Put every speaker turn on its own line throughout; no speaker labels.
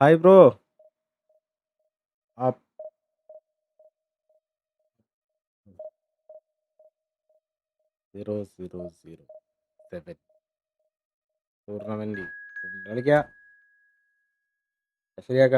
Hi, bro. Up 0007 tournament കളിക്ക ശരിയാക്ക.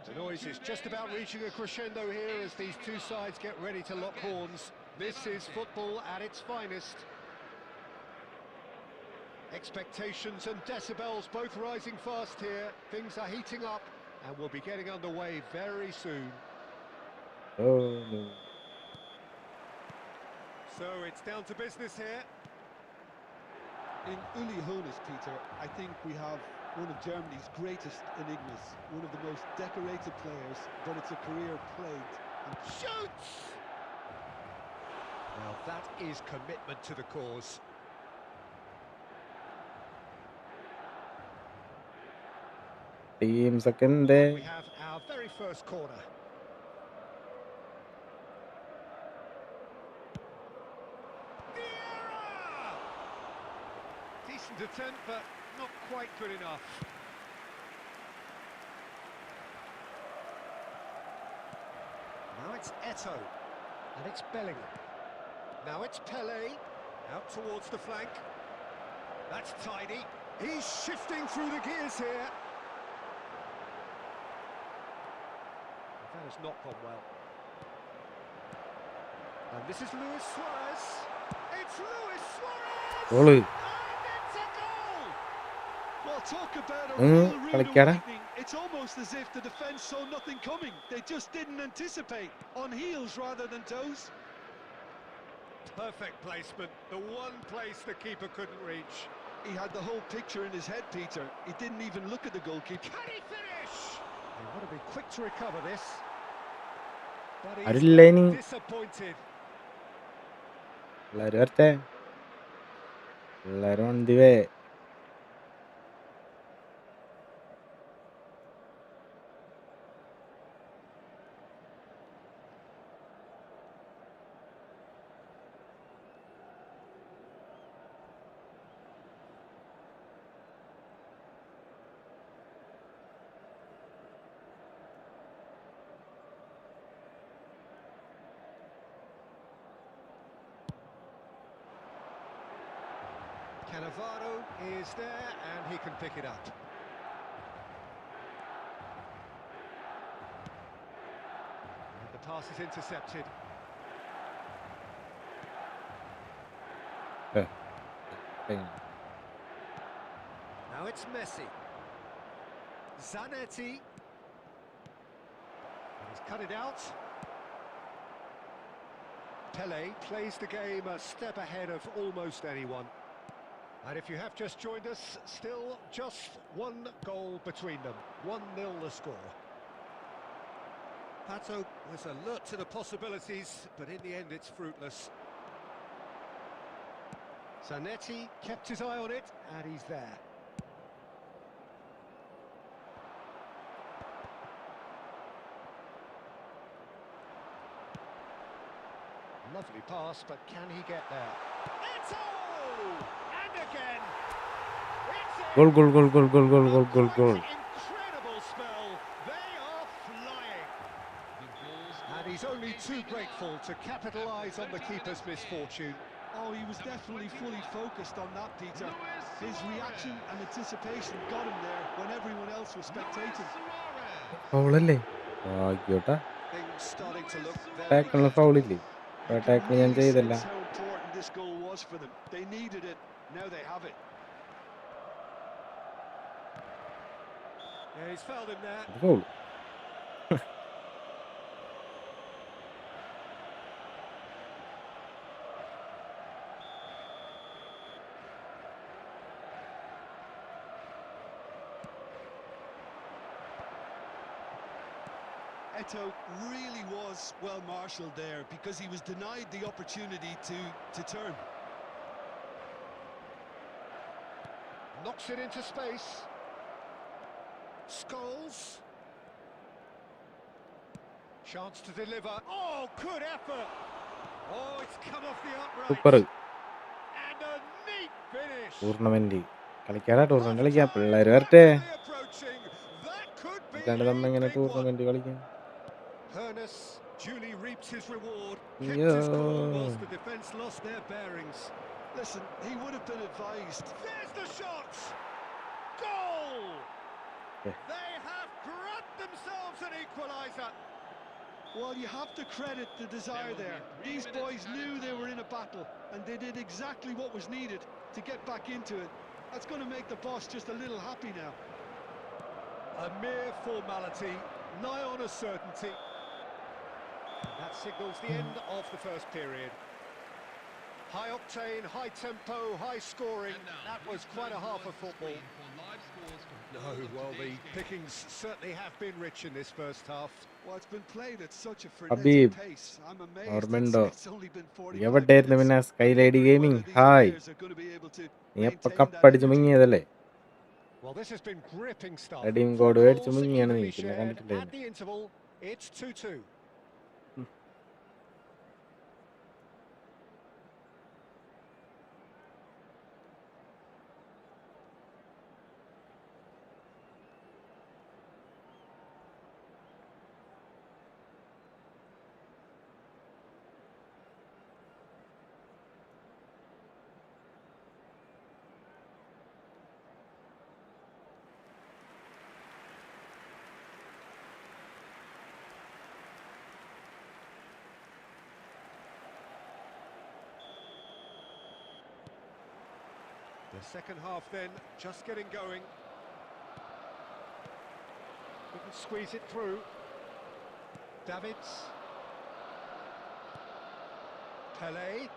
The noise is just about reaching a crescendo here as these two sides get ready to lock horns. This is football at its finest. Expectations and decibels both rising fast here. Things are heating up and we'll be getting underway very soon. So it's down to business here.
In Uli Hoeneß, Peter, I think we have one of Germany's greatest enigmas, one of the most decorated players, but it's a career plagued. And
Shoots! Now that is commitment to the cause.
Team second day.
We have our very first corner. Decent attempt, but not quite good enough. Now it's Eto, and it's Bellingham. Now it's Pele, out towards the flank. That's tidy. He's shifting through the gears here. That has not gone well. And this is Luis Suarez. It's Luis Suarez!
Goal.
And it's a goal!
well, talk about a real rude
കളിക്കാടാ.
awakening. It's almost as if the defence saw nothing coming. They just didn't anticipate. On heels rather than toes.
Perfect placement. The one place the keeper couldn't reach.
He had the whole picture in his head, Peter. He didn't even look at the goalkeeper.
Can he finish? They would have been quick to recover this. But
Arillaini.
he's disappointed.
എല്ലാരും വരട്ടെ. എല്ലാരും on the way.
Can Cannavaro is there and he can pick it up. And the pass is intercepted. Now it's Messi. Zanetti. And he's cut it out. Pele plays the game a step ahead of almost anyone. And if you have just joined us, still just one goal between them. 1-0 the score. Pato was alert to the possibilities, but in the end it's fruitless. Zanetti kept his eye on it, and he's there. Lovely pass, but can he get there? Eto! And again! It's in!
Goal.
A quite incredible spell. They are flying. And he's only too grateful to capitalise on the keeper's misfortune.
Oh, he was definitely fully focused on that, Peter. His reaction and anticipation got him there when everyone else was spectating.
Foul-അല്ലേ? ഭാഗ്യോട്ടാ.
Things starting to look very
Tackle
comfortable.
foul-ഇല്ലേ?
You
tackle
can
ഞാൻ
really
ചെയ്തില്ല.
sense how important this goal was for them. They needed it. Now they have it.
Yeah, he's fouled him there.
Foul.
Eto really was well marshalled there because he was denied the opportunity to turn.
Knocks it into space. Scholes. Chance to deliver. Oh, good effort. Oh, it's come off the upright.
Super.
And a neat finish.
Tournament കളിക്കാടാ, tournament കളിക്കാം. പിള്ളേർ വരട്ടെ.
Approaching. That could be
ഇതാണ് നമ്മ ഇങ്ങനെ
a big one.
Tournament കളിക്കാം.
Hernus duly reaped his reward.
Yeah.
Kept his cool whilst the defence lost their bearings.
Listen, he would have been advised.
There's the shot! Goal!
Yeah.
They have grabbed themselves an equaliser.
Well, you have to credit the desire there. These boys knew they were in a battle, and they did exactly what was needed to get back into it. That's going to make the boss just a little happy now.
A mere formality, nigh on a certainty. And that signals the end of the first period. High octane, high tempo, high scoring. That was quite a half of football. No, well, the pickings certainly have been rich in this first half.
Well, it's been played at such a
Habib,
frenetic pace. I'm amazed
ഓർമ്മയുണ്ടോ?
it's only been 45
എവിടെയായിരുന്നു പിന്നെ
minutes.
Sky ലൈഡി gaming?
Whether these
hi,
players are going to be able to
നീ എപ്പോ
maintain that
കപ്പടിച്ച്
energy.
മുങ്ങിയതല്ലേ?
Well, this has been gripping stuff.
Redeem
Four
code മേടിച്ച്
goals
മുങ്ങിയാണ് നീ,
evenly
പിന്നെ
shared.
കണ്ടിട്ടില്ലേ?
At the interval, it's 2-2. The second half then, just getting going. Couldn't squeeze it through. Davids. Pele.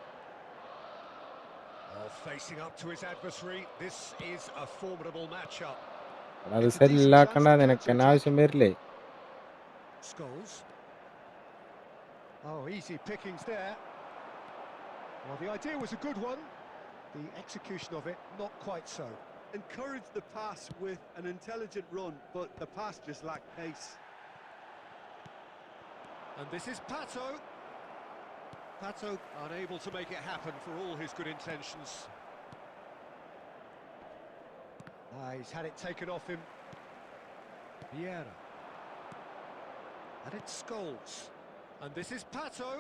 Oh, facing up to his adversary. This is a formidable matchup.
അത് സെല്ലാക്കണ്ട, നിനക്ക് എന്നെ ആവശ്യം വരില്ലേ?
Scholes. Oh, easy pickings there. Well, the idea was a good one. The execution of it, not quite so.
Encouraged the pass with an intelligent run, but the pass just lacked pace.
And this is Pato. Pato unable to make it happen for all his good intentions. He's had it taken off him. Vieira. And it's Scholes. And this is Pato.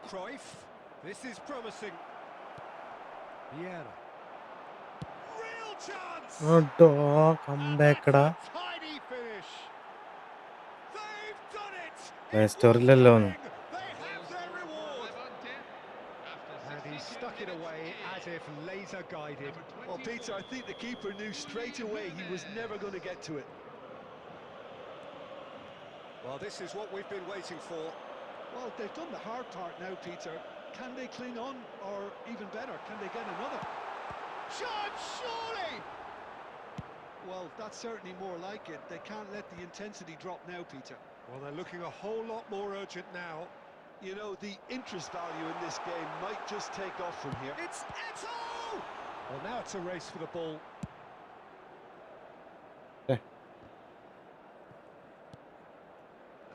Cruyff. This is promising. Vieira. Real chance!
കംബാക്കടാ.
It's a tidy finish. They've done it.
Play
It was
സ്റ്റോറിലല്ലോ ഒന്നും.
nothing. They have their reward. And he stuck it away as if laser guided.
Well, Peter, I think the keeper knew straight away he was never going to get to it.
Well, this is what we've been waiting for.
Well, they've done the hard part now, Peter. Can they cling on, or even better, can they get another?
Shot, surely!
Well, that's certainly more like it. They can't let the intensity drop now, Peter.
Well, they're looking a whole lot more urgent now.
You know, the interest value in this game might just take off from here.
It's Eto! Well, now it's a race for the ball.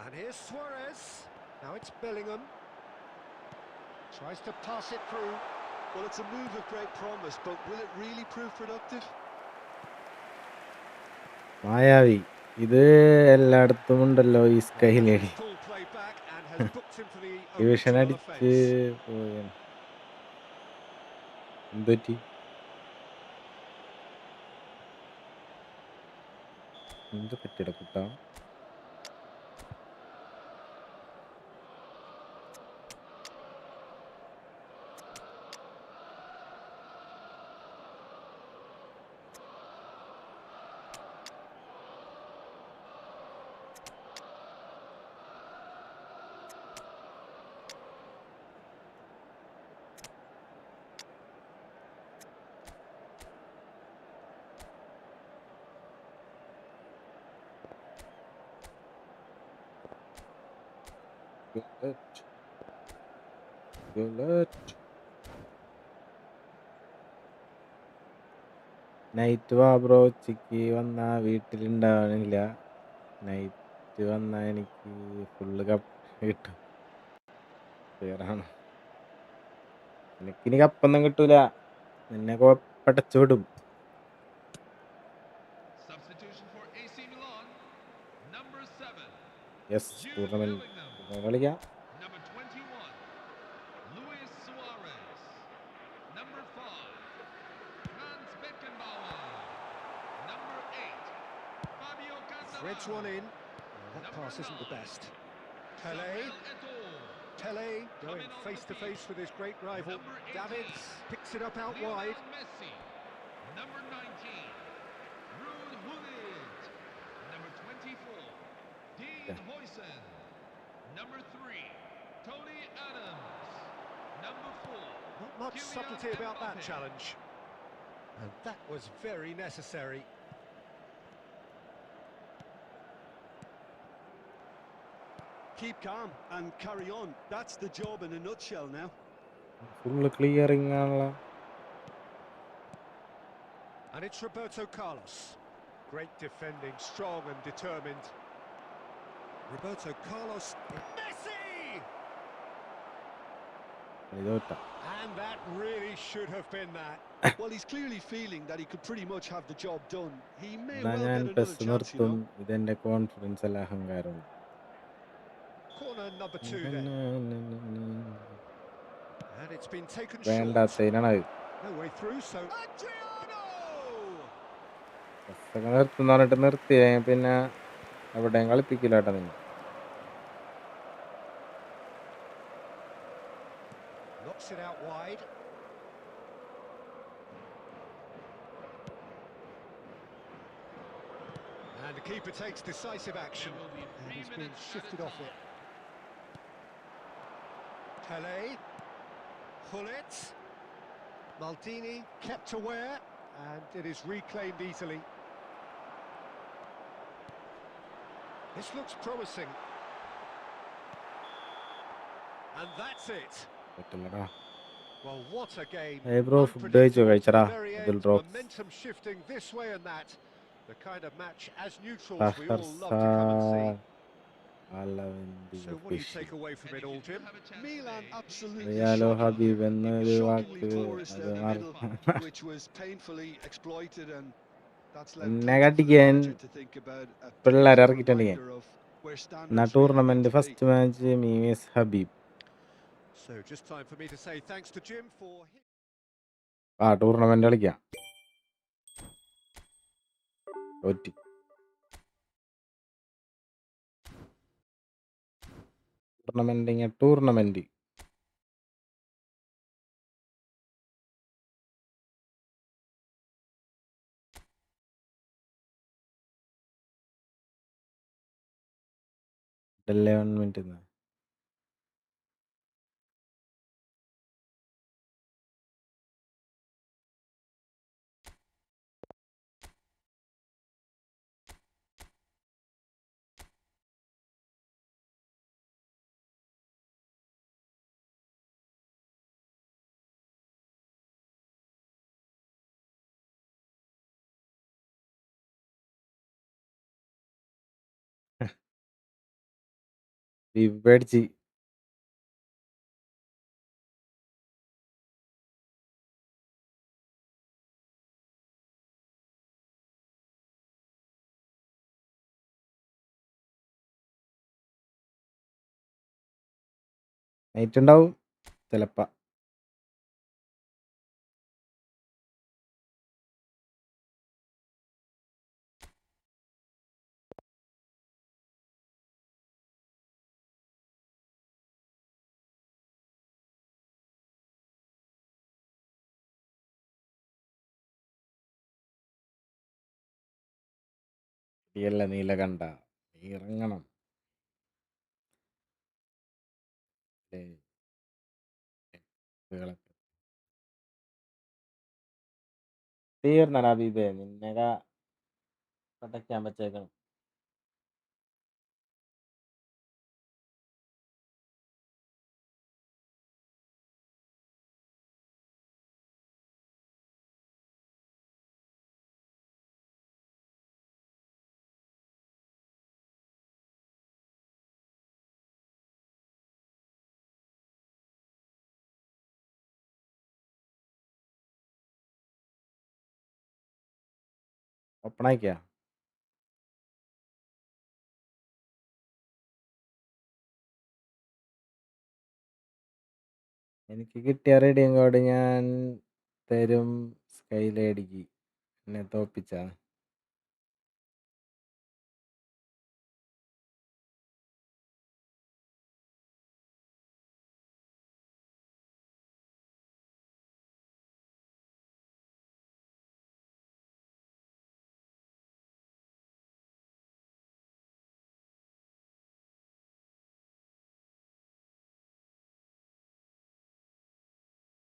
And here's Suarez. Now it's Bellingham. Tries to pass it through.
Well, it's a move of great promise, but will it really prove productive?
മായാവി ഇത് എല്ലായിടത്തും ഉണ്ടല്ലോ ഈ സ്കൈലേഡി.
Full play back and has booked him for the
division
original
അടിച്ച്
offence.
പോവുകയാണ്. എന്തുപറ്റി? എന്ത് പറ്റിയട കുട്ടാ? Night വാ bro, ഉച്ചയ്ക്ക് വന്നാ വീട്ടിലുണ്ടാവണില്ല. നൈറ്റ് വന്നാ എനിക്ക് ഫുള്ള് കപ്പ് കിട്ടും. ക്ലിയറാണ്. എനിക്കിനി കപ്പൊന്നും കിട്ടൂല, നിന്നെ പടച്ചു വിടും. യെസ്, ടൂർണമെന്റ് കളിക്കാം.
Threads one in. That pass isn't the best. Pele going face to face with his great rival. Davids picks it up out wide.
Number 19, Ruud Gullit. Number 24, Dean Huijsen. Number 3, Tony Adams. Number 4,
Not much subtlety about that challenge. And that was very necessary.
Keep calm and carry on. That's the job in a nutshell now.
Full clearing ആണല്ലോ.
And it's Roberto Carlos. Great defending, strong and determined. Roberto Carlos. Messi! And that really should have been that.
Well, he's clearly feeling that he could pretty much have the job done. He may
എന്നാ
well
ഞാൻ
get another
test
chance, you
നിർത്തും.
know.
ഇതെന്റെ confidence അല്ല, അഹങ്കാരം.
Corner number 2 then. And it's been taken short.
വേണ്ടാത്തതിനാണ് അത്.
No way through, so Adriano!
നിർത്തുന്ന പറഞ്ഞിട്ട് നിർത്തി പിന്നെ എവിടെയും കളിപ്പിക്കില്ല കേട്ടോ നിങ്ങൾ.
Knocks it out wide. And the keeper takes decisive action. And he's been shifted off it. Pele. Gullit. Maldini kept aware. And it is reclaimed easily. This looks promising. And that's it.
പറ്റില്ലടാ.
Well, what a game.
Hey bro, food കഴിച്ചോ? കഴിച്ചടാ. ഇതിൽ drops.
Momentum shifting this way and that. The kind of match as neutrals we all love to come and see. So what do you take away from it all, Jim?
Milan absolutely
റിയാലോ Habib
shockingly
എന്നൊരു വാക്ക്
porous
അത്
down the middle, which was painfully exploited, and that's left
എന്നെ
time for the
കടിക്കാൻ
manager to think about a
പിള്ളേരെ
painful
ഇറക്കിയിട്ടുണ്ട് ഞാൻ.
reminder of where
എന്നാ
standards really
tournament
need to be.
First match മീമിസ് Habib.
So just time for me to say thanks to Jim for...
ആ tournament കളിക്കാം. തോറ്റി. Tournament ഇതല്ലേ 1 minute. പേടിച്ച്. Night ഉണ്ടാവും ചിലപ്പോ. ഇല്ല നീലകണ്ഠ, നീ ഇറങ്ങണം. തീർന്നടാ ബീബേ, നിന്നെ പടയ്ക്കാൻ പറ്റേക്കണം. ഓപ്പണാക്കിയാ എനിക്ക് കിട്ടിയ റേഡിയം കോഡ് ഞാൻ തരും. സ്കൈലേഡിക്ക് എന്നെ തോപ്പിച്ചാ.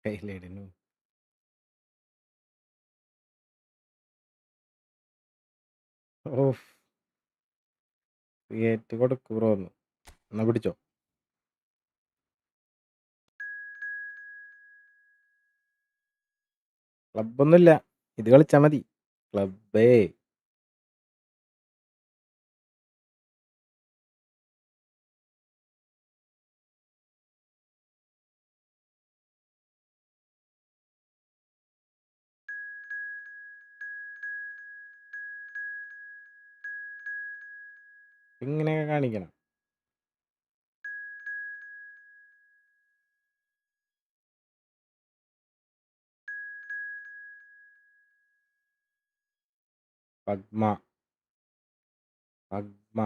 സ്കൈലേഡിനു ഓഫ് ക്രിയേറ്റ് കൊടുക്കൂറോന്ന്. എന്നാ പിടിച്ചോ. ക്ലബൊന്നുമില്ല, ഇത് കളിച്ചാ മതി. ക്ലബേ ഇങ്ങനെയൊക്കെ കാണിക്കണം. പഗ്മ പഗ്മ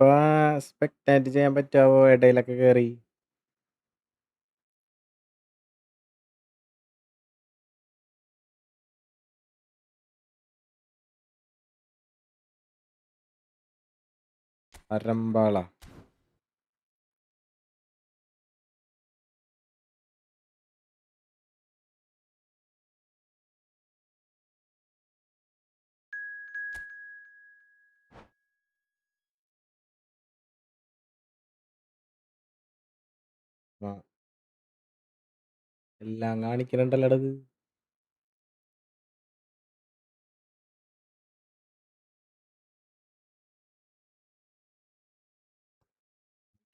ഇപ്പൊ സ്പെക്ടാറ്റ് ചെയ്യാൻ പറ്റാവോ ഇടയിലൊക്കെ കയറി? അരമ്പാള എല്ലാം കാണിക്കുന്നുണ്ടല്ലോ അത്.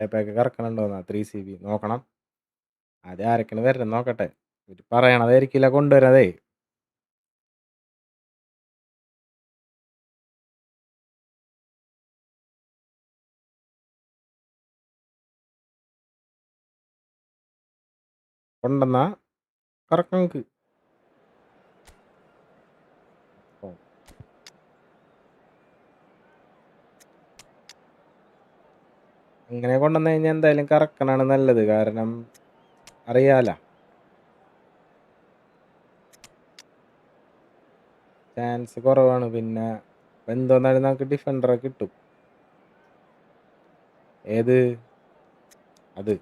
ടേപ്പൊക്കെ കറക്കണുണ്ടോന്നാ 3 CB നോക്കണം. ആദ്യം ആരൊക്കെയാണ് വരുന്നത് നോക്കട്ടെ. ഇവര് പറയണതായിരിക്കില്ല കൊണ്ടുവരണതേ. കൊണ്ടെന്നാ കറക്കം നമുക്ക്. ഓ, അങ്ങനെ കൊണ്ടുവന്നു കഴിഞ്ഞാൽ എന്തായാലും കറക്കണാണ് നല്ലത്. കാരണം അറിയാല ചാൻസ് കുറവാണ്. പിന്നെ എന്തോന്നാലും നമുക്ക് ഡിഫൻഡറെ കിട്ടും. ഏത് അത്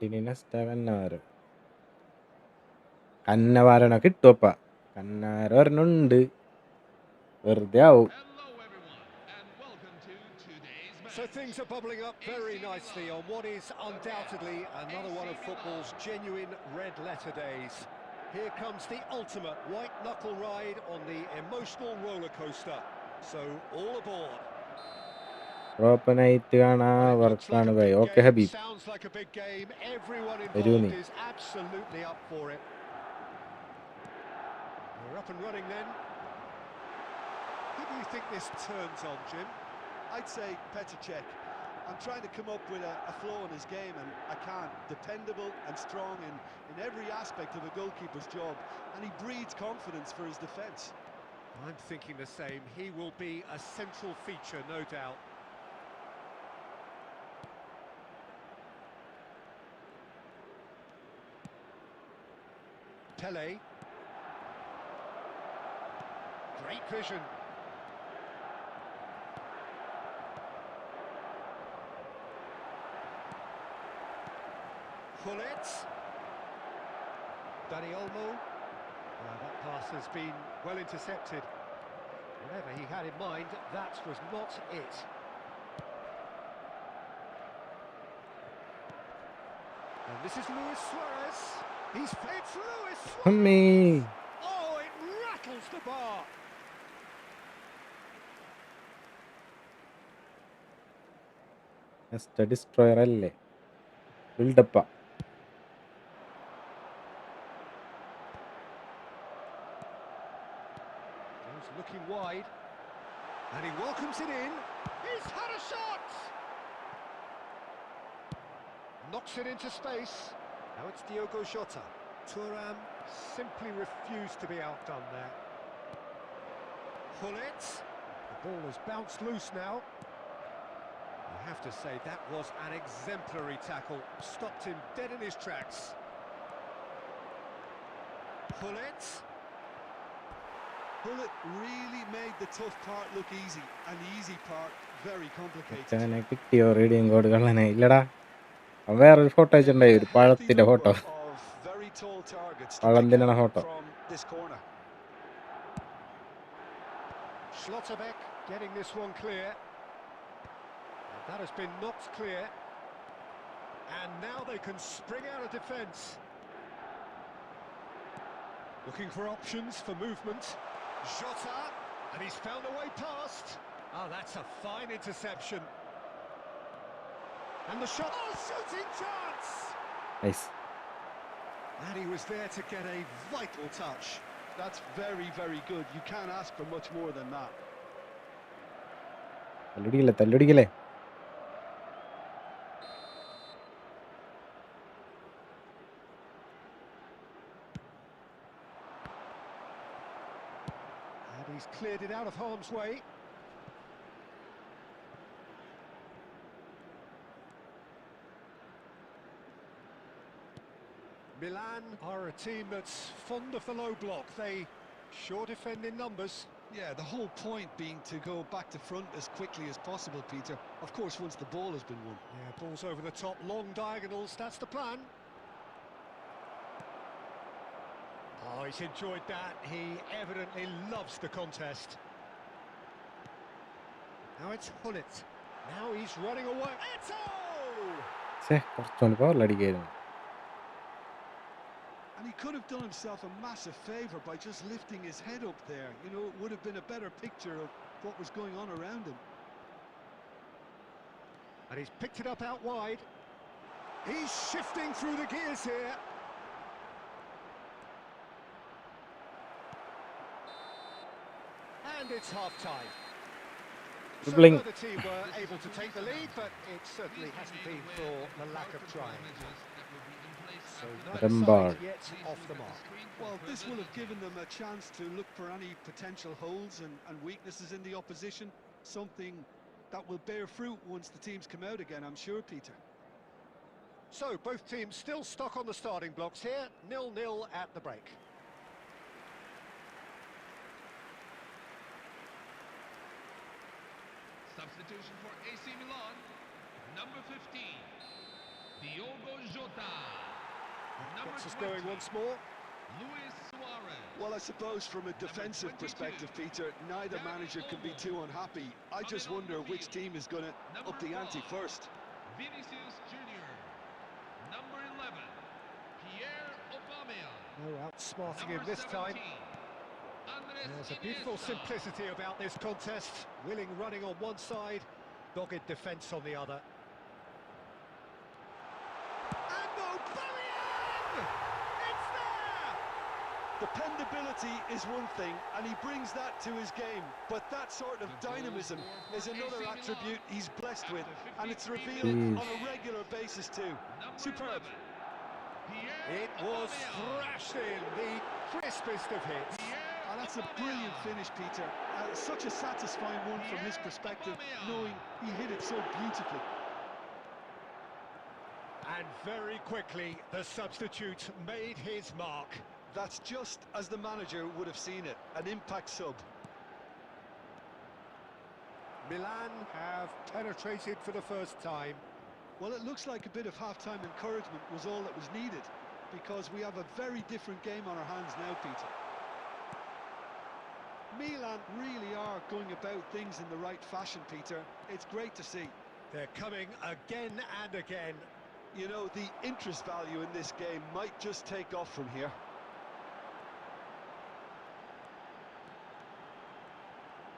ഇനി നെക്സ്റ്റ് കന്നവാരനോ കിട്ടുമപ്പ. കന്നാര ഒരെണ്ണുണ്ട്, വെറുതെ ആവും.
Hello, everyone, and welcome to today's match.
So things are bubbling up very nicely on what is undoubtedly another one of football's genuine red letter days. Here comes the ultimate white knuckle ride on the emotional roller coaster. So all aboard.
പ്രോപ്പനായിട്ട് കാണാ
Well, it looks like
വർക്കാണ്
a
ഭായി.
big
okay
game,
Habeeb,
sounds like a big game. Everyone
വരൂ
involved
നീ.
is absolutely up for it. We're up and running then. Who do you think this turns on, Jim?
I'd say Petr Cech. I'm trying to come up with a flaw in his game and I can't. Dependable and strong in every aspect of a goalkeeper's job, and he breeds confidence for his defence.
I'm thinking the same. He will be a central feature, no doubt. Pele. Great vision. Pullet. Dani Olmo. That pass has been well intercepted. Whatever he had in mind, that was not it. And this is Luis Suarez. It's Luis Suarez!
അമ്മേ,
Oh, it rattles the bar.
Next destroyer അല്ലേ, ബിൽഡപ്പാ.
He's looking wide. And he welcomes it in. He's had a shot! Knocks it into space. Now it's Diogo Jota. Thuram simply refused to be outdone there. Pullet. The ball has bounced loose now. I have to say that was an exemplary tackle. Stopped him dead in his tracks. Pullet.
Pullet really made the tough part look easy and the easy part very complicated.
അച്ഛനെ കിട്ടിയോ redeem code കള്ളനെ? ഇല്ലടാ, അവൻ വേറൊരു photo വെച്ചിട്ടുണ്ടായി, ഒരു
A healthy
പഴത്തിന്റെ
number
photo.
of very tall targets to
പഴം
pick
തിന്നണ
out
photo.
from this corner.
Schlotterbeck getting this one clear. And that has been knocked clear. And now they can spring out of defence. Looking for options for movement. Jota, and he's found a way past. Oh, that's a fine interception. And the shot, oh, shooting chance!
Nice.
And he was there to get a vital touch.
That's very, very good. You can't ask for much more than that.
തല്ലുടിക്കല്ലേ തല്ലുടിക്കല്ലേ.
And he's cleared it out of harm's way. Milan are a team that's fond of the low block. They sure defend in numbers.
Yeah, the whole point being to go back to front as quickly as possible, Peter. Of course, once the ball has been won.
Yeah, balls over the top, long diagonals, that's the plan. Oh, he's enjoyed that. He evidently loves the contest. Now it's Hullet. Now he's running away. Eto!
കുറച്ചുകൊണ്ട് പവറിലടിക്കായിരുന്നു.
And he could have done himself a massive favour by just lifting his head up there. You know, it would have been a better picture of what was going on around him.
And he's picked it up out wide. He's shifting through the gears here. And it's half-time. So
Dribbling.
the team were able to take the lead, but it certainly hasn't been for the lack of trying. So neither
Rembar.
side yet off the mark.
Well, this will have given them a chance to look for any potential holes and weaknesses in the opposition. Something that will bear fruit once the teams come out again, I'm sure, Peter.
So both teams still stuck on the starting blocks here, 0-0 at the break.
Substitution for AC Milan, number 15, Diogo Jota. Number
Gets us
20,
going once more.
Luis Suarez.
Well, I suppose from a defensive perspective, Peter, neither manager can be too unhappy. I just wonder which team is going to up the ante first.
Vinicius Junior. Number 11, Pierre Aubameyang.
No outsmarting him
Number
this time.
17, Andres
There's a beautiful
Iniesta.
simplicity about this contest. Willing running on one side, dogged defence on the other. And Aubameyang! It's there!
Dependability is one thing, and he brings that to his game. But that sort of dynamism is another attribute he's blessed with, and it's revealed on a regular basis too.
Number
Superb.
11, Pierre
It was
Aubameyang.
thrashed in, the crispest of hits.
Oh, that's a brilliant finish, Peter. Such a satisfying one from his perspective, knowing he hit it so beautifully.
And very quickly, the substitute made his mark.
That's just as the manager would have seen it, an impact sub.
Milan have penetrated for the first time.
Well, it looks like a bit of half-time encouragement was all that was needed, because we have a very different game on our hands now, Peter. Milan really are going about things in the right fashion, Peter. It's great to see.
They're coming again and again.
You know, the interest value in this game might just take off from here.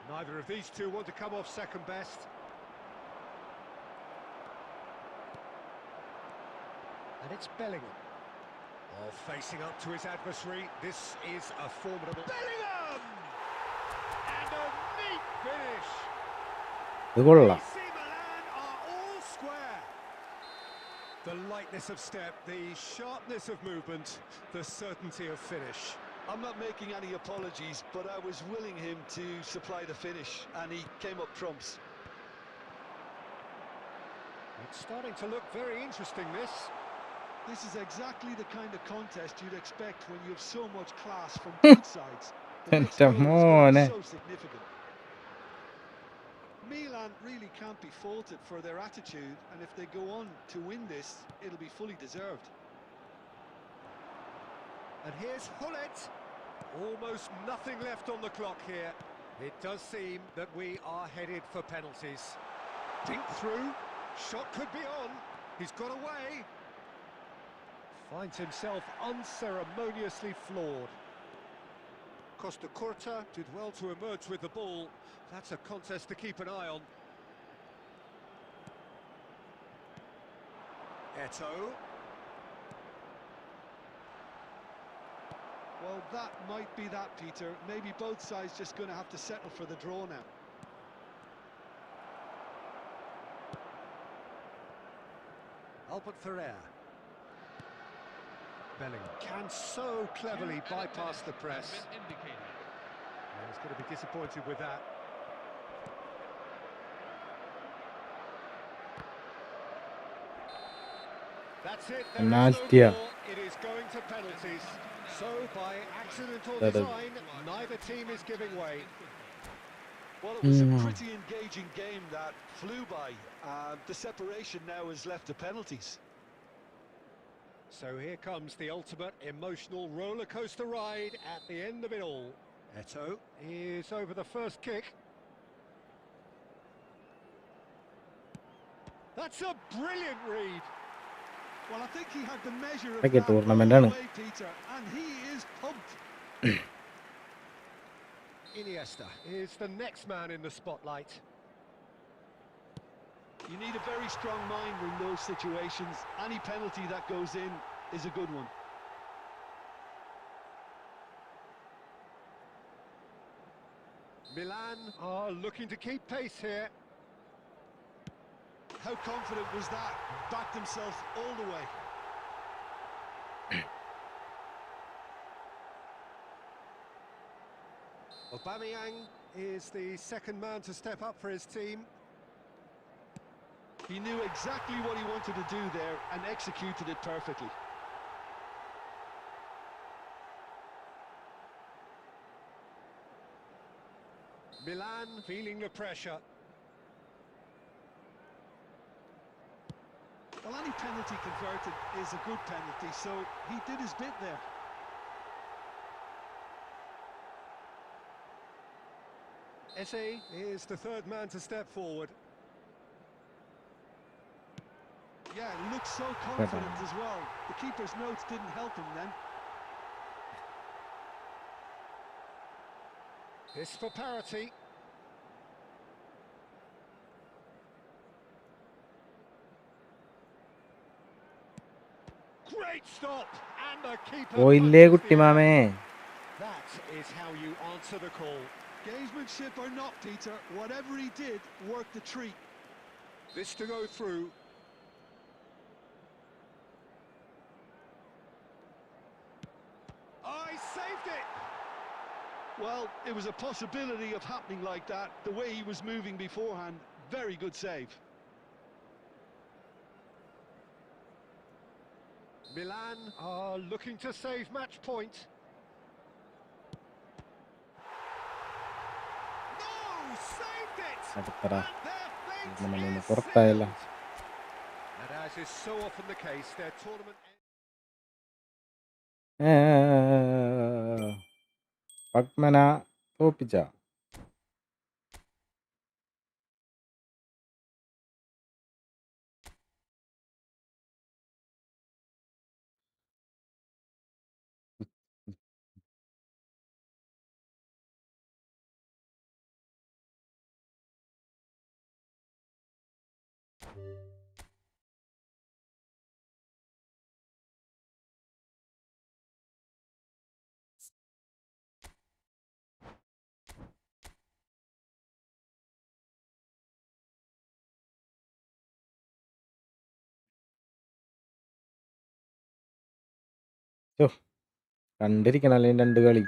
Neither of these two want to come off second best. And it's Bellingham. Oh, facing up to his adversary. This is a formidable... Bellingham! And a neat finish.
ഇത് കൊള്ളാം.
AC Milan are all square. The lightness of step, the sharpness of movement, the certainty of finish.
I'm not making any apologies, but I was willing him to supply the finish, and he came up trumps.
It's starting to look very interesting, this.
This is exactly the kind of contest you'd expect when you have so much class from both sides. The next goal is going to be so significant. Milan really can't be faulted for their attitude, and if they go on to win this, it'll be fully deserved.
And here's Hullet. Almost nothing left on the clock here. It does seem that we are headed for penalties. Dink through. Shot could be on. He's got away. Finds himself unceremoniously floored. Costa Curta did well to emerge with the ball. That's a contest to keep an eye on. Eto.
Well, that might be that, Peter. Maybe both sides just going to have to settle for the draw now.
Albert Ferrer. Bellingham can so cleverly bypass the press. And he's going to be disappointed with that. That's it. There is no
Penalty.
more. It is going to penalties. So, by accident or design, neither team is giving way.
Well, it was a pretty engaging game that flew by. The separation now is left to penalties.
So here comes the ultimate emotional roller coaster ride at the end of it all. Eto is over the first kick. That's a brilliant read.
Well, I think he had the measure of
Like a
that all
tournament,
the
ആണ്.
way, Peter, and he is pumped.
Iniesta is the next man in the spotlight.
You need a very strong mind in those situations. Any penalty that goes in is a good one.
Milan are looking to keep pace here.
How confident was that? Backed himself all the way.
Aubameyang is the second man to step up for his team.
He knew exactly what he wanted to do there and executed it perfectly.
Milan feeling the pressure.
Well, any penalty converted is a good penalty, so he did his bit there.
Eze is the third man to step forward.
Yeah, he looked so confident as well. The keeper's notes didn't help him then.
This for parity. Great stop, and the keeper.
പോയില്ലേ
punches
കുട്ടി
the air.
മാമേ.
That is how you answer the call.
Gamesmanship or not, Peter, whatever he did worked a treat.
This to go through. Oh, he saved it!
Well, it was a possibility of happening like that, the way he was moving beforehand. Very good save.
Milan are looking to save match point. No, saved it!
അടുത്തടാ.
And their fate
നമ്മൾ നിന്ന്
is
പുറത്തായല്ല.
sealed. And as is so often the case, their tournament...
പത്മന തോപ്പിച്ച. കണ്ടിരിക്കണല്ലേ രണ്ട് കളി.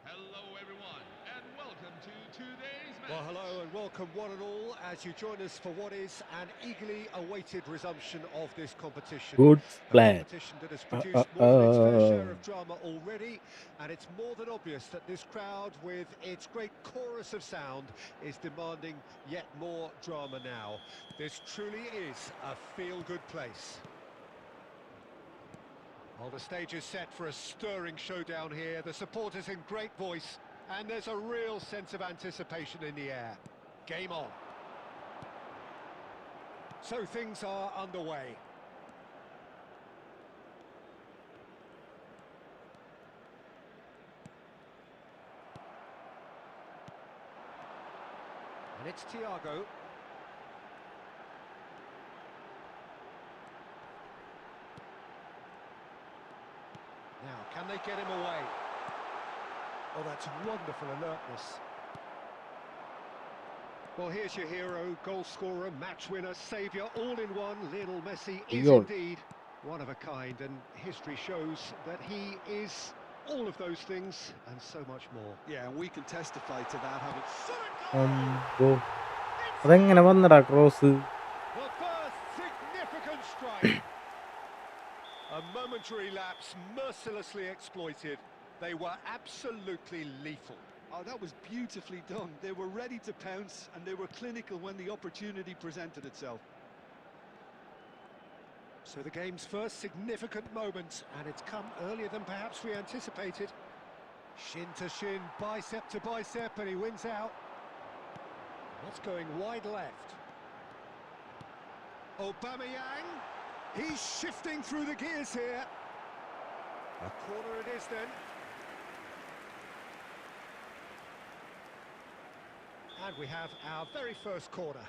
Hello, everyone, and welcome. welcome to today's match.
Well, hello and welcome one and all as you join us for what is an eagerly awaited resumption of this competition.
Good
A
plan.
competition that has produced more than its fair share
Uh.
of drama already, and it's more than obvious that this crowd, with its great chorus of sound, is demanding yet more drama now. This truly is a feel-good place. Well, the stage is set for a stirring showdown here. The supporters in great voice, and there's a real sense of anticipation in the air. Game on. So things are underway. And it's Thiago. Now, can they get him away? Oh, that's wonderful alertness. Well, here's your hero, goal scorer, match winner, saviour, all in one. Lionel Messi is
Goal.
indeed one of a kind, and history shows that he is all of those things and so much more.
Yeah, and we can testify to that, having
അമ്പോ. അതെങ്ങനെ വന്നടാ cross?
The first significant strike. A momentary lapse mercilessly exploited. They were absolutely lethal.
Oh, that was beautifully done. They were ready to pounce, and they were clinical when the opportunity presented itself.
So the game's first significant moment, and it's come earlier than perhaps we anticipated. Shin to shin, bicep to bicep, and he wins out. What's going wide left? Aubameyang, he's shifting through the gears here. A corner it is then. And we have our very first corner.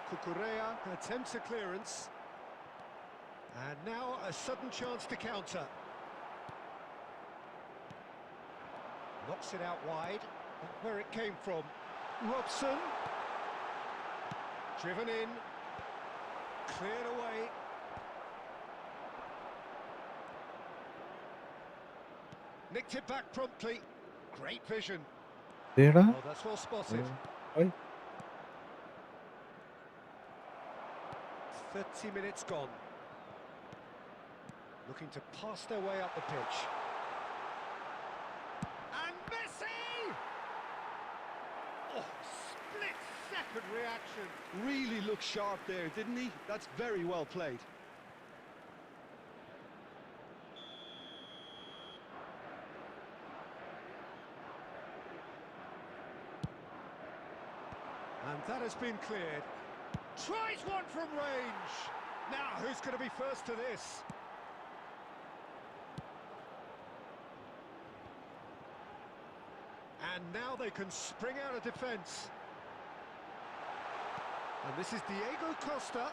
Cucurella attempts a clearance. And now a sudden chance to counter. Knocks it out wide. But where it came from. Robson. Driven in. Cleared away. Nicked it back promptly. Great vision.
ഇതെടാ.
Oh, that's well spotted.
ഓയ്.
30 minutes gone. Looking to pass their way up the pitch. And Messi! Oh, split-second reaction.
Really looked sharp there, didn't he? That's very well played.
And that has been cleared. Tries one from range. Now, who's going to be first to this? And now they can spring out of defence. And this is Diego Costa.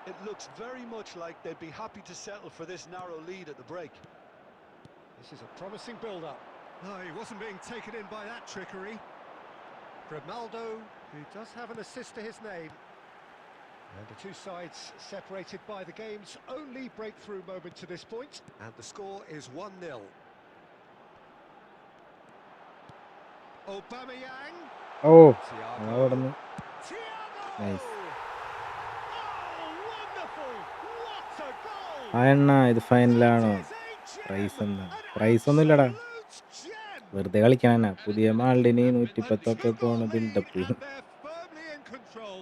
It looks very much like they'd be happy to settle for this narrow lead at the break.
This is a promising build-up. No, he wasn't being taken in by that trickery. Grimaldo, who does have an assist to his name. And the two sides separated by the game's only breakthrough moment to this point. And the score is 1-0. Aubameyang.
Oh
Thiago.
അവിടുന്ന്
Thiago!
Nice.
Oh, wonderful! What a goal!
ആ എണ്ണ ഇത് ഫൈനലാണോ?
It is a gem!
Prize എന്താ?
An
prize ഒന്നും ഇല്ലടാ,
absolute gem!
വെറുതെ കളിക്കാനാ. പുതിയ മാൾഡിന് 110 പോണ build-up.
And they're firmly in control.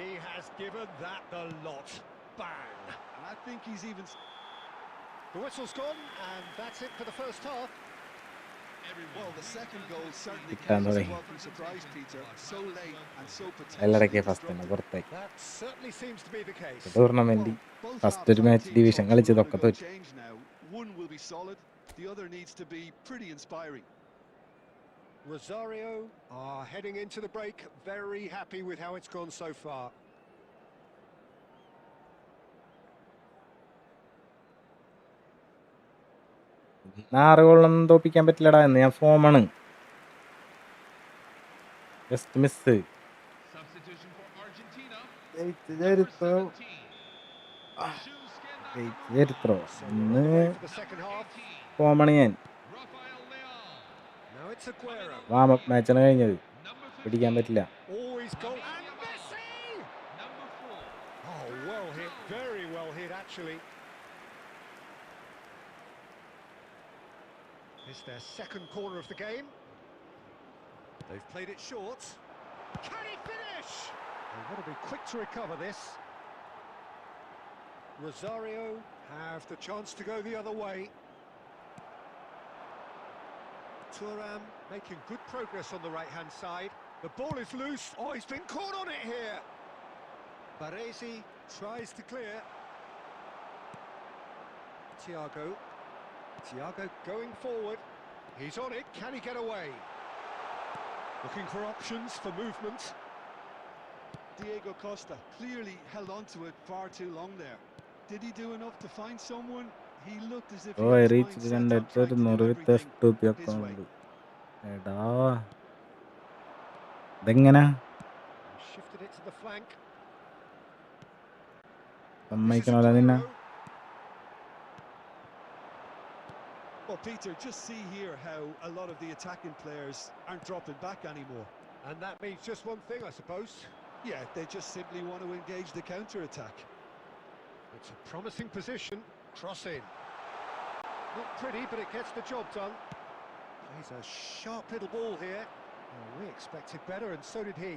He has given that the lot. Bang!
And I think he's even...
The whistle's gone, and that's it for the first half.
Well, the second goal certainly
Kitan
came as a
തുടങ്ങി.
welcome surprise, Peter. So late and so
എല്ലടക്കെ
potentially
first തന്നെ
disruptive.
പുറത്തായി.
That certainly seems to be the case.
Tournament
Both
first
halves
ഒരു
have
match
teams
division
on to
കളിച്ചതൊക്കെ
undergo
തോറ്റു.
change now. One will be solid, the other needs to be pretty inspiring.
Rosario are heading into the break very happy with how it's gone so far.
ആറ് ഗോളൊന്നും തോപ്പിക്കാൻ പറ്റില്ലടാ എന്ന് ഞാൻ ഫോമാണ്. Just miss.
Substitution for Argentina.
ജയിച്ച്
Number
ചരിത്രം.
17. Shoes skin
ചരിത്രോ
So we're
ഇന്ന്
underway for the second half.
കോമണിയൻ
Rafael Leao.
Now it's Aguero.
Warm up മാച്ചാണ് കഴിഞ്ഞത്.
Number
പിടിക്കാൻ
15.
പറ്റില്ല.
Always goal.
Lamine
And
Yamal.
Messi!
Number 4.
Oh, well hit. Very well hit, actually. It's their second corner of the game. They've played it short. Can he finish? They've got to be quick to recover this. Rosario have the chance to go the other way. Thuram making good progress on the right-hand side. The ball is loose. Oh, he's been caught on it here. Baresi tries to clear. Thiago going forward. He's on it. Can he get away? Looking for options for movement.
Diego Costa clearly held on to it far too long there. Did he do enough to find someone? He looked as if he
ഓ
had his
reach
mind set on trying to
2100
do
with
everything
F2P
his way.
Account. എടാ ഇതെങ്ങനെ
Shifted it to the flank. This is
സമ്മതിക്കണല്ലോ നിന്നെ.
Aguero.
Well, Peter, just see here how a lot of the attacking players aren't dropping back anymore.
And that means just one thing, I suppose.
Yeah, they just simply want to engage the counter-attack.
It's a promising position. Cross in. Not pretty, but it gets the job done. He's a sharp little ball here. Well, we expected better, and so did he.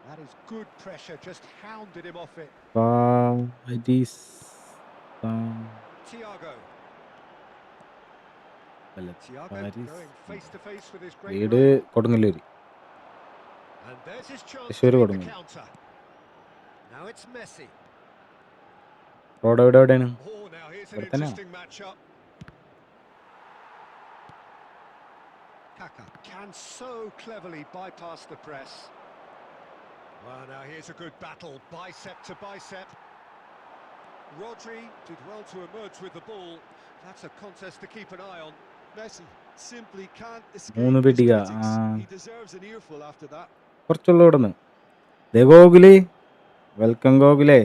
That is good pressure, just hounded him off it.
Paris
Thiago.
അല്ല
Thiago
Paris
going face to face with his great
വീട്
rival.
Kodungallur.
And there's his chance to
Thrissur
meet the
Kodungallur.
counter. Now it's Messi.
Road എവിടെയാണ്?
Oh, now here's an
ഇവിടെ തന്നെയാണോ?
interesting matchup. Kaka can so cleverly bypass the press. Well, now here's a good battle, bicep to bicep. Rodri did well to emerge with the ball. That's a contest to keep an eye on.
Messi simply can't
മൂന്ന്
escape his
പിടിക.
critics. He deserves an earful after that.
കുറച്ചുള്ള ഇവിടുന്ന്. ദേ ഗോകുലേ, welcome ഗോകുലേ.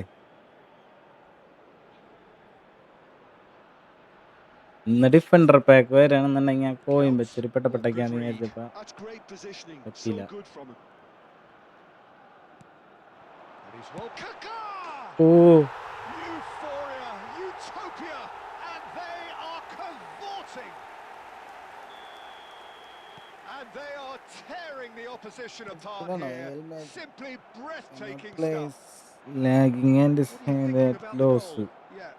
ഇന്ന് defender pack വരാണെന്നുണ്ടെങ്കിൽ ഞാൻ കോയും വെച്ചൊരു പെട്ടപ്പെട്ടൊക്കെയാന്ന് വിചാരിച്ചപ്പോ
That's great positioning. So
പറ്റിയില്ല.
good from him.
And he's well. Kaka!
ഓ
Euphoria, utopia, and they are cavorting. And they are tearing the opposition apart here. Simply breathtaking stuff.
Lagging and
What are you thinking about the
loss.
goal?
Yeah,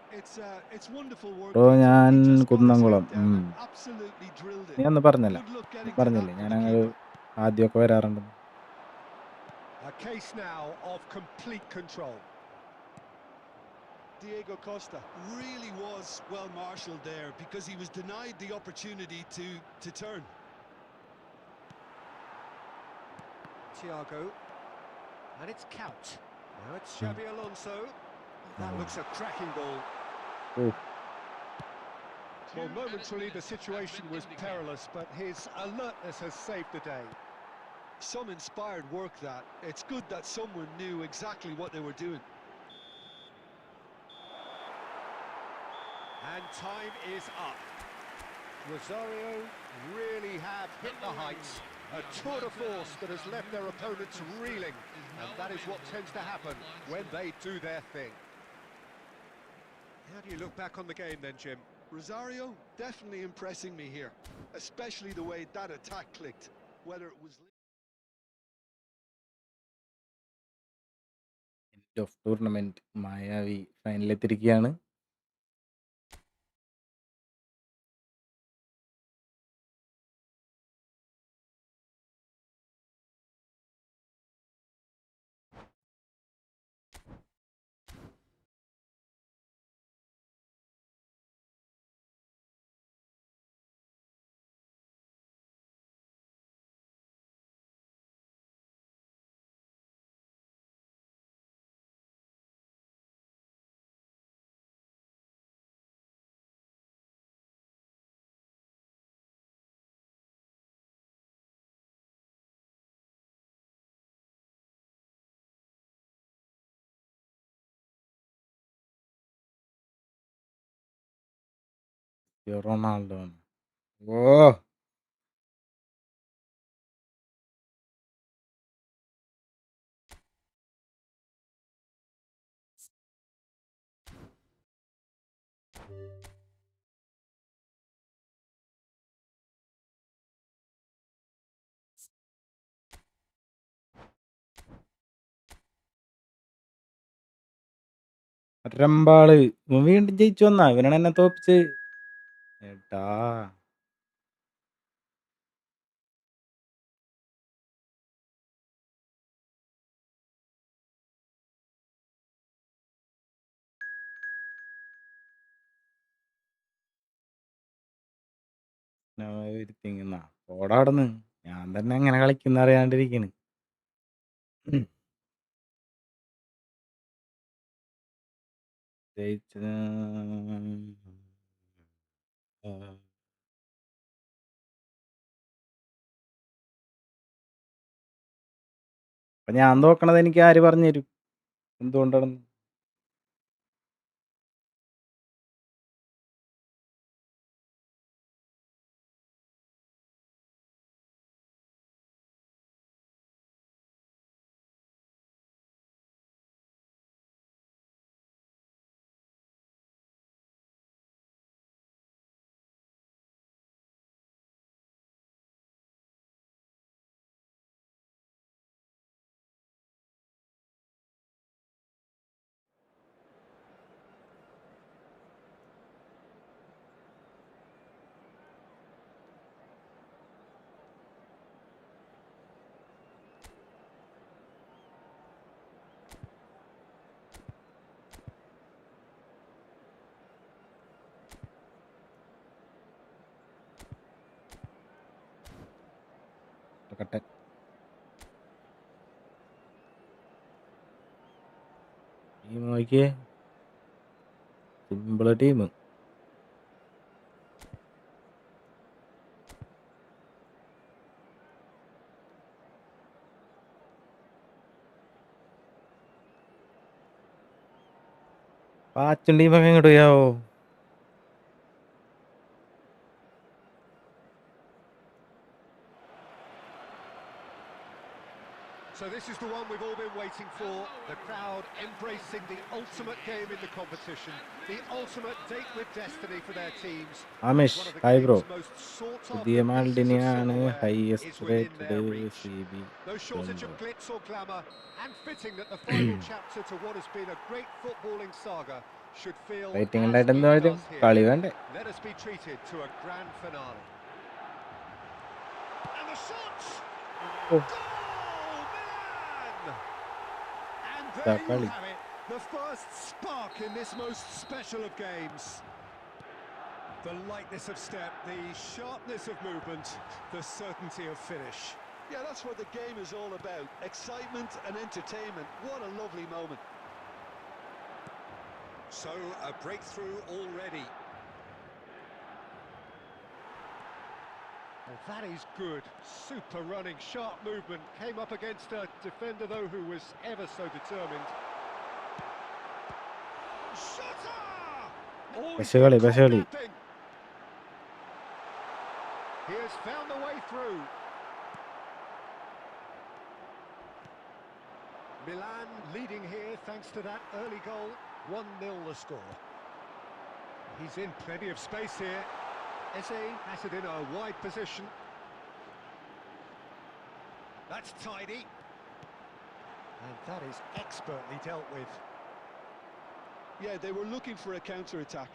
it's wonderful work.
Bro
Peter.
ഞാൻ
He just got his
Kunnamkulam.
head down and absolutely drilled
നീ
it.
അന്ന് പറഞ്ഞല്ല,
Good luck getting to
പറഞ്ഞില്ലേ
that
ഞാൻ
for the
അങ്ങ്
keeper.
ആദ്യമൊക്കെ വരാറുണ്ട്.
A case now of complete control.
Diego Costa really was well marshalled there because he was denied the opportunity to turn.
Thiago. And it's Count. Now it's Xabi Alonso. That looks a cracking ball.
Oh.
Well, momentarily the situation was perilous, but his alertness has saved the day.
Some inspired work that. It's good that someone knew exactly what they were doing.
And time is up. Rosario really have hit the heights. A tour de force that has left their opponents reeling. And that is what tends to happen when they do their thing. How do you look back on the game then, Jim?
Rosario definitely impressing me here, especially the way that attack clicked. Whether it was
end of tournament മായാവി ഫൈനലെത്തിരിക്കുകയാണ്. Ronaldo. ഓ രമ്പാള് ഇവൻ വീണ്ടും ജയിച്ചു വന്നാ, ഇവനാണ് എന്നെ തോപ്പിച്ച്. ഏട്ടാ തിങ്ങുന്ന ഓടാടുന്ന്, ഞാൻ തന്നെ എങ്ങനെ കളിക്കുന്ന അറിയാണ്ടിരിക്കണ്. ജയിച്ച അപ്പൊ ഞാൻ തോക്കണത് എനിക്ക് ആര് പറഞ്ഞു തരും എന്തുകൊണ്ടാണെന്ന്? കട്ടെ ടീം നോക്കിയേ, സിമ്പിള് ടീം. പാച്ചും ടീമൊക്കെ ഇങ്ങോട്ട് പോയാവോ?
So this is the one we've all been waiting for. The crowd embracing the ultimate game in the competition. The ultimate date with destiny for their teams.
ആമേഷ്
One of the
hi bro.
game's most sought
പുതിയ
after pieces of
മാൾഡിനെയാണ്
silverware is
highest
within
rated
their reach.
CB
No shortage of
9.
glitz or glamour, and fitting that the final chapter to what has been a great footballing saga should feel
rating
as
ഉണ്ടായിട്ട്
it
എന്താ കാര്യം?
does here.
കളി വേണ്ടേ?
Let us be treated to a grand finale. And the shots!
Oh
Goal, Milan! And
ഇതാ
there you
കളി.
have it, the first spark in this most special of games. The lightness of step, the sharpness of movement, the certainty of finish.
Yeah, that's what the game is all about. Excitement and entertainment. What a lovely moment.
So, a breakthrough already. Well, that is good. Super running, sharp movement. Came up against a defender, though, who was ever so determined. Shooter! Oh, he's
പക്ഷെ കളി,
got
പക്ഷെ കളി.
tapping. He has found a way through. Milan leading here thanks to that early goal. 1-0 the score. He's in plenty of space here. Eze has it in a wide position. That's tidy. And that is expertly dealt with.
Yeah, they were looking for a counter-attack.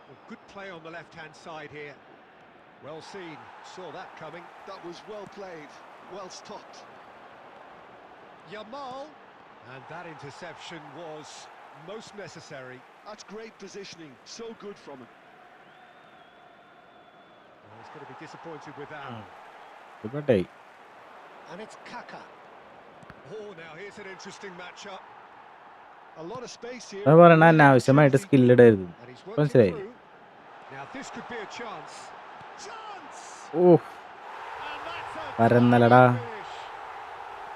Well, good play on the left-hand side here. Well seen, saw that coming.
That was well played, well stopped.
Yamal. And that interception was most necessary.
That's great positioning, so good from him.
Well, he's going to be disappointed with that.
ഇപ്പോട്ടെ
And it's Kaka. Oh, now here's an interesting matchup.
A lot of space here.
അത് പറയണ അനാവശ്യമായിട്ട് സ്കില്ലിടരുത്.
And he's worked it
മനസ്സിലായി?
through. Now this could be a chance. Chance!
Oh
And that's a
പരന്നലടാ.
finish.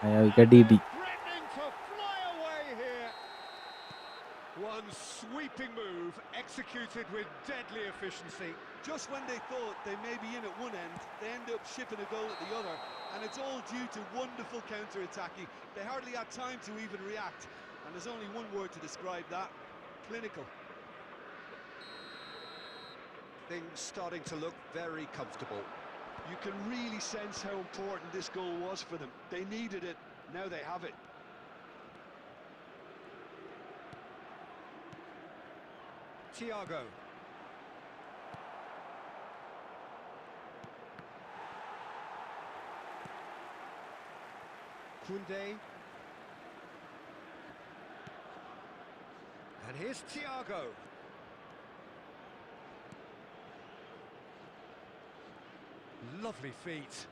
അയാൾക്ക് DD.
Threatening to fly away here. One sweeping move, executed with deadly efficiency.
Just when they thought they may be in at one end, they end up shipping a goal at the other, and it's all due to wonderful counter-attacking. They hardly had time to even react, and there's only one word to describe that: clinical.
Things starting to look very comfortable.
You can really sense how important this goal was for them. They needed it, now they have it.
Thiago. Koundé. And here's Thiago. Lovely feet.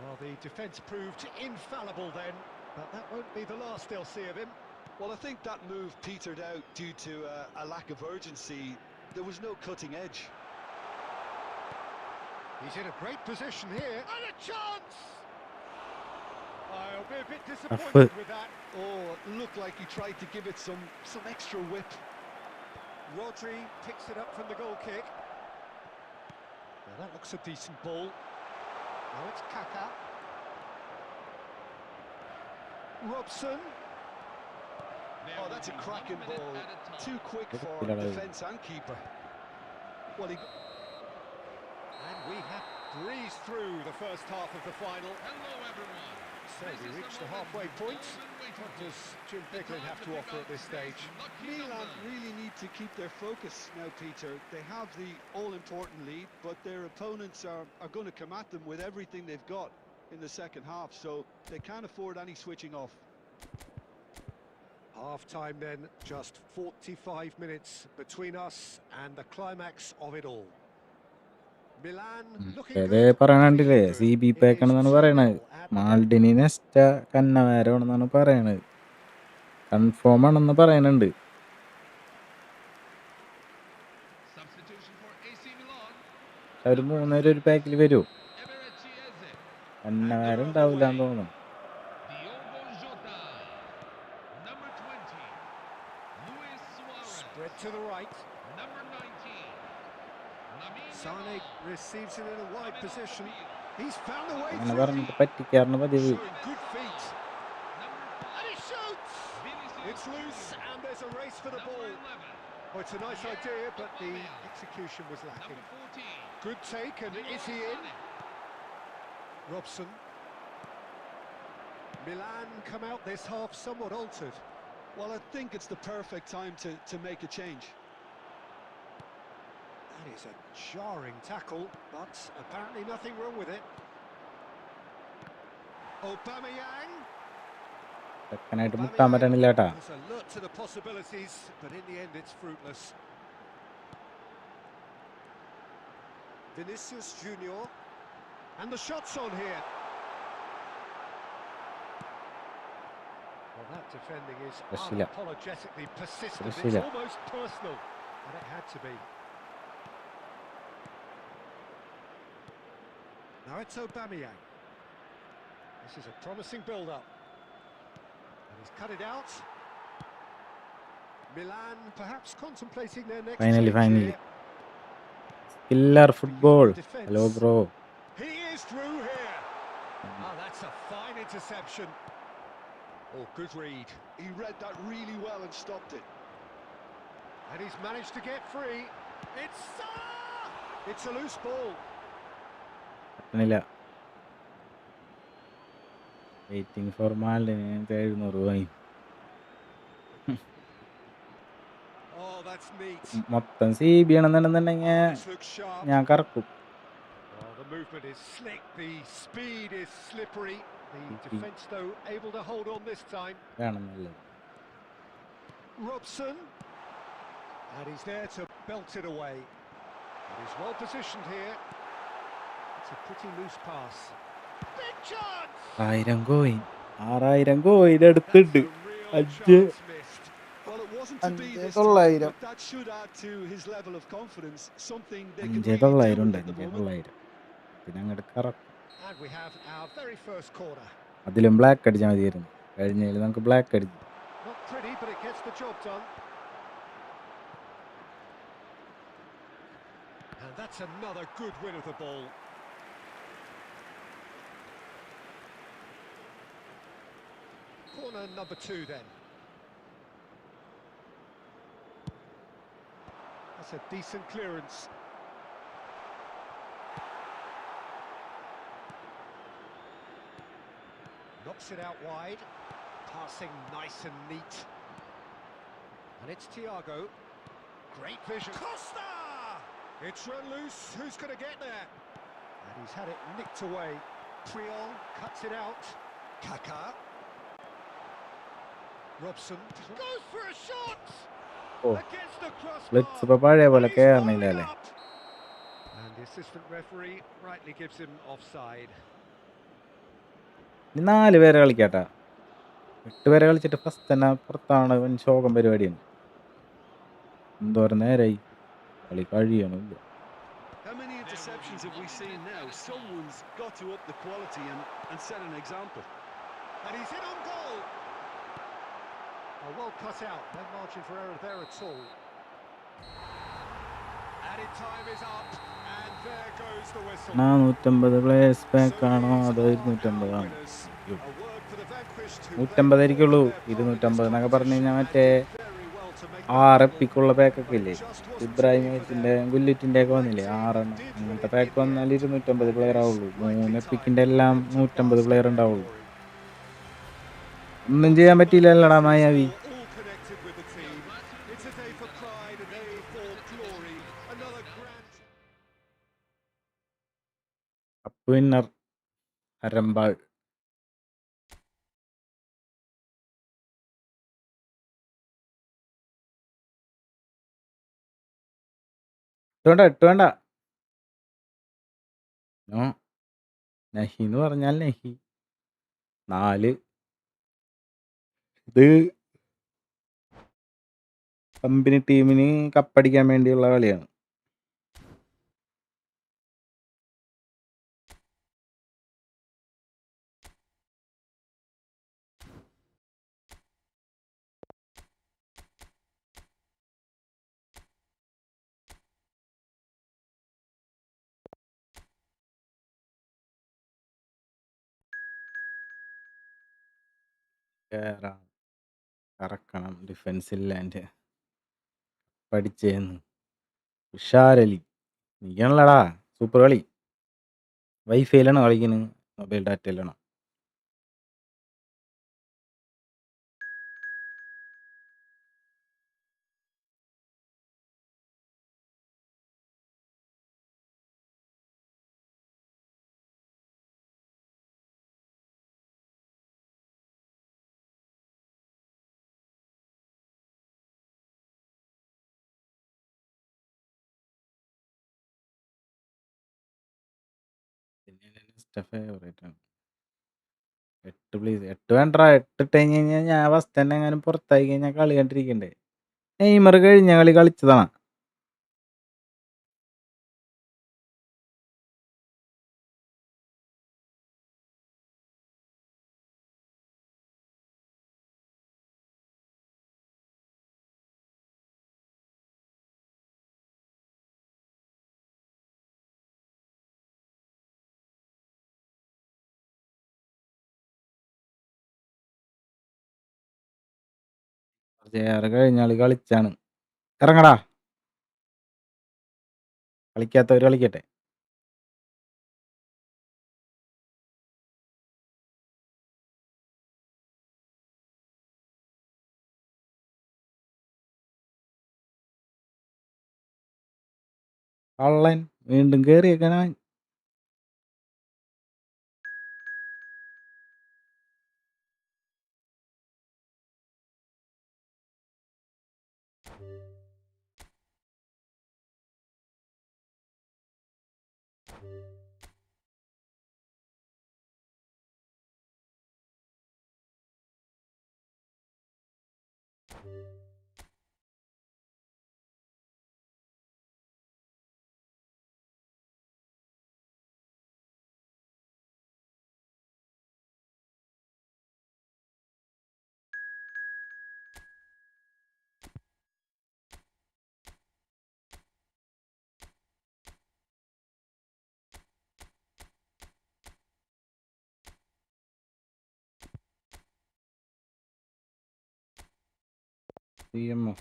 Well, the defence proved infallible then, but that won't be the last they'll see of him.
Well, I think that move petered out due to a lack of urgency. There was no cutting edge.
He's in a great position here. And a chance! I'll be a bit disappointed with that.
Oh, it looked like he tried to give it some extra whip.
Rodri picks it up from the goal kick. Now that looks a decent ball. Now it's Kaka. Robson.
Oh, that's a cracking ball. Too quick for defence and keeper.
Well, and we have breezed through the first half of the final.
Hello, everyone.
So we reach the halfway point. What does Jim Pickling have to offer at this stage?
Milan really need to keep their focus now, Peter. They have the all-important lead, but their opponents are going to come at them with everything they've got in the second half, so they can't afford any switching off.
Half-time then, just 45 minutes between us and the climax of it all. Milan looking
അതെ പറയണണ്ടില്ലേ CB pack ആണെന്നാണ് പറയണത്. മാൾഡിനി Nesta കന്നവാരമാണെന്നാണ് പറയണത്. Confirm ആണെന്ന് പറയുന്നുണ്ട്. അവർ 3 പേര് ഒരു പാക്കിൽ വരുമോ? കന്നവാരം ഉണ്ടാവില്ല എന്ന് തോന്നുന്നു.
Spread to the right. Number 19. Sane receives it in a wide position. He's found a way
അങ്ങനെ
through.
പറഞ്ഞിട്ട് പറ്റിക്കാറിന് പതിവ്.
Showing good feet. And he shoots. It's loose and there's a race for the ball. Oh, it's a nice idea, but the execution was lacking. Good take, and is he in? Robson. Milan come out this half somewhat altered.
Well, I think it's the perfect time to make a change.
That is a jarring tackle, but apparently nothing wrong with it. Aubameyang.
ചെക്കനായിട്ട് മുട്ടാൻ പറ്റണില്ല കേട്ടാ.
There's a lot to the possibilities, but in the end it's fruitless. Vinicius Junior. And the shot's on here. Well, that defending is unapologetically persistent. It's almost personal, and it had to be. Now it's Aubameyang. This is a promising build-up. And he's cut it out. Milan perhaps contemplating their next
Finally.
here.
Killer football. Hello, bro.
He is through here. Oh, that's a fine interception. Oh, good read.
He read that really well and stopped it.
And he's managed to get free. It's a loose ball.
പറ്റണില്ല. Waiting for മാൾഡിനി 700 വാങ്ങി.
Oh, that's neat.
മൊത്തം CB ആണെന്നുണ്ടെന്നുണ്ടെങ്കിൽ
This looks sharp.
ഞാൻ കറക്കും.
Oh, the movement is slick. The speed is slippery. The defence, though, able to hold on this time.
വേണമെന്നല്ലേ.
Robson. And he's there to belt it away. And he's well positioned here. It's a pretty loose pass. Big chance!
1000 coin 6000 coin എടുത്തിട്ട് അഞ്ച്
Well, it wasn't to be this
5,900.
time, but that should add to his level of confidence, something they can
5,900
really do
ഉണ്ട്.
at the moment.
5,900 പിന്നെ അങ്ങോട്ട് കറക്കും.
And we have our very first corner.
അതിലും black അടിച്ചാൽ മതിയായിരുന്നു. കഴിഞ്ഞതിൽ നമുക്ക് black അടിച്ചു.
Not pretty, but it gets the job done. And that's another good win of the ball. Corner number 2 then. That's a decent clearance. Knocks it out wide. Passing nice and neat. And it's Thiago. Great vision. Costa! It's run loose. Who's going to get there? And he's had it nicked away. Priol cuts it out. Kaká. Robson goes for a shot.
Oh,
Against the
blitz
crossbar.
ഇപ്പൊ പഴയ പോലെ
And he's following
കേറണില്ലല്ലേ?
up. And the assistant referee rightly gives him offside.
ഇനി 4 പേരെ കളിക്കാട്ടാ. 8 പേരെ കളിച്ചിട്ട് first തന്നെ പുറത്താണ് ശോകം പരിപാടിയാണ്. എന്തോരം നേരായി കളി കഴിയണില്ല.
How many interceptions have we seen now? Someone's got to up the quality and set an example.
And he's in on goal. Well cut out. No margin for error there at all. Added time is up. And there goes the whistle.
450 players
So
പാക്കാണോ
these
അതോ
are
250
our
ആണോ?
winners. A word for the vanquished who
150 ആയിരിക്കുള്ളൂ.
their part in this
250 എന്നൊക്കെ പറഞ്ഞു കഴിഞ്ഞാൽ
competition
മറ്റേ
and did very well to make the
6
final.
എപ്പിക്കുള്ള പാക്കൊക്കെ
But it
ഇല്ലേ?
just wasn't to be for
ഇബ്രാഹിമോവിച്ചിന്റെ
them.
ഗുല്ലിറ്റിന്റെ ഒക്കെ
The
വന്നില്ലേ?
right team
6 എണ്ണം
did win
അങ്ങനത്തെ
it
pack
in the
വന്നാൽ
end.
250
And
പ്ലെയർ
it's
ആവുള്ളൂ. 3
rightly
എപ്പിക്കിന്റെ
timed
എല്ലാം
for them to
150
bask in
player
their
ഉണ്ടാവുള്ളൂ.
glory.
ഒന്നും ചെയ്യാൻ പറ്റിയില്ലല്ലോടാ
Moments in
Mayavi.
sport, all connected with the team. It's a day for pride, a day for glory. Another grand.
Cup winner അരമ്പാൾ. ഇട്ട് വേണ്ട. No. നഹി എന്ന് പറഞ്ഞാൽ നഹി. 4 ഇത് കമ്പനി ടീമിന് കപ്പടിക്കാൻ വേണ്ടിയുള്ള കളിയാണ്. കേറാം, കറക്കണം, ഡിഫൻസില്ലാൻ്റെ പഠിച്ചേന്ന്. ഉഷാരലി നീയാണല്ലടാ സൂപ്പർ കളി. വൈഫൈയിലാണ് കളിക്കുന്നത്, മൊബൈൽ ഡാറ്റയിലാണ്. ഫേവറേറ്റ് ആണ് 8 പ്ലീസ്. 8 വേണ്ട. 8 ഇട്ട് കഴിഞ്ഞ് കഴിഞ്ഞാൽ ഞാൻ ഫസ്റ്റ് തന്നെ എങ്ങാനും പുറത്തായി കഴിഞ്ഞാൽ കളി കണ്ടിരിക്കണ്ടേ. നെയ്മർ കഴിഞ്ഞ കളി കളിച്ചതാണ്. ജെആർ കഴിഞ്ഞ കളി കളിച്ചാണ്. ഇറങ്ങടാ, കളിക്കാത്തവർ കളിക്കട്ടെ. കള്ളൻ വീണ്ടും കയറിയേക്കാൻ. CMF.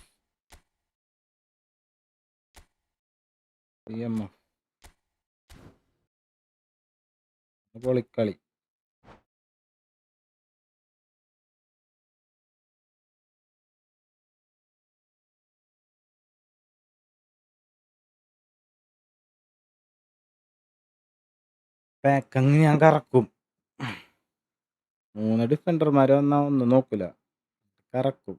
പൊളിക്കളി. പാക്കങ്ങ് ഞാൻ കറക്കും. 3 ഡിഫൻഡർമാർ വന്നാ ഒന്നും നോക്കൂല, കറക്കും.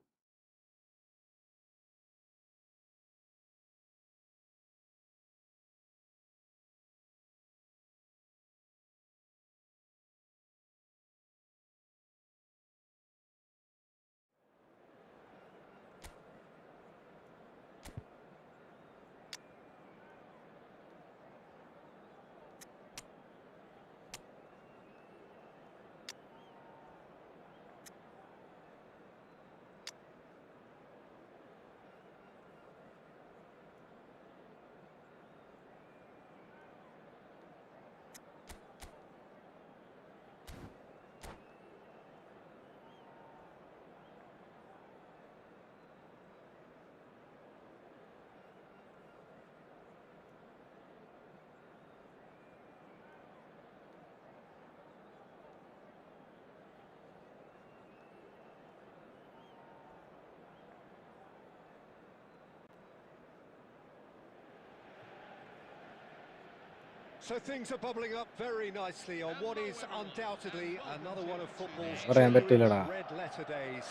So things are bubbling up very nicely on what is undoubtedly another one of football's
പറയാൻ
genuine
പറ്റില്ലടാ.
red letter days.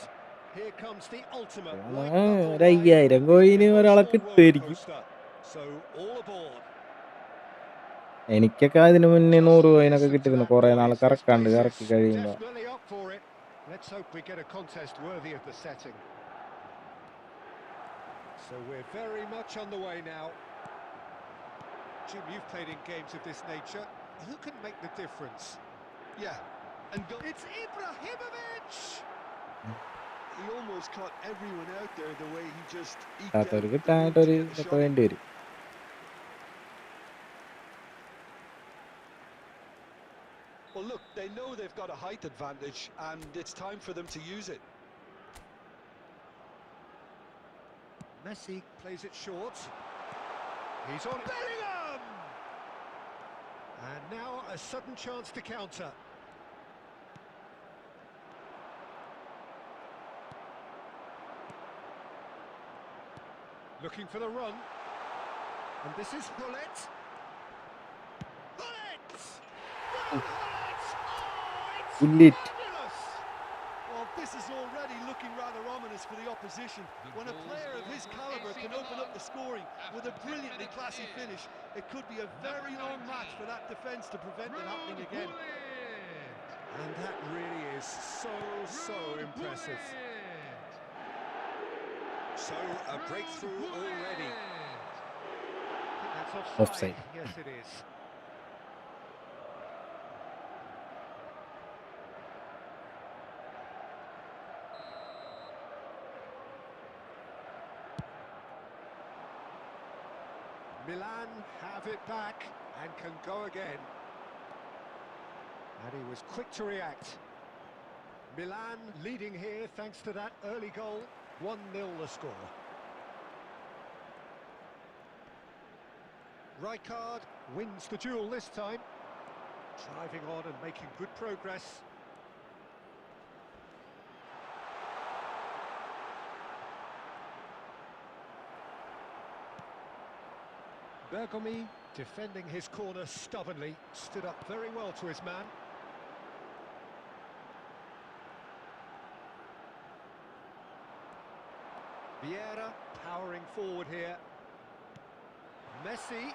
Here comes the ultimate
ഒരു
white knuckle fight
5000 കോയിന്
with
ഒരാളെ
emotional
കിട്ടുമായിരിക്കും.
rollercoaster. So all aboard.
എനിക്കൊക്കെ അതിന് മുന്നേ 100 കോയിനൊക്കെ
Listen to
കിട്ടിയിരുന്നു,
that
കുറെ നാൾ
noise. This
കറക്കാണ്ട്
place
കറക്കി
is
കഴിയുമ്പോ.
definitely up for it. Let's hope we get a contest worthy of the setting. So we're very much underway now. Jim, you've played in games of this nature. Who can make the difference?
Yeah, and
It's Ibrahimovic!
he almost caught everyone out there the way he just eked out
കിട്ടാത്തവർ
the room
കിട്ടാനായിട്ട്
to
ഒരു
get the
ഇതൊക്കെ
shot.
വേണ്ടി വരും.
Well, look, they know they've got a height advantage, and it's time for them to use it.
Messi plays it short. He's on Bellingham! And now a sudden chance to counter. Looking for the run. And this is Hullet. Hullet! Hullet! Oh, it's
Hullet.
fabulous!
Well, this is already looking rather ominous for the opposition. When a player of his calibre can open up the scoring with a brilliantly classy finish, it could be a very long match for that defence to prevent it happening again.
And that really is so impressive. So, a breakthrough already. I think that's offside.
Offside.
Yes, it is. Milan have it back and can go again. And he was quick to react. Milan leading here thanks to that early goal. 1-0 the score. Rijkaard wins the duel this time. Driving on and making good progress. Bergomi defending his corner stubbornly, stood up very well to his man. Vieira powering forward here. Messi.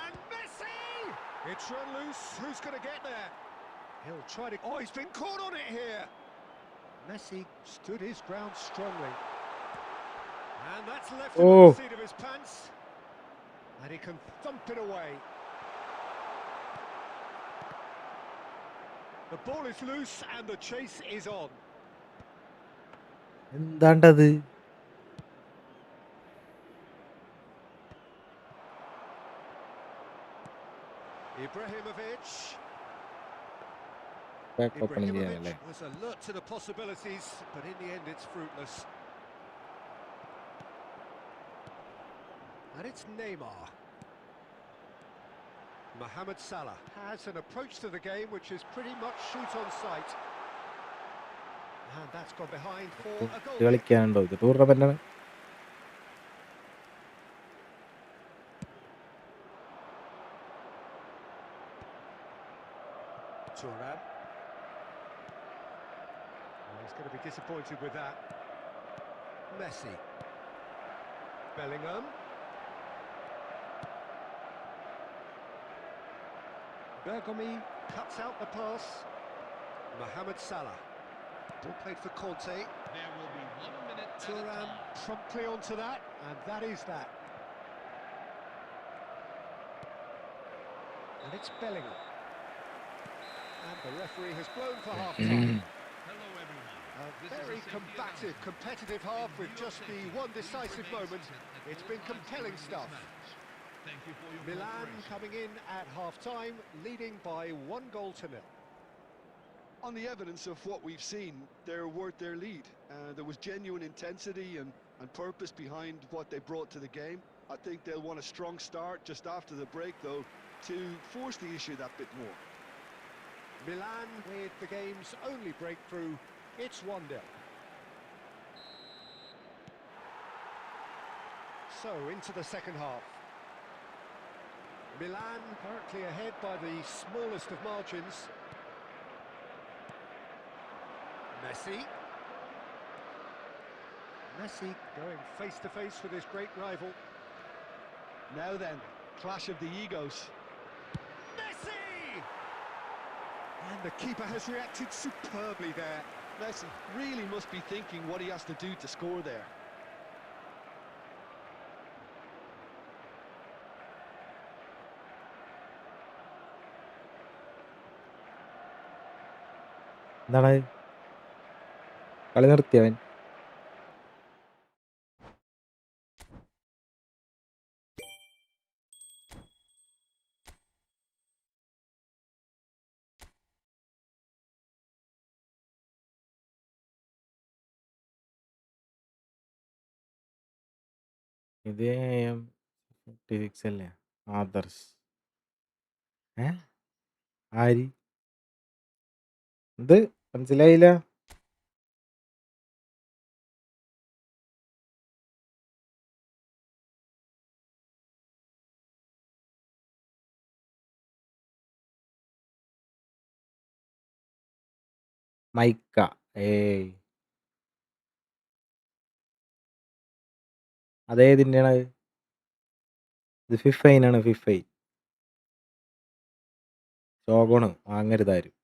And Messi! It's run loose. Who's going to get there? He'll try to... Oh, he's been caught on it here. Messi stood his ground strongly. And that's left him on the seat of his pants. And he can thump it away. The ball is loose and the chase is on.
എന്താണ്ടത്?
Ibrahimovic.
Back opening
Ibrahimovic
ചെയ്യാനല്ലേ?
was alert to the possibilities, but in the end it's fruitless. And it's Neymar. Mohamed Salah has an approach to the game which is pretty much shoot on sight. And that's gone behind for a goal.
കളിക്കാനുണ്ടോ ഇത് ടൂർണമെന്റാണ്.
Turan. He's going to be disappointed with that. Messi. Bellingham. Bergomi cuts out the pass. Mohamed Salah. Ball played for Conte.
There will be 1 minute at a
Turan
time.
promptly onto that, and that is that. And it's Bellingham. And the referee has blown for half-time.
Hello, everyone.
A
This is
very
a safety
combative,
announcement.
competitive half with just the one decisive moment. It's been compelling stuff.
Thank you for your
Milan
cooperation.
coming in at half-time, leading by 1-0.
On the evidence of what we've seen, they're worth their lead. There was genuine intensity and purpose behind what they brought to the game. I think they'll want a strong start just after the break, though, to force the issue that bit more.
Milan with the game's only breakthrough. It's 1-0. So, into the second half. Milan currently ahead by the smallest of margins. Messi. Messi going face-to-face with his great rival.
Now then, clash of the egos.
Messi! And the keeper has reacted superbly there.
Messi really must be thinking what he has to do to score there.
എന്താണ് കളി നിർത്തിയവൻ? ഇത് 56 അല്ലേ? ആദർശ് ആരി ഇത് മനസ്സിലായില്ല. Mica ഏയ് അതേതിൻ്റെയാണ്? ഇത് ഫിഫൈനാണ്. ഫിഫൈ ശോകമാണ് വാങ്ങരുതാരും.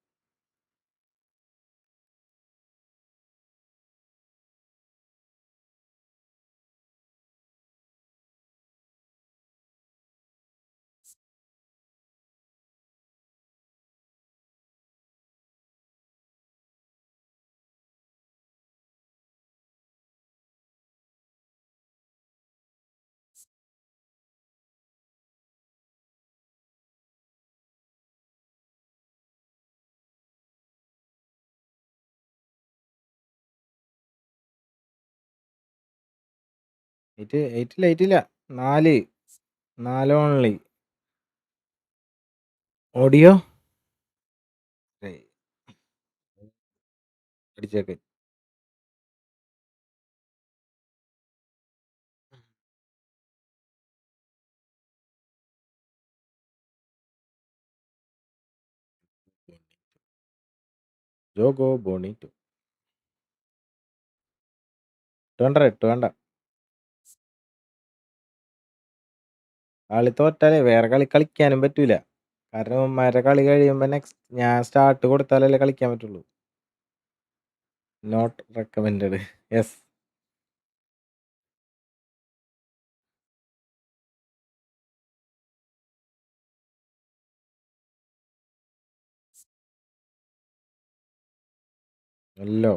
എയ്റ്റില്ല 4 only audio അടിച്ചേക്ക്. ജോഗോ ബോണിറ്റോ ഇട്ട് വേണ്ട. കളി തോറ്റാലേ വേറെ കളി കളിക്കാനും പറ്റൂല. കാരണം ഇവന്മാരുടെ കളി കഴിയുമ്പോൾ നെക്സ്റ്റ് ഞാൻ സ്റ്റാർട്ട് കൊടുത്താലല്ലേ കളിക്കാൻ പറ്റുള്ളൂ. Not recommended. യെസ്. അല്ലോ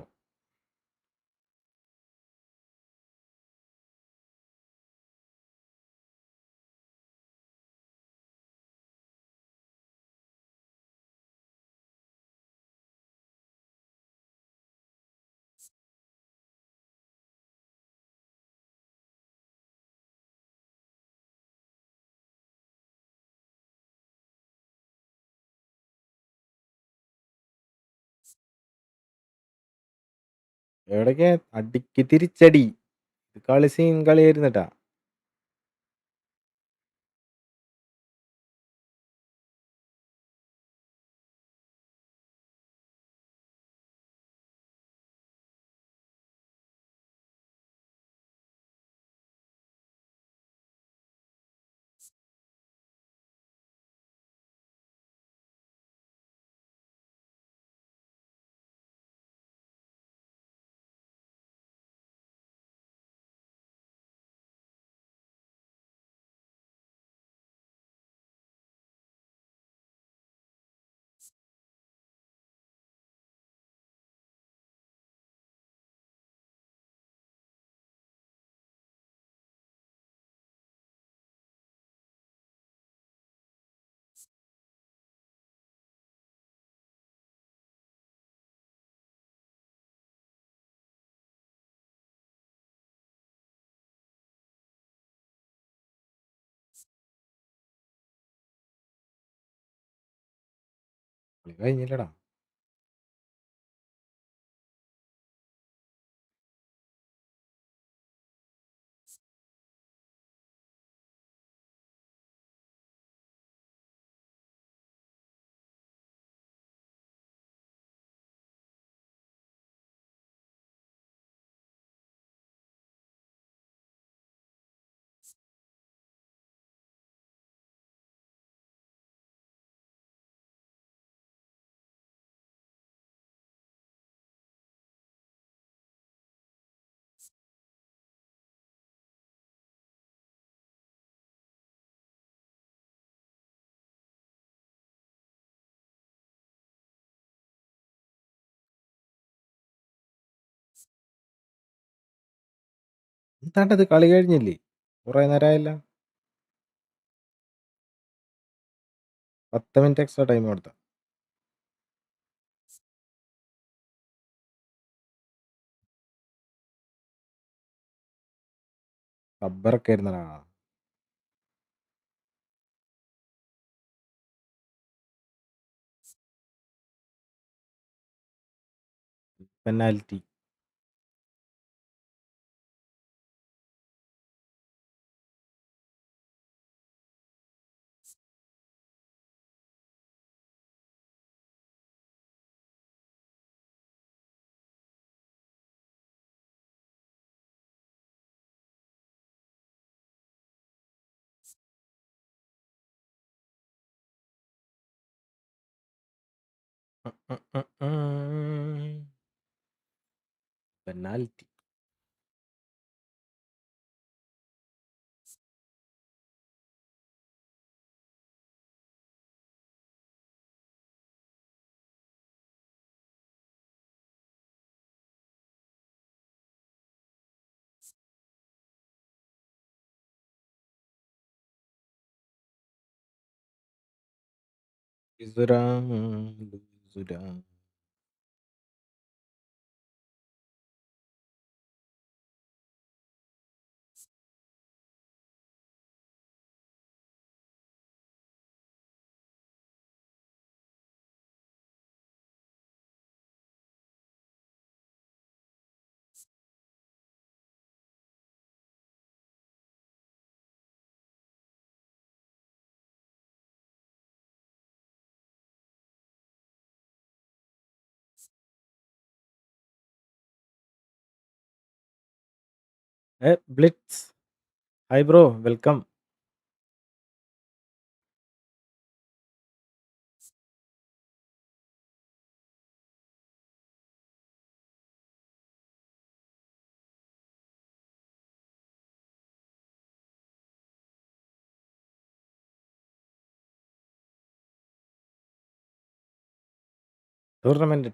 എവിടേക്കാ അടിക്ക് തിരിച്ചടി. ഇത് കളി സീൻ കളിയായിരുന്നിട്ടാ. കളി കഴിഞ്ഞില്ലടാ. എന്താണ്ടത് കളി കഴിഞ്ഞില്ലേ? കുറെ നേരമായല്ല. 10 മിനിറ്റ് എക്സ്ട്രാ ടൈം കൊടുത്ത. റബ്ബറൊക്കെ ആയിരുന്നടാ. പെനാൽറ്റി. പെനാൽറ്റി. ലുസുരാ, ലുസുരാ. Blitz. Hi bro, welcome. Tournament.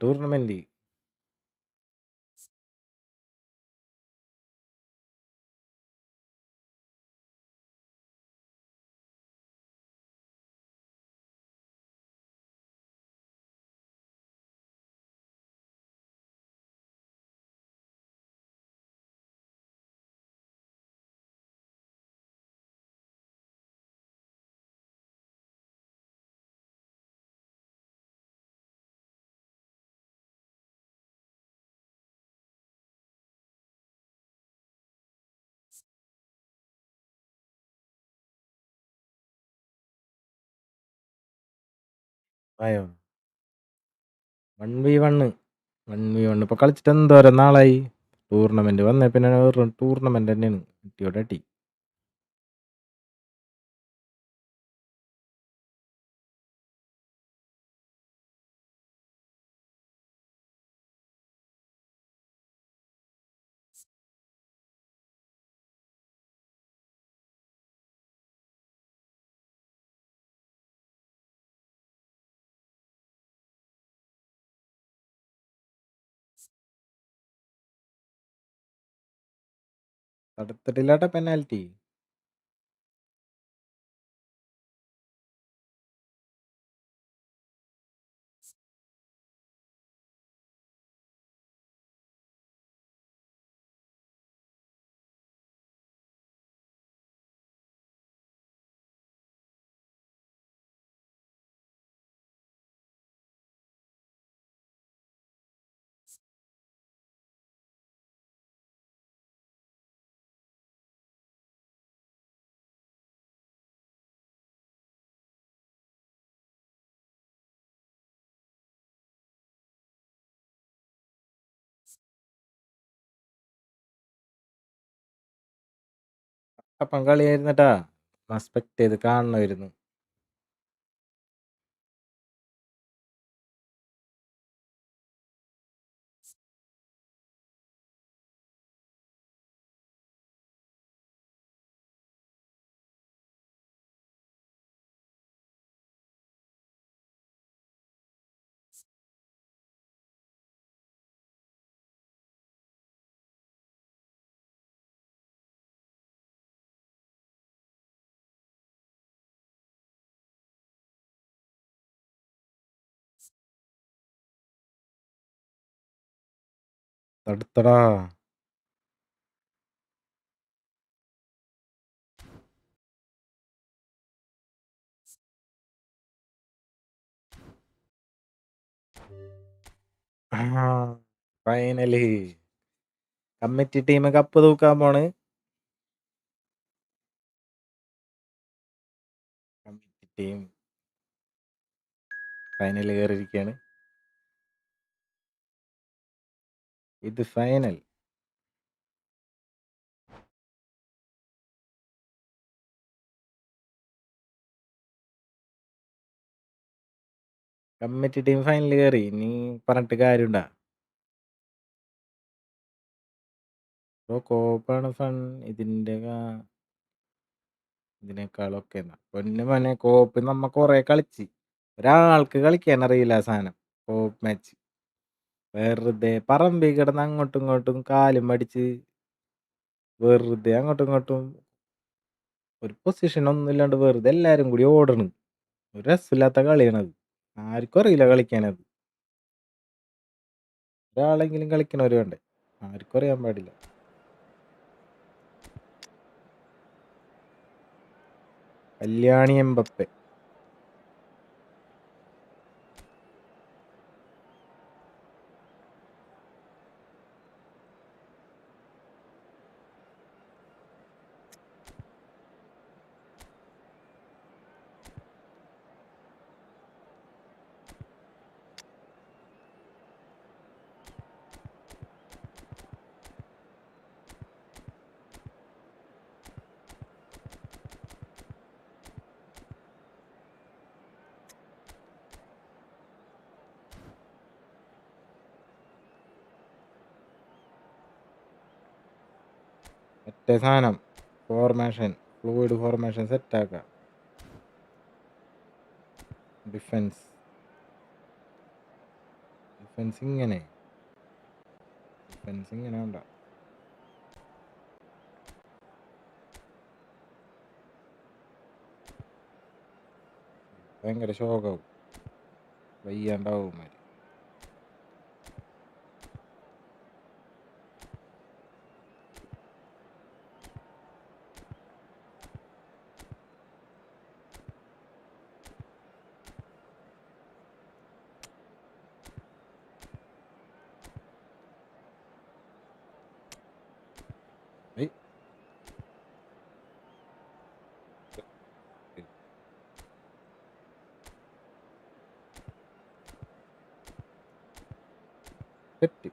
ആയോ? 1v1 1v1 ഇപ്പൊ കളിച്ചിട്ട് എന്തോരം നാളായി. ടൂർണമെന്റ് വന്നേ പിന്നെ വെറും ടൂർണമെന്റ് തന്നെയാണ്. അടിയോടെ അടി. തടുത്തിട്ടില്ലാട്ട പെനാൽറ്റി. അപ്പം കളിയായിരുന്നട്ടാ. റെസ്പെക്ട് ചെയ്ത് കാണണമായിരുന്നു. തടുത്തടാ. ഫൈനലി കമ്മിറ്റി ടീം കപ്പ് തൂക്കാൻ പോണ്. കമ്മിറ്റി ടീം ഫൈനൽ കയറിയിരിക്കുകയാണ്. ഇത് ഫൈനൽ. കമ്മിറ്റി ടീം ഫൈനൽ കയറി. ഇനി പറഞ്ഞിട്ട് കാര്യമുണ്ടാ? കോപ്പാണ് ഫൺ. ഇതിനേക്കാളൊക്കെ പൊന്നു മോനെ, കോപ്പ് നമ്മ കൊറേ കളിച്ച്. ഒരാൾക്ക് കളിക്കാൻ അറിയില്ല ആ സാധനം. കോപ്പ് മാച്ച് വെറുതെ പറമ്പിൽ കിടന്ന് അങ്ങോട്ടും ഇങ്ങോട്ടും കാലും അടിച്ച് വെറുതെ അങ്ങോട്ടും ഇങ്ങോട്ടും ഒരു പൊസിഷൻ ഒന്നും ഇല്ലാണ്ട് വെറുതെ എല്ലാരും കൂടി ഓടണ്. ഒരു രസമില്ലാത്ത കളിയാണത്. ആർക്കും അറിയില്ല കളിക്കാനത്. ഒരാളെങ്കിലും കളിക്കണവര് വേണ്ടേ? ആർക്കും അറിയാൻ പാടില്ല. കല്യാണി എംബപ്പെ. മറ്റേ സാധനം ഫോർമേഷൻ, ഫ്ലൂയിഡ് ഫോർമേഷൻ സെറ്റാക്കാം. ഡിഫൻസ് ഇങ്ങനെ വേണ്ട. ഭയങ്കര ശോകവും വയ്യാണ്ടാവും മാതിരി. ഏയ്, set.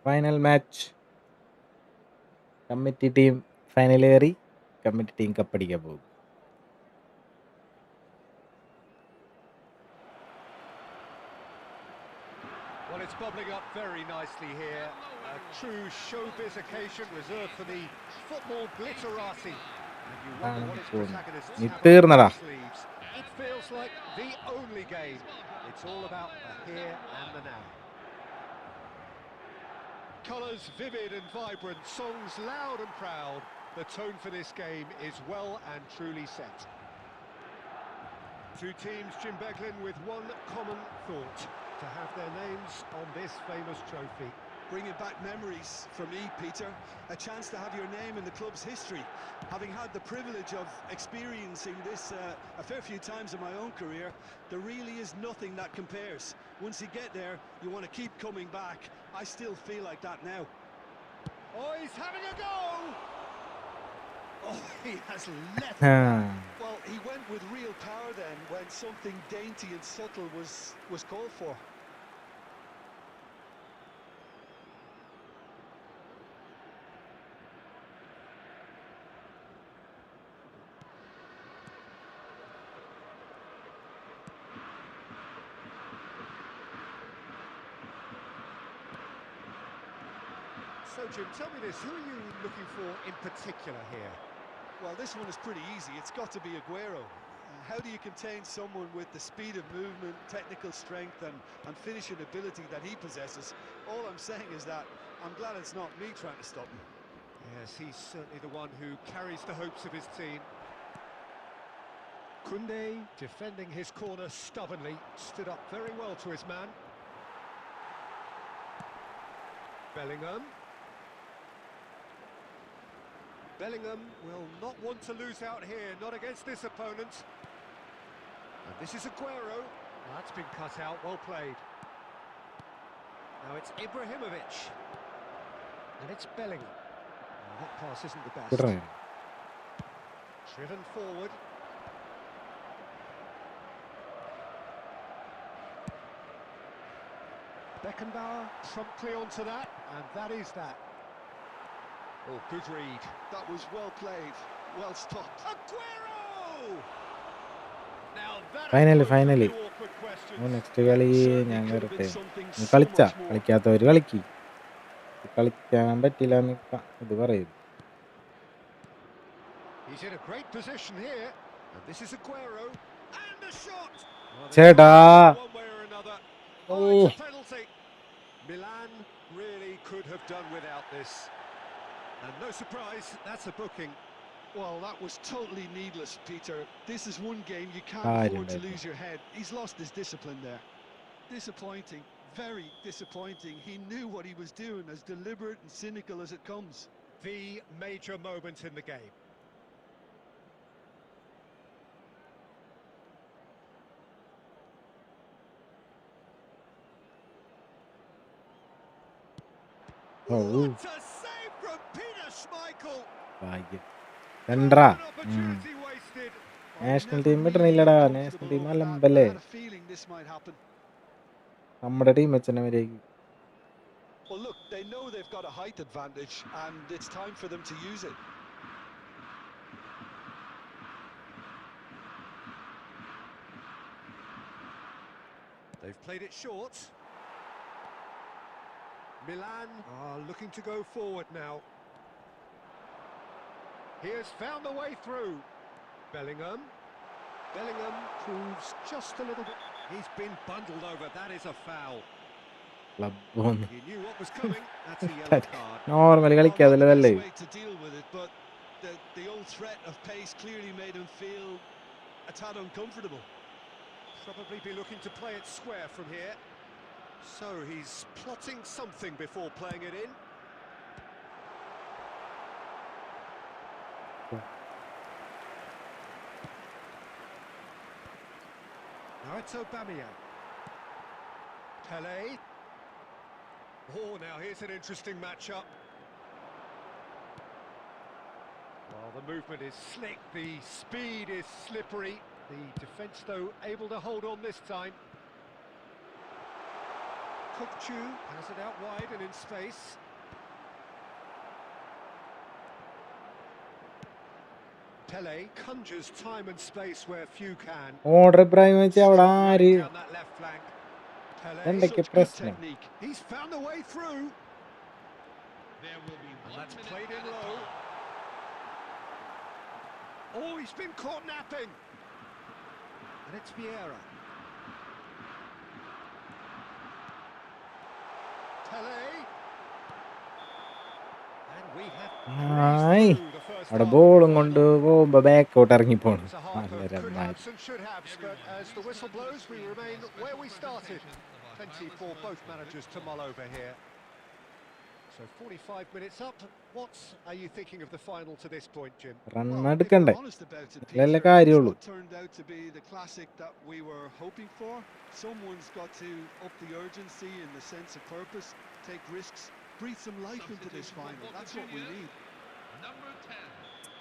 Final match. Committee team final കയറി, കമ്മിറ്റി ടീം കപ്പടിക്കാൻ പോകും.
Well, it's bubbling up very nicely here. A true showbiz occasion reserved for the football glitterati. And you wonder what its protagonists
Ni
have up
തീർന്നടാ.
their sleeves. It feels like the only game. It's all about the here and the now. Colours vivid and vibrant, songs loud and proud. The tone for this game is well and truly set. Two teams, Jim Beglin, with one common thought: to have their names on this famous trophy.
Bringing back memories for me, Peter. A chance to have your name in the club's history. Having had the privilege of experiencing this a fair few times in my own career, there really is nothing that compares. Once you get there, you want to keep coming back. I still feel like that now.
Oh, he's having a go!
Oh, he has left. Well, he went with real power then when something dainty and subtle was called for.
So, Jim, tell me this, who are you looking for in particular here?
Well, this one is pretty easy. It's got to be Aguero. How do you contain someone with the speed of movement, technical strength and finishing ability that he possesses? All I'm saying is that I'm glad it's not me trying to stop him.
Yes, he's certainly the one who carries the hopes of his team. Koundé, defending his corner stubbornly, stood up very well to his man. Bellingham. Bellingham will not want to lose out here, not against this opponent. And this is Aguero. That's been cut out, well played. Now it's Ibrahimovic. And it's Bellingham. Oh, that pass isn't the best. Driven forward. Beckenbauer promptly onto that, and that is that. Oh, good read.
That was well played, well stopped.
Aguero! Now that
finally next കളി ഞാൻ കയറട്ടെ. കളിച്ചാ കളിക്കാത്തവർ കളിക്ക്. കളിക്കാൻ പറ്റില്ല എന്ന് ഇത് പറയും.
He's in a great position here, and this is Aguero, and a shot.
ചേട്ടാ.
One way or another.
Oh.
It's a penalty. Milan really could have done without this. And no surprise, that's a booking.
Well, that was totally needless, Peter. This is one game you can't afford to lose your head. He's lost his discipline there. Disappointing, very disappointing. He knew what he was doing, as deliberate and cynical as it comes.
The major moment in the game. What a save from Peter Schmeichel.
ഭാഗ്യം. രണ്ടറാ. National team കിട്ടണില്ലടാ. National team അലമ്പല്ലേ. നമ്മുടെ team വെച്ചെന്നെ വരേക്ക്.
Well, look, they know they've got a height advantage, and it's time for them to use it.
They've played it short. Milan are looking to go forward now. He has found the way through. Bellingham. Bellingham proves just a little bit. He's been bundled over. That is a foul. He knew what was coming. That's a yellow card.
Normally കളിക്കാതല്ലേ.
To deal with it, but the old threat of pace clearly made him feel a tad uncomfortable.
Probably be looking to play it square from here. So he's plotting something before playing it in. Now it's Aubameyang. Pele. Oh, now here's an interesting matchup. Well, the movement is slick, the speed is slippery. The defence, though, able to hold on this time. Kukchu has it out wide and in space. Pele conjures time and space where few can.
Order Ibrahim അവിടെ
Strong
ആര്
running down that left flank. Pele,
എന്തൊക്കെ
Such good
പ്രശ്നം
technique. He's found a way through.
There will be
And
1
that's
minute
played in
added
low.
time.
Oh, he's been caught napping. And it's Vieira. Pele. And we have
ആയ്
breezed through the first
അവിടെ
half of
ബോളും
the
കൊണ്ട്
final.
പോകുമ്പോ ബാക്കോട്ട് ഇറങ്ങിപ്പോണ്
It's a half
നല്ല
of could
രമ്മായി
haves and should haves, but as the whistle blows, we remain where we started. Plenty for both managers to mull over here. So 45 minutes up. What are you thinking of the final to this point, Jim?
Run
Well, if
എടുക്കണ്ടേ
we're honest about it,
നല്ല
Peter, it's
കാര്യമുള്ളൂ
not turned out to be the classic that we were hoping for. Someone's got to up the urgency in the sense of purpose, take risks, breathe some life into this final. That's what we need.
Number 10.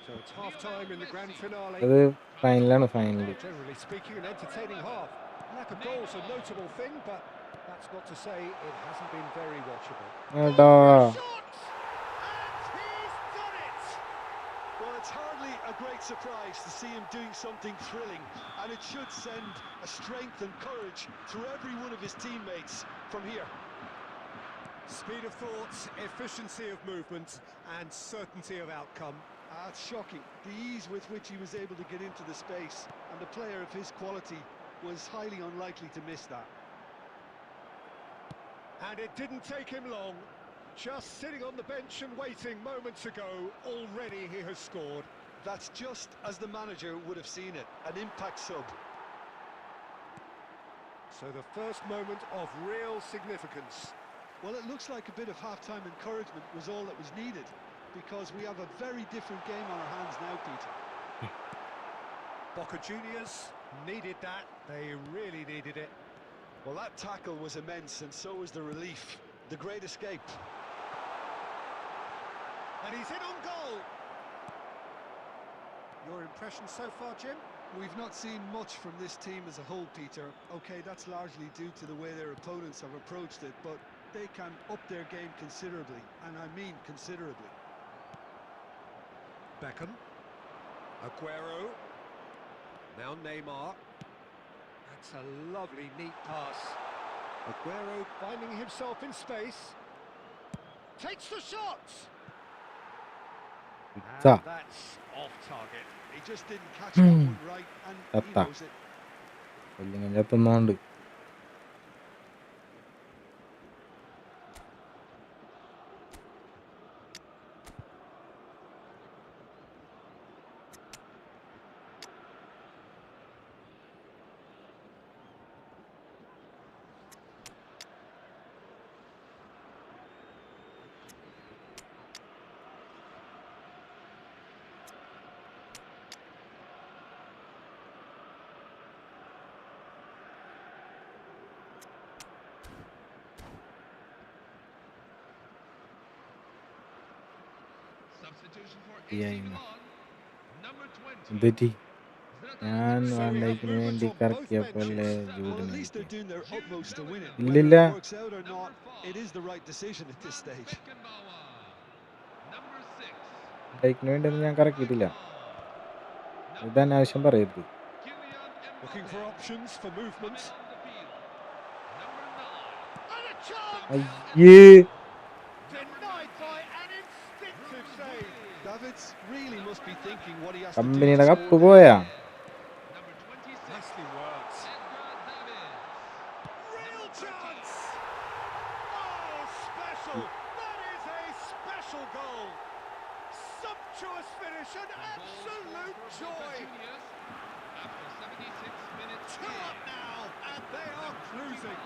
So it's half-time in the grand finale.
അത് ഫൈനലാണ് final
Generally speaking, an entertaining half. Lack of goals a notable thing, but that's not to say it hasn't been very watchable.
എടാ
Shot! And he's done it!
Well, it's hardly a great surprise to see him doing something thrilling, and it should send a strength and courage through every one of his teammates from here.
Speed of thought, efficiency of movement, and certainty of outcome.
It's shocking, the ease with which he was able to get into the space, and a player of his quality was highly unlikely to miss that.
And it didn't take him long. Just sitting on the bench and waiting moments ago, already he has scored.
That's just as the manager would have seen it, an impact sub.
So the first moment of real significance.
Well, it looks like a bit of half-time encouragement was all that was needed, because we have a very different game on our hands now, Peter.
Boca Juniors needed that. They really needed it.
Well, that tackle was immense, and so was the relief. The great escape.
And he's in on goal. Your impression so far, Jim?
We've not seen much from this team as a whole, Peter. OK, that's largely due to the way their opponents have approached it, but they can up their game considerably, and I mean considerably.
Beckham. Aguero. Now Neymar. That's a lovely, neat pass. Aguero finding himself in space. Takes the shot!
ഇതാ
And that's off target.
He just didn't catch that one right, and he
Tata.
knows it.
കൊല്ലിങ്ങനെ തിന്നോണ്ട്
Substitution for
Yeah,
AC
yeah.
Milan. Number 20.
എന്തെറ്റി ഞാൻ
So we have
വാണ്ടേക്കിന്
movement
വേണ്ടി
on both
കറക്കിയപ്പോലെ
benches.
Well,
ജൂഡിനെ
at least they're
കിട്ടി
doing their utmost to win it.
ഇല്ലില്ല
Whether it works out or not, it is the right decision at this stage.
Beckenbauer. Number 6.
വാണ്ടേക്കിന് വേണ്ടി ഒന്നും ഞാൻ കറക്കിയിട്ടില്ല
Michael.
ഇത് അനാവശ്യം പറയരുത്
Kylian
Looking
Mbappe.
for options for movement.
Coming on the field. Number 9.
And a chance!
അയ്യേ
Denied by an instinctive save.
Davids really must be thinking what he has to do
കമ്പനിയുടെ
to
cup
score.
പോയാ
Number 26.
Nicely worked.
Edgar Davids.
Real chance! Oh, special! That is a special goal! Sumptuous finish, an absolute joy!
After 76 minutes.
Two up now, and they are cruising.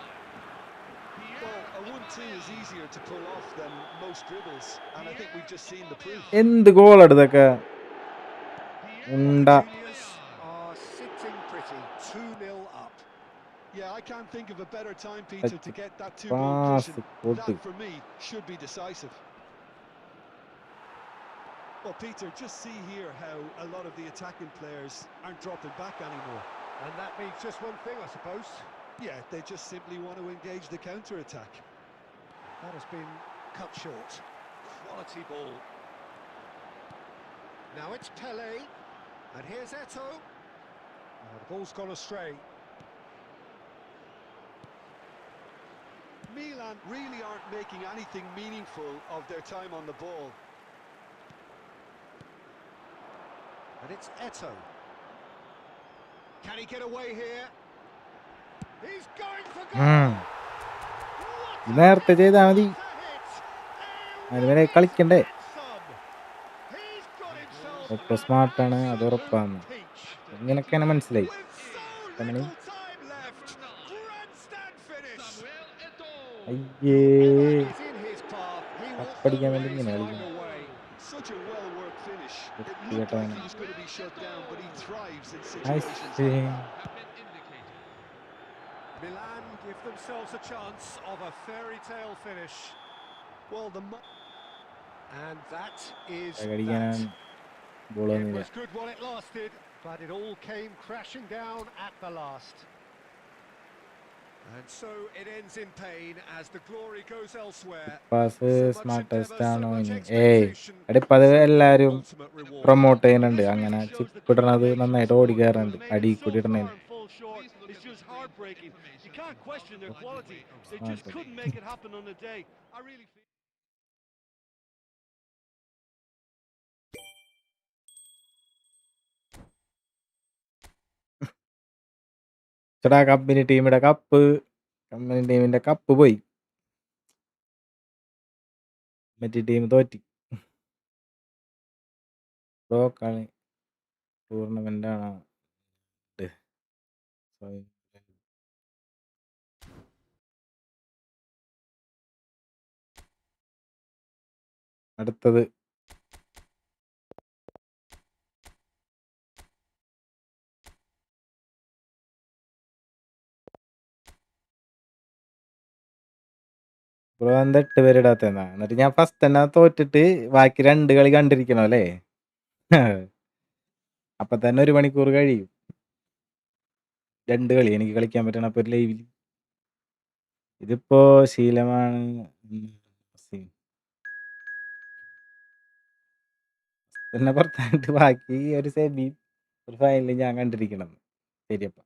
Well, a 1-2 is easier to pull off than most dribbles, and I think we've just seen the proof.
എന്ത് ഗോളാണ് ഇതൊക്കെ ഉണ്ട
Juniors are sitting pretty, 2-0 up.
Yeah, I can't think of a better time, Peter, to get that 2-goal
pass
cushion.
കൊടുത്ത്
That, for me, should be decisive. Well, Peter, just see here how a lot of the attacking players aren't dropping back anymore.
And that means just one thing, I suppose.
Yeah, they just simply want to engage the counter-attack.
That has been cut short. Quality ball. Now it's Pele. And here's Eto. Oh, the ball's gone astray.
Milan really aren't making anything meaningful of their time on the ball.
And it's Eto. Can he get away here? He's going for goal!
നേരത്തെ ചെയ്താൽ മതി. അതുവരെ കളിക്കണ്ടേ? ഒപ്പം സ്മാർട്ടാണ്, അത് ഉറപ്പാണ്. ഇങ്ങനെയൊക്കെയാണ് മനസ്സിലായി. അയ്യേ, കപ്പടിക്കാൻ വേണ്ടി ഇങ്ങനെ കളിക്കണം.
Such a well-worked finish. It
Looked
looked like
like
he was going to be shut down, but he thrives in
I
situations
see.
like that.
Milan give themselves a chance of a fairy tale finish.
Well,
And that is
കടിക്കാനാണ്
that.
Ball
It
വന്നില്ല.
was good while it lasted, but it all came crashing down at the last. And so it ends in pain as the glory goes elsewhere.
Pass
So much
smartest
endeavour, so
ആണോ
much
ഇനി?
expectation,
എടിപ്പത്
so little
എല്ലാവരും
ultimate reward.
Promote ചെയ്യുന്നുണ്ട്.
This
അങ്ങനെ
really shows the
ചിപ്പിടണത്
combination
നന്നായിട്ട്
support
ഓടി കയറുന്നുണ്ട്.
that have made
അടി
it
കൂടി
so
ഇടണേന്.
far and fall short. It's just heartbreaking. You can't question their quality. They just couldn't make it happen on the day. I really feel.
ചേട്ടാ, company ടീമിന്റെ cup പോയി. മറ്റേ team തോറ്റി. Pro കളി tournament ആണ്. അടുത്തത് bro എന്താ 8 പേരിടാത്തെന്നാ? എന്നിട്ട് ഞാൻ ഫസ്റ്റ് തന്നെ തോറ്റിട്ട് ബാക്കി 2 കളി കണ്ടിരിക്കണോ അല്ലേ? അപ്പൊ തന്നെ 1 മണിക്കൂർ കഴിയും. 2 കളി എനിക്ക് കളിക്കാൻ പറ്റണം അപ്പൊ ഒരു ലൈവില്. ഇതിപ്പോ ശീലമാണ്. തന്നെ പുറത്തായിട്ട് ബാക്കി ഒരു സെമി ഒരു ഫൈനലിൽ ഞാൻ കണ്ടിരിക്കണം. ശരിയപ്പ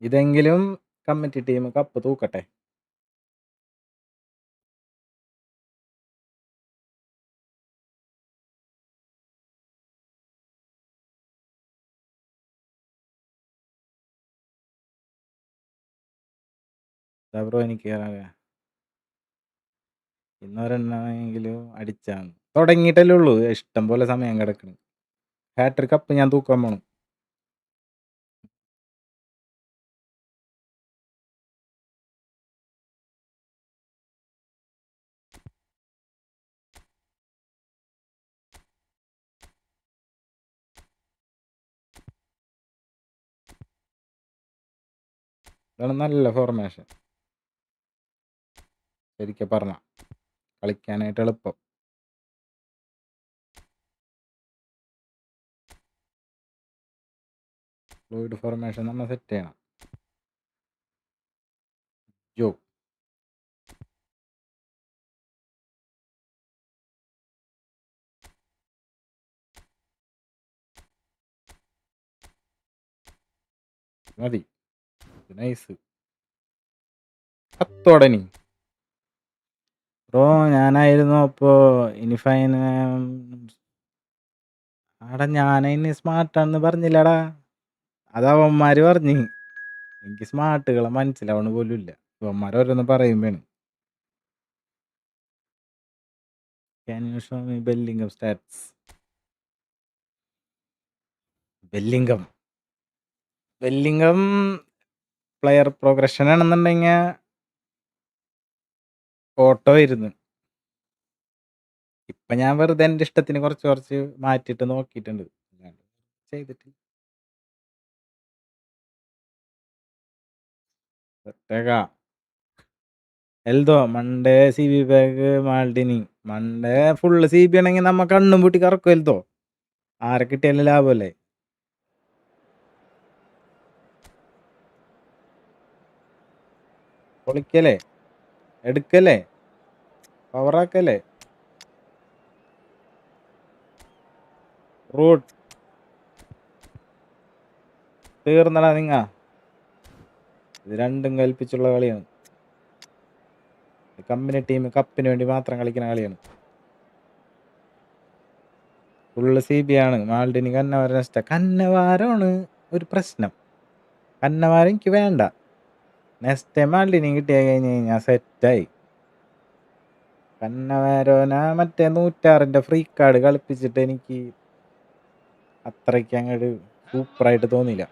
ഇതെങ്കിലും കമ്മിറ്റി ടീം കപ്പ് തൂക്കട്ടെ. ബ്രോ എനിക്ക് ഇന്നൊരെണ്ണമെങ്കിലും അടിച്ചാണ്. തുടങ്ങിയിട്ടല്ലേ ഉള്ളൂ, ഇഷ്ടം പോലെ സമയം കിടക്കണം. ഹാട്രിക് കപ്പ് ഞാൻ തൂക്കാൻ പോണം. ഇതാണ് നല്ല ഫോർമേഷൻ. ശരിക്കും പറഞ്ഞ കളിക്കാനായിട്ട് എളുപ്പം. ഫ്ലൂയിഡ് ഫോർമേഷൻ നമ്മൾ സെറ്റ് ചെയ്യണം. ജോ മതി. നൈസ്. 10 തുടങ്ങി. ബ്രോ ഞാനായിരുന്നു അപ്പോൾ ഇനി ഫൈൻ. ആടാ ഞാനതിന് സ്മാർട്ടാണെന്ന് പറഞ്ഞില്ലടാ, അത് അവന്മാര് പറഞ്ഞ്. എനിക്ക് സ്മാർട്ടുകളെ മനസ്സിലാവണ പോലും ഇല്ല. ഇവന്മാർ ഓരോന്ന് പറയുമ്പോഴാണ്. Can you show me Bellingham stats? Bellingham player progression ആണെന്നുണ്ടെങ്കിൽ ഓട്ടോ ഇരുന്ന്. ഇപ്പൊ ഞാൻ വെറുതെ എൻ്റെ ഇഷ്ടത്തിന് കുറച്ച് മാറ്റിയിട്ട് നോക്കിയിട്ടുണ്ട്, ചെയ്തിട്ട് Eldho Monday C B bag മാൾഡിനി Monday full C B ആണെങ്കിൽ നമ്മ കണ്ണും പൂട്ടി കറക്കും എൽദോ. ആരെ കിട്ടിയാലും ലാഭമല്ലേ. പൊളിക്കല്ലേ, എടുക്കല്ലേ, പവറാക്കല്ലേ. റൂട്ട് തീർന്നടാ നിങ്ങ. ഇത് രണ്ടും കൽപ്പിച്ചുള്ള കളിയാണ്. കമ്പനി ടീം കപ്പിന് വേണ്ടി മാത്രം കളിക്കുന്ന കളിയാണ്. ഫുള്ള് സി ബി ആണ്. മാൾഡിനി കന്നവാരം നഷ്ട. കന്നവാരമാണ് ഒരു പ്രശ്നം. കന്നവാരം എനിക്ക് വേണ്ട. നെക്സ്റ്റ് ടൈം മാൾഡിനി കിട്ടിയ കഴിഞ്ഞ് കഴിഞ്ഞാൽ സെറ്റായി. കന്നവാരോന മറ്റേ 106 ഫ്രീ കാർഡ് കളിപ്പിച്ചിട്ട് എനിക്ക് അത്രയ്ക്ക് അങ്ങോട്ട് സൂപ്പറായിട്ട് തോന്നിയില്ല.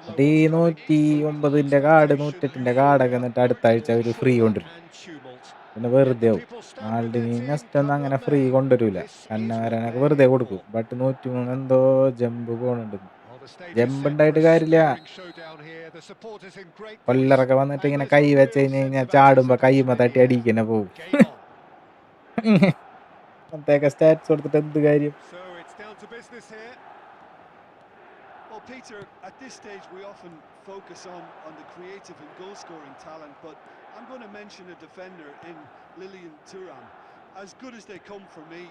എന്നിട്ട് ഈ 109 കാർഡ് 108 കാർഡൊക്കെ എന്നിട്ട് അടുത്ത ആഴ്ച ഒരു ഫ്രീ കൊണ്ടുവരും. പിന്നെ വെറുതെ ആവും. മാൾഡിനി നെക്സ്റ്റ് ഒന്നും അങ്ങനെ ഫ്രീ കൊണ്ടുവരില്ല. കന്നവാരനൊക്കെ വെറുതെ കൊടുക്കും. ബട്ട് 103 എന്തോ ജമ്പ് പോകണുണ്ട്. ജമ്പ് ഉണ്ടായിട്ട് കാര്യമില്ല. കൊല്ലറൊക്കെ വന്നിട്ട് ഇങ്ങനെ കൈ വെച്ച് കഴിഞ്ഞ് കഴിഞ്ഞാൽ ചാടുമ്പോ കൈമ തട്ടി അടിക്കന്നെ പോകും. അന്നത്തേക്ക് സ്റ്റാറ്റ്സ് കൊടുത്തിട്ട് എന്ത് കാര്യം.
Well, Peter, at this stage we often focus on the creative and goal-scoring talent, but I'm going to mention a defender in Lilian Thuram. As good as they come for me,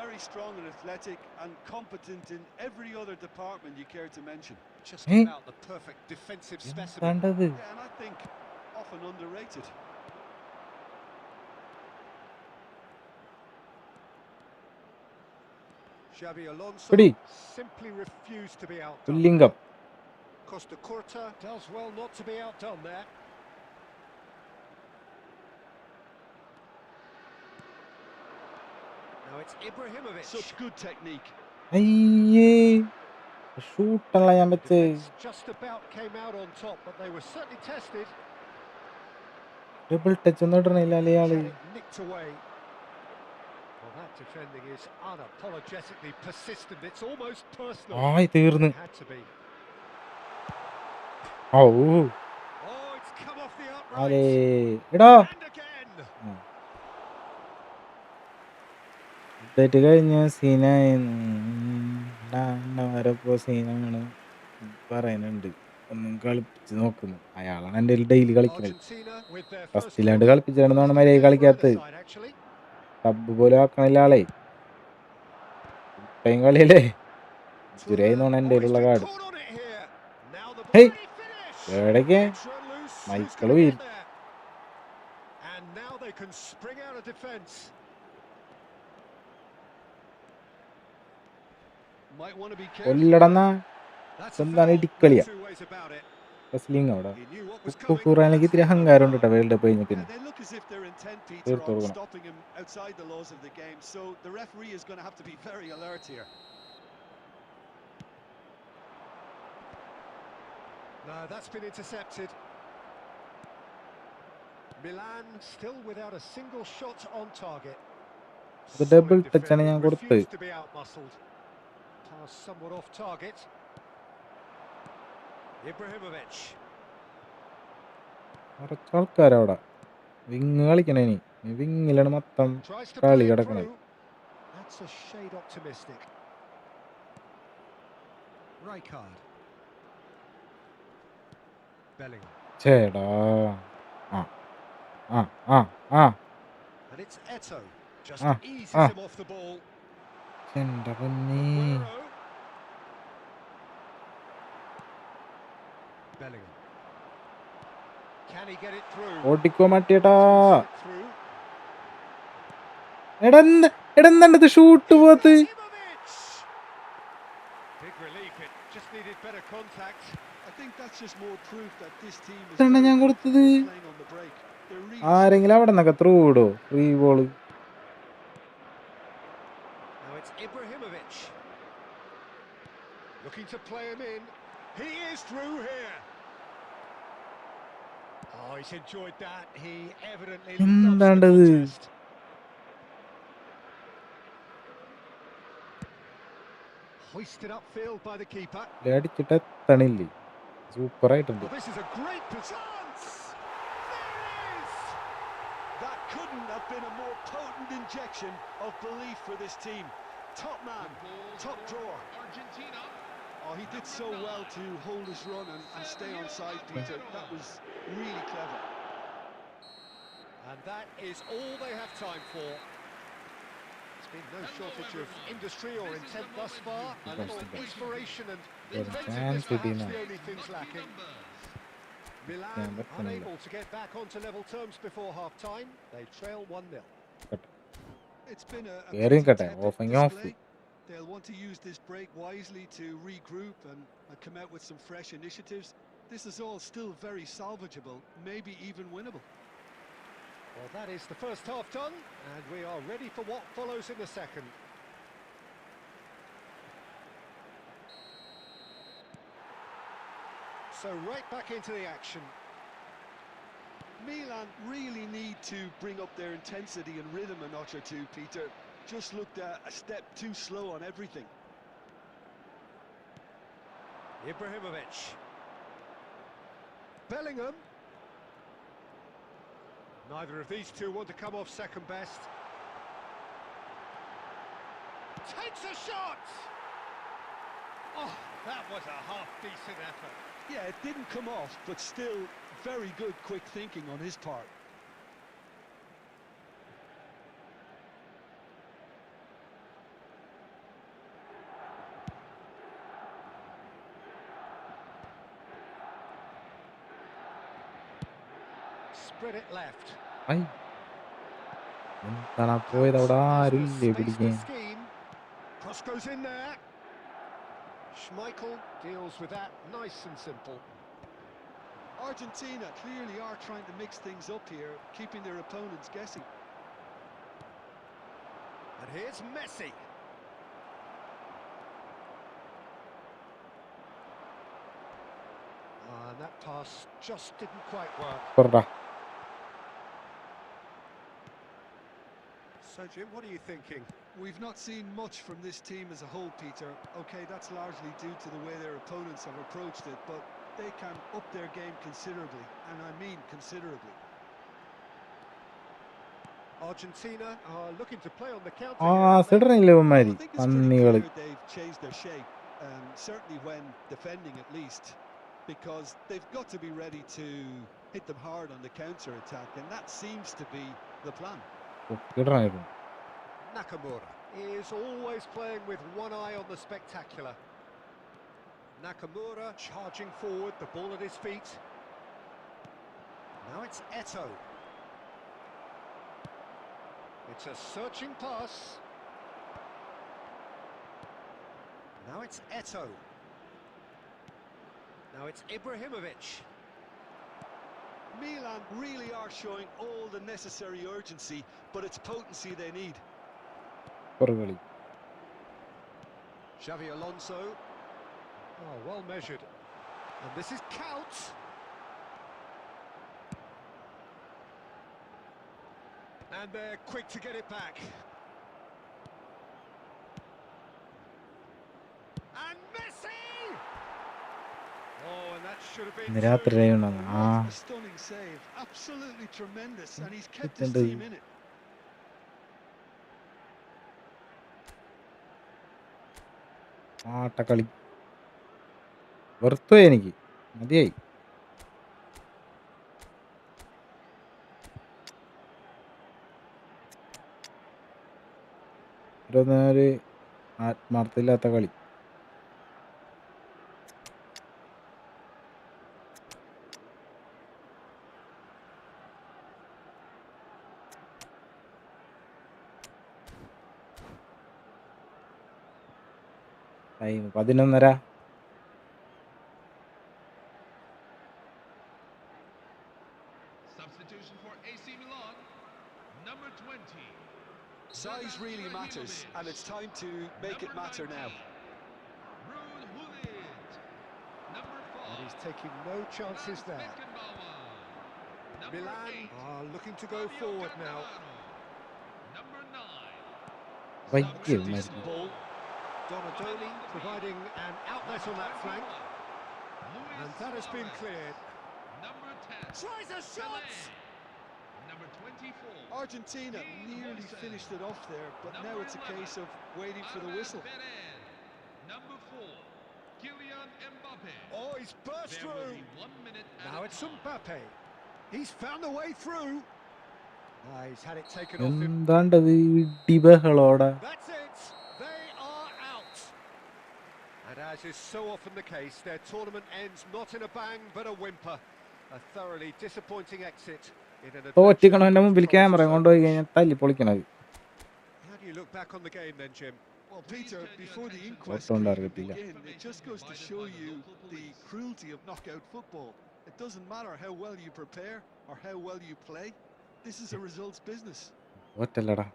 very strong and athletic and competent in every other department you care to mention.
Just about the perfect defensive specimen.
Yeah, and I think often underrated. Xabi Alonso simply refused to be outdone.
Lingam.
Costa Curta does well not to be outdone there. Now it's Ibrahimovic.
Such good technique.
അയ്യേ ഷൂട്ടല്ല ഞാൻ വെച്ച്.
Just about came out on top, but they were certainly tested.
Double touch ഒന്നും ഇടണില്ല അയാള്.
Nicked away. Well, that defending is unapologetically persistent. It's almost personal.
ആയി തീർന്നു.
Had to be.
ഓ
Oh, it's come off the
അലേ
upright.
എടാ
And again.
Update കഴിഞ്ഞ സീനായിപ്പോ സീനാണ് പറയുന്നുണ്ട്. ഒന്നും കളിപ്പിച്ച് നോക്കുന്നു. അയാളാണ് എൻ്റെ ഡെയിലി കളിക്കുന്നത്.
Argentina with their first
ഫസ്റ്റിലാണ്ട് കളിപ്പിച്ചാണെന്നാണ് മര്യാദ കളിക്കാത്തത്. സബ് പോലും ആക്കണില്ല ആളെ. ടൈം കളിയല്ലേ ചുരായിന്നാണ് എൻ്റെ കയ്യിലുള്ള കാർഡ്. ഹേയ് എവിടേക്ക് മൈക്കിള് വീൽ കൊല്ലടന്നാ എന്താണ് ഇടിക്കളിയാ റെസ്ലിംഗ് അവിടെ. കുക്കുറാനിലേക്ക് ഇത്തിരി അഹങ്കാരം ഉണ്ട് കേട്ടോ വേൾഡ് കപ്പ് കഴിഞ്ഞ പിന്നെ തീർത്തു കൊടുക്കണം.
No, that's been intercepted. Milan still without a single shot on target.
അത് ഡബിൾ ടച്ചാണ് ഞാൻ കൊടുത്തത്.
To be outmuscled. Pass somewhat off target. Ibrahimovic.
കുറച്ച് ആൾക്കാരവിടെ വിങ് കളിക്കണേ. ഇനി വിങ്ങിലാണ് മൊത്തം കളി കിടക്കണേ.
That's a shade optimistic. Rijkaard. Bellingham.
ചേടാ
And it's Eto. Just eases him off the ball.
എൻ്റെ പൊന്നേ.
Bellingham. Can he get it through?
ഓട്ടിക്കോ മട്ടിയേട്ടാ. എടന്തണ്ടത് ഷൂട്ട് പോത്ത്.
Big relief. It just needed better contact.
I think that's just more proof that this team is
ഞാൻ കൊടുത്തത്
playing on the break.
ആരെങ്കിലും അവിടെ നിന്നൊക്കെ ത്രൂ ഇടോ free ball.
Now it's Ibrahimovic. Looking to play him in. He is through here. Oh, he's enjoyed that. He evidently loves the contest. Hoisted upfield by the keeper.
അടിച്ചിട്ട് എത്തണില്ലേ. സൂപ്പറായിട്ടുണ്ട്.
Oh, this is a great chance! There it is!
That couldn't have been a more potent injection of belief for this team. Top man, top drawer.
Argentina.
Oh, he did so well to hold his run and stay on side, Peter. That was really clever.
And that is all they have time for. There's been no shortage of industry or intent thus far. A little inspiration and inventiveness perhaps the only things lacking. Milan unable to get back onto level terms before half-time. They trail 1-0.
It's been a
Hearing
pretty
cut,
tepid
offing off.
display. They'll want to use this break wisely to regroup and come out with some fresh initiatives. This is all still very salvageable, maybe even winnable.
Well, that is the first half done, and we are ready for what follows in the second. So right back into the action.
Milan really need to bring up their intensity and rhythm a notch or two, Peter. Just looked a step too slow on everything.
Ibrahimovic. Bellingham. Neither of these two want to come off second best. Takes a shot! Oh, that was a half-decent effort.
Yeah, it didn't come off, but still very good quick thinking on his part.
Spread it left.
I എന്താണ് പോയത്? അവിടെ ആരുമില്ലേ പിടിക്കാൻ?
Cross goes in there. Schmeichel deals with that nice and simple.
Argentina clearly are trying to mix things up here, keeping their opponents guessing.
And here's Messi. And that pass just didn't quite work.
പറടാ.
So, Jim, what are you thinking?
We've not seen much from this team as a whole, Peter. Okay, that's largely due to the way their opponents have approached it, but they can up their game considerably, and I mean considerably.
Argentina are looking to play on the counter.
സിടറില്ലേ
I
ഇവന്മാര്?
think it's pretty
പന്നികള്.
clear they've changed their shape, certainly when defending at least, because they've got to be ready to hit them hard on the counter-attack, and that seems to be the plan.
കിടറായിരുന്നു.
Nakamura is always playing with one eye on the spectacular. Nakamura charging forward, the ball at his feet. Now it's Eto'o. It's a searching pass. Now it's Eto'o. Now it's Ibrahimovic.
Milan really are showing all the necessary urgency, but it's potency they need.
പുറകളി.
Xavi Alonso. Oh, well measured. And this is Count. And they're quick to get it back. And Messi! Oh, and that should have been
ഇന്ന് രാത്രി
What a stunning save. Absolutely tremendous, and he's kept his team in it.
ആട്ടക്കളി വെറുത്തു എനിക്ക്. മതിയായി. ഒരു ആത്മാർത്ഥമില്ലാത്ത കളി. Time 11:30.
Substitution for AC Milan. Number 20.
Size really matters, and it's time to make it matter now.
Number 4.
And he's taking no chances there. Milan are looking to go forward now.
Number 9.
വയ്യ
Decent ball. Donadoni providing an outlet on that flank. And that has been cleared.
Number 10.
Tries a shot!
Number 24.
Argentina nearly finished it off there, but now it's a case of waiting for the whistle.
Number 4. Kylian Mbappe.
Oh, he's burst
There will
through.
be 1 minute at
Now
a
it's
time.
Mbappe. He's found a way through. He's had it taken off him.
എന്താണ്ടത് ഇടിബഹളോടെ.
That's it. They are out. And as is so often the case, their tournament ends not in a bang, but a whimper. A thoroughly disappointing exit in an
തോറ്റിക്കണം എൻ്റെ മുമ്പിൽ
adventure
camera
that promises
കൊണ്ടുപോയി
so
കഴിഞ്ഞാൽ തല്ലി പൊളിക്കണത്.
much. How do you look back on the game then, Jim?
Well, Peter, before the inquest
ഒട്ടും
can even
അറിയത്തില്ല.
begin, it just goes to show you the cruelty of knockout football. It doesn't matter how well you prepare or how well you play. This is a results business.
ഒറ്റല്ലടാ.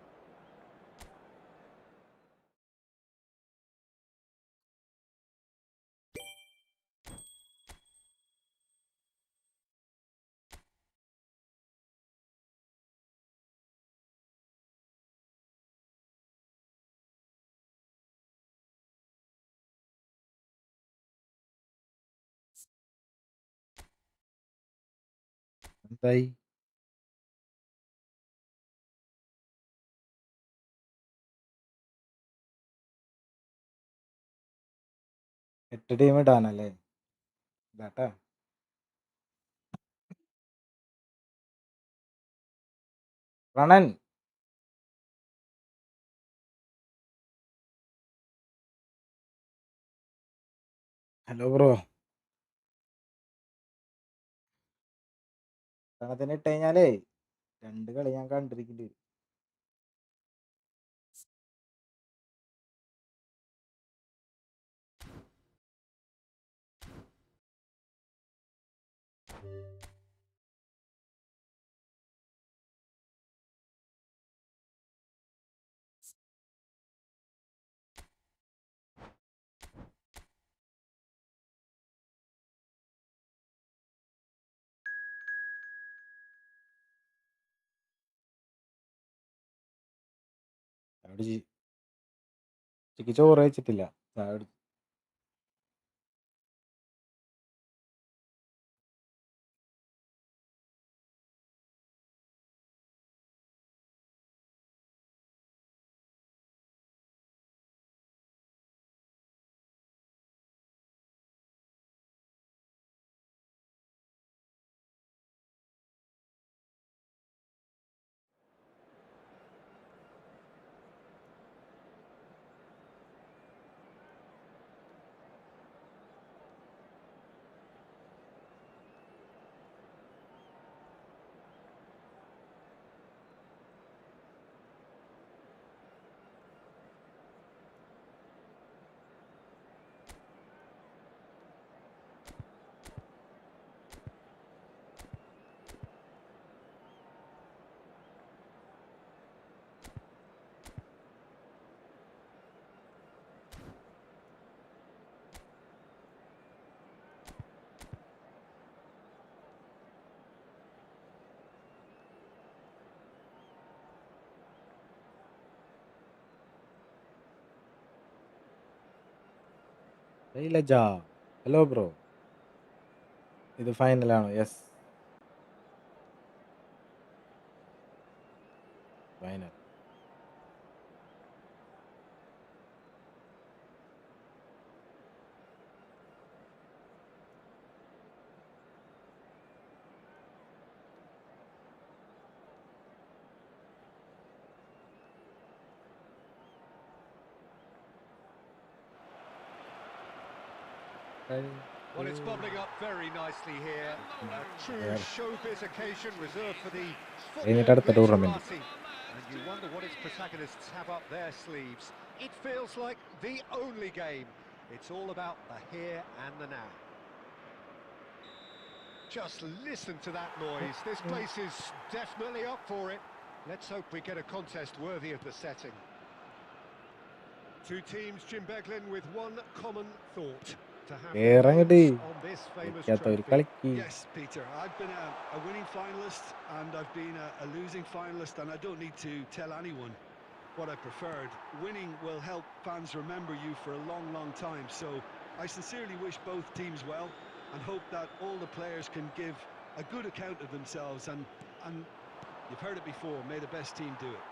എന്തായി? എട്ട് team ഇടാനല്ലേ? ഇതാട്ടാ. റണൻ. Hello bro. ണത്തിന് ഇട്ട് കഴിഞ്ഞാലേ 2 കളി ഞാൻ കണ്ടിരിക്കേണ്ടി വരും. ഉച്ചയ്ക്ക് ചോറ് കഴിച്ചിട്ടില്ല. ചായ കുടിച്ചു. ലജ. Hello bro. ഇത് ഫൈനലാണോ? Yes, final.
Well, it's bubbling up very nicely here. A true
Yeah.
showbiz occasion reserved for the
കഴിഞ്ഞിട്ട് അടുത്ത
football
tournament.
glitterati. And you wonder what its protagonists have up their sleeves. It feels like the only game. It's all about the here and the now. Just listen to that noise. This place is definitely up for it. Let's hope we get a contest worthy of the setting. Two teams, Jim Beglin, with one common thought. To have their
കേറങ്ങട്ട്.
names on this famous
കളിക്കാത്തവര്
trophy.
കളിക്ക്.
Yes, Peter, I've been a winning finalist and I've been a losing finalist, and I don't need to tell anyone what I preferred. Winning will help fans remember you for a long, long time. So I sincerely wish both teams well. and hope that all the players can give a good account of themselves. And you've heard it before, may the best team do it.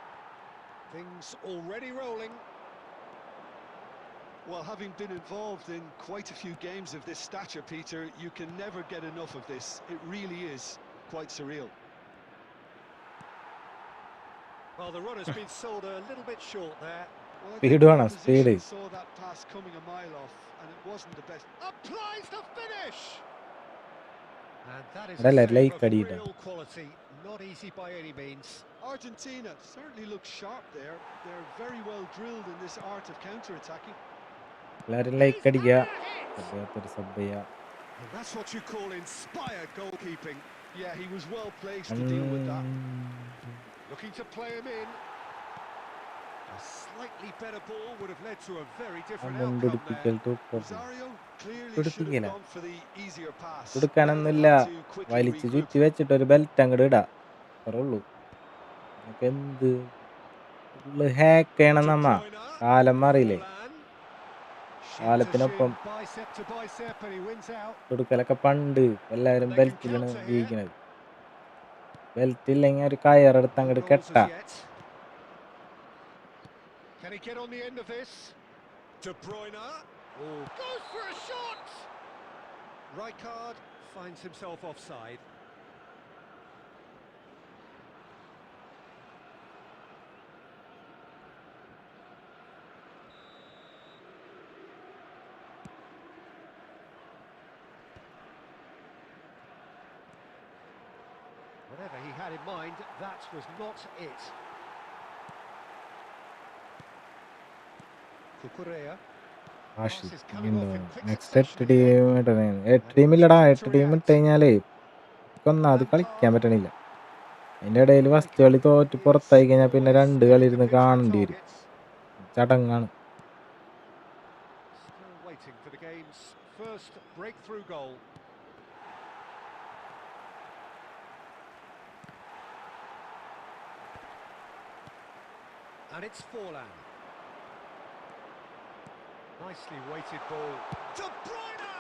Things already rolling.
Well, having been involved in quite a few games of this stature, Peter, you can never get enough of this. It really is quite surreal.
Well, the run has been sold a little bit short there.
Well, I
Speed
think the
വേണം, speed.
opposition saw that pass coming a mile off, and it wasn't the best.
Applies the finish! And that is a
അതല്ല,
save
like
of
അടിയിട്ടാ.
real quality. Not easy by any means.
Argentina certainly looks sharp there. They're very well drilled in this art of counter-attacking.
എല്ലാവരും like അടിക്കുക. Sub ചെയ്യുക.
And that's what you call inspired goalkeeping.
Yeah, he was well placed to deal with that.
Looking to play him in. A slightly better ball would have led to a very different outcome there.
മുണ്ടുപിടിപ്പിക്കൽ തൂക്കം.
Rosario clearly should
കൊടുത്തിങ്ങനെ.
have gone for the easier pass.
കൊടുക്കാനൊന്നുമില്ല. വലിച്ച് ചുറ്റി വെച്ചിട്ട് ഒരു belt അങ്ങോട്ട് ഇടാം. അത്രേ ഉള്ളൂ. എന്ത് ഹാക്ക് ചെയ്യണം നമ്മ. കാലം മാറിയില്ലേ. കാലത്തിനൊപ്പം കൊടുക്കലൊക്കെ പണ്ട് എല്ലാവരും ബെൽറ്റിലാണ് ജീവിക്കുന്നത്. ബെൽറ്റ് ഇല്ലെങ്കിൽ ഒരു കയറെടുത്ത് അങ്ങോട്ട് കെട്ടാ.
Can he get on the end of this? De Bruyne. Oh, goes for a shot! Rijkaard finds himself offside. Whatever he had in mind, that was not it. Cucurella.
വാശി നെക്സ്റ്റ് 8 ടീം 8 ടീമില്ലടാ. 8 ടീം ഇട്ട് കഴിഞ്ഞാലേ ഒന്നാമത് കളിക്കാൻ പറ്റണില്ല. അതിൻ്റെ ഇടയിൽ first കളി തോറ്റ് പുറത്തായി കഴിഞ്ഞാൽ പിന്നെ 2 കളി ഇരുന്ന് കാണേണ്ടി വരും. ചടങ്ങാണ്.
Still waiting for the game's first breakthrough goal. And it's Forlan. Nicely weighted ball. De Bruyne!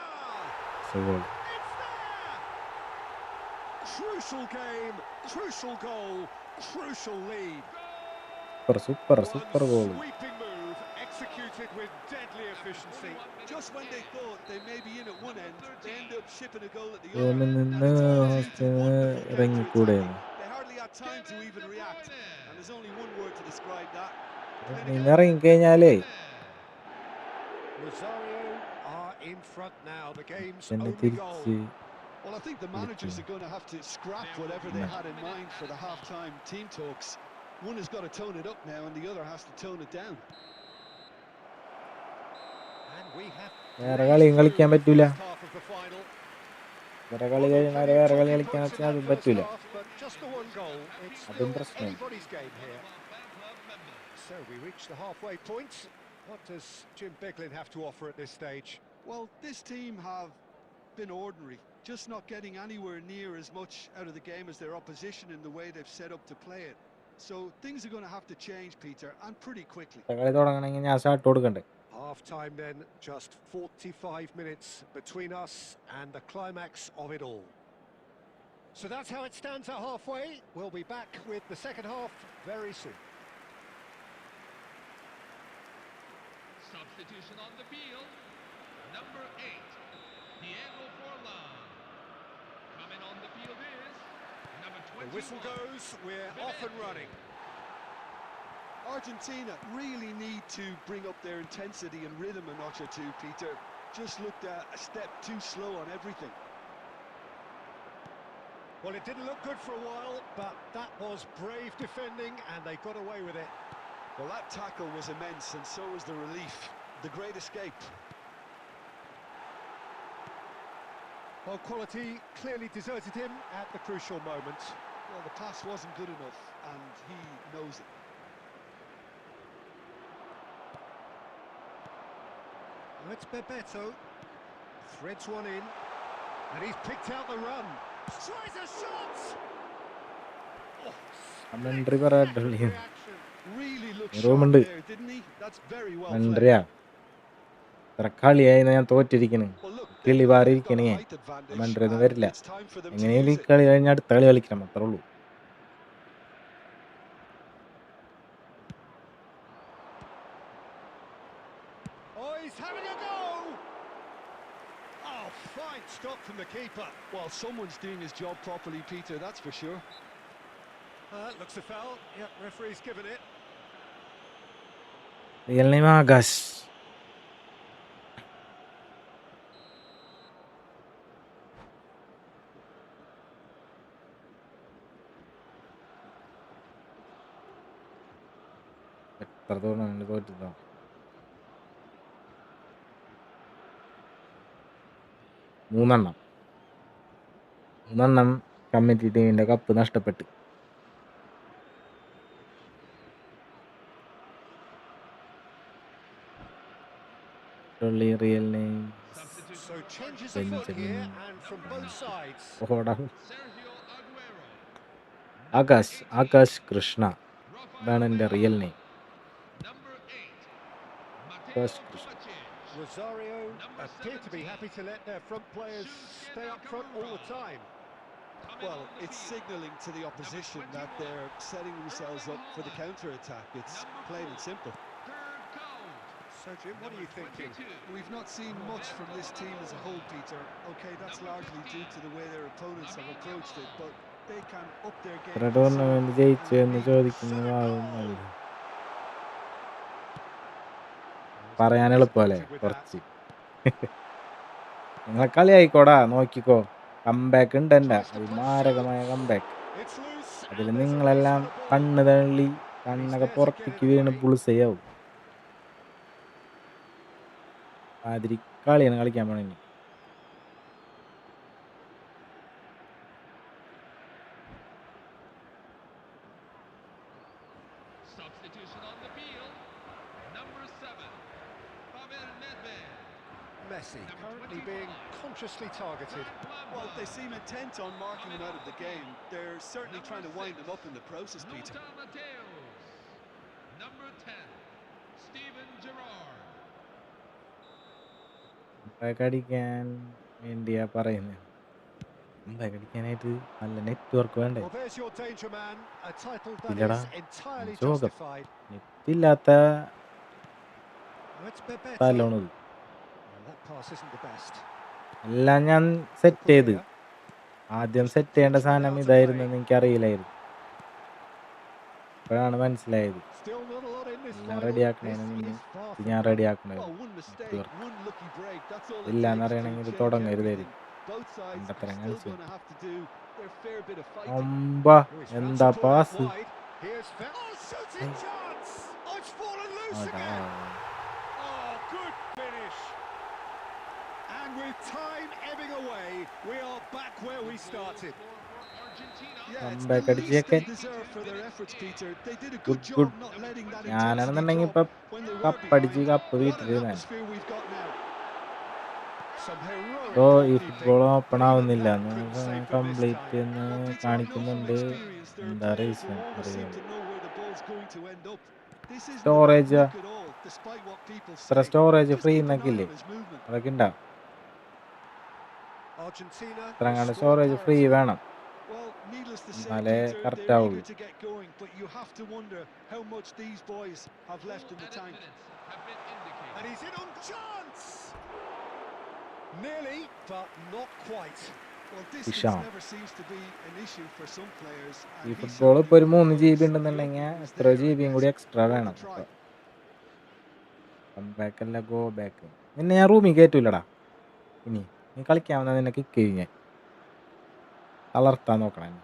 So goal.
It's there! Crucial game, crucial goal, crucial lead.
Super
One
goal.
sweeping move, executed with deadly efficiency.
Just when they thought they may be in at one end, they end up shipping a goal at the other.
നിന്ന് ഇറങ്ങിക്കൂടെ.
They hardly had time to even react, and there's only one word to describe that.
ഇറങ്ങിക്കഴിഞ്ഞാലേ
Rosario are in front now. The game's
പിന്നെ
only goal.
തിരിച്ച്
Well, I think the managers are going to have to scrap whatever they had in mind for the half-time team talks. One has got to tone it up now, and the other has to tone it down.
And we have
വേറെ കളിയും കളിക്കാൻ പറ്റൂല.
half of the final.
വേറെ കളി കഴിഞ്ഞാൽ വേറെ കളി കളിക്കാൻ വെച്ചാൽ അതും പറ്റൂല.
But just the one goal. It's
അതും
still
പ്രശ്നം.
anybody's game here. So we reach the halfway point. What does Jim Beglin have to offer at this stage?
Well, this team have been ordinary, just not getting anywhere near as much out of the game as their opposition in the way they've set up to play it. So things are going to have to change, Peter, and pretty quickly.
കളി തുടങ്ങണമെങ്കിൽ ഞാൻ start കൊടുക്കണ്ടേ.
Half time then, just 45 minutes between us and the climax of it all. So that's how it stands at halfway. We'll be back with the second half very soon.
Substitution on the field. Number 8, Diego Forlan. Coming on the field is number 21.
The whistle goes, we're off and running.
Argentina really need to bring up their intensity and rhythm a notch or two, Peter. Just looked a step too slow on everything.
Well, it didn't look good for a while, but that was brave defending and they got away with it.
Well, that tackle was immense, and so was the relief. The great escape.
Well, quality clearly deserted him at the crucial moment.
Well, the pass wasn't good enough, and he knows it.
Now it's Bebeto. Threads one in. And he's picked out the run. Tries a shot! Oh,
commentary പറയാട്ടുള്ളൂ.
reaction.
Really looked
റൂമുണ്ട്.
sharp there, didn't he? That's very well played.
കമന്ററിയാ. ഇത്ര കളിയായി ഞാൻ തോറ്റിരിക്കുന്നു.
Well, look,
കിളി
know
പാറി
they've got a
ഇരിക്കണേ
height advantage,
മണ്ടൊന്നും
and
വരില്ല.
it's time for them to
എങ്ങനെയും ഈ
use it.
കളി കഴിഞ്ഞ് അടുത്ത കളി കളിക്കണം, അത്രേ ഉള്ളൂ.
Oh, he's having a go! Oh, fine stop from the keeper.
Well, someone's doing his job properly, Peter, that's for sure.
Looks a foul. Yep, referee's given it.
Real name Akash. എത്ര tournament തോറ്റിട്ടോ? 3 committee ടീമിന്റെ cup നഷ്ടപ്പെട്ട്. Real name
So changes of foot
Benjamin
here and from both sides.
ഓടാ.
Sergio Aguero.
Akash Krishna,
Rafael
ഇതാണ് എൻ്റെ
Leao.
Real name.
Number 8. Mateo
Akash Krishna.
Kovacic.
Rosario
Number
appear to be
17.
happy to let their front players stay up front all the time.
Coming
Well,
on the
it's
field.
signalling to the opposition that they're setting themselves up for the counter-attack. It's plain and simple.
Third goal.
So, Jim, what are you thinking?
22.
We've not seen much from this team as a whole, Peter. Okay, that's largely due to the way their opponents have approached it, but they can up their game.
എത്ര tournament ജയിച്ചു എന്ന് ചോദിക്കുന്നതാവുന്നല്ല. പറയാൻ എളുപ്പമല്ലേ കുറച്ച്. നിങ്ങളെ കളി ആയിക്കോടാ, നോക്കിക്കോ. Comeback ഉണ്ട് എൻ്റെ, അതിമാരകമായ കംബാക്ക്.
It's loose.
അതിൽ നിങ്ങളെല്ലാം കണ്ണ് തള്ളി കണ്ണൊക്കെ പുറത്തേക്ക് വീണ് പുളിസയാവും. മാതിരി കളിയാണ് കളിക്കാൻ പോണെങ്കിൽ.
Substitution on the field. Number 7. Pavel Nedved.
Messi currently being consciously targeted.
Well, they seem intent on marking him out of the game. They're certainly trying to wind him up in the process, Peter.
Lothar Matthäus. Number 10. Steven Gerrard.
Comeback അടിക്കാൻ വേണ്ടിയാ പറയുന്നത്. Comeback അടിക്കാനായിട്ട് നല്ല network വേണ്ടേ?
Well, there's your danger man, a title that
ഇല്ലടാ,
is entirely
ജോഗം.
justified.
നെറ്റില്ലാത്ത
Now it's Bebeto.
സ്ഥലമാണത്.
Well, that pass isn't the best.
എല്ലാം ഞാൻ set ചെയ്ത്, ആദ്യം സെറ്റ് ചെയ്യേണ്ട സാധനം ഇതായിരുന്നെന്ന് എനിക്കറിയില്ലായിരുന്നു. ഇപ്പോഴാണ് മനസ്സിലായത്.
Still not a lot in this
എല്ലാം
final.
റെഡിയാക്കണേന്
This
മുന്നേ
is far
ഇത്
from
ഞാൻ
done.
റെഡിയാക്കണമായിരുന്നു.
Well, one mistake,
network
one lucky break. That's all it
ഇല്ലാന്ന്
takes to
അറിയണമെങ്കിൽ ഇത്
change
തുടങ്ങരുതായിരുന്നു.
everything. Both sides are
കണ്ടത്തരം
still
കളിച്ചു.
going to have to do their fair bit of fighting.
ഒമ്പ
Oh, he's found
എന്താ
support out
pass.
wide. Here's oh, shooting chance. Oh, it's fallen loose again. Oh, good finish. And with time ebbing away, we are back where we started.
Yeah, it's
Comeback
the least
അടിച്ചേക്കെ.
they deserve for their efforts, Peter. They did a
Good,
good
good.
job not letting that
ഞാനാണെന്നുണ്ടെങ്കിൽ
intensity
ഇപ്പൊ
drop when they were
കപ്പടിച്ച്
behind.
Cup
What an
വീട്ടിലിരുന്ന.
atmosphere we've got now.
Some heroic
ഓ ഈ
goalkeeping,
football open
but even
ആവുന്നില്ല.
that couldn't save them this
complete
time.
എന്ന്
Well, Peter, I know from
കാണിക്കുന്നുണ്ട്.
experience there are
എന്താ
players
reason
who always seem
അറിയാം.
to know where the ball's going to end up. This isn't about
storage
luck at all, despite what people
ഇത്ര
say.
Storage
Just
free
keep an
എന്നൊക്കെ
eye
ഇല്ലേ,
on his movement.
അതൊക്കെ ഉണ്ടാവും.
Argentina
ഇത്ര
will
കണ്ട്
score
storage free
parity.
വേണം,
Well, needless to say,
എന്നാലേ
Peter,
correct
they're
ആവുള്ളൂ.
eager to get going, but you have to wonder how much these boys have left in the tank.
And he's in on chance. Nearly, but not quite.
Well, distance
Isham.
never seems to be an issue for some players.
ഈ
And he
football ഇപ്പോൾ ഒരു
certainly
3 GB
was.
ഉണ്ടെന്നുണ്ടെങ്കിൽ
He was
എത്ര
there, I
GB കൂടി
guess.
Extra
Worth a
വേണം.
try.
Comeback അല്ല, go back. നിന്നെ ഞാൻ റൂമിൽ കയറ്റൂലടാ. ഇനി നീ കളിക്കാമെന്നാ നിന്നെ കിക്ക് ചെയ്യും ഞാൻ. തളർത്താൻ നോക്കണം എന്നെ.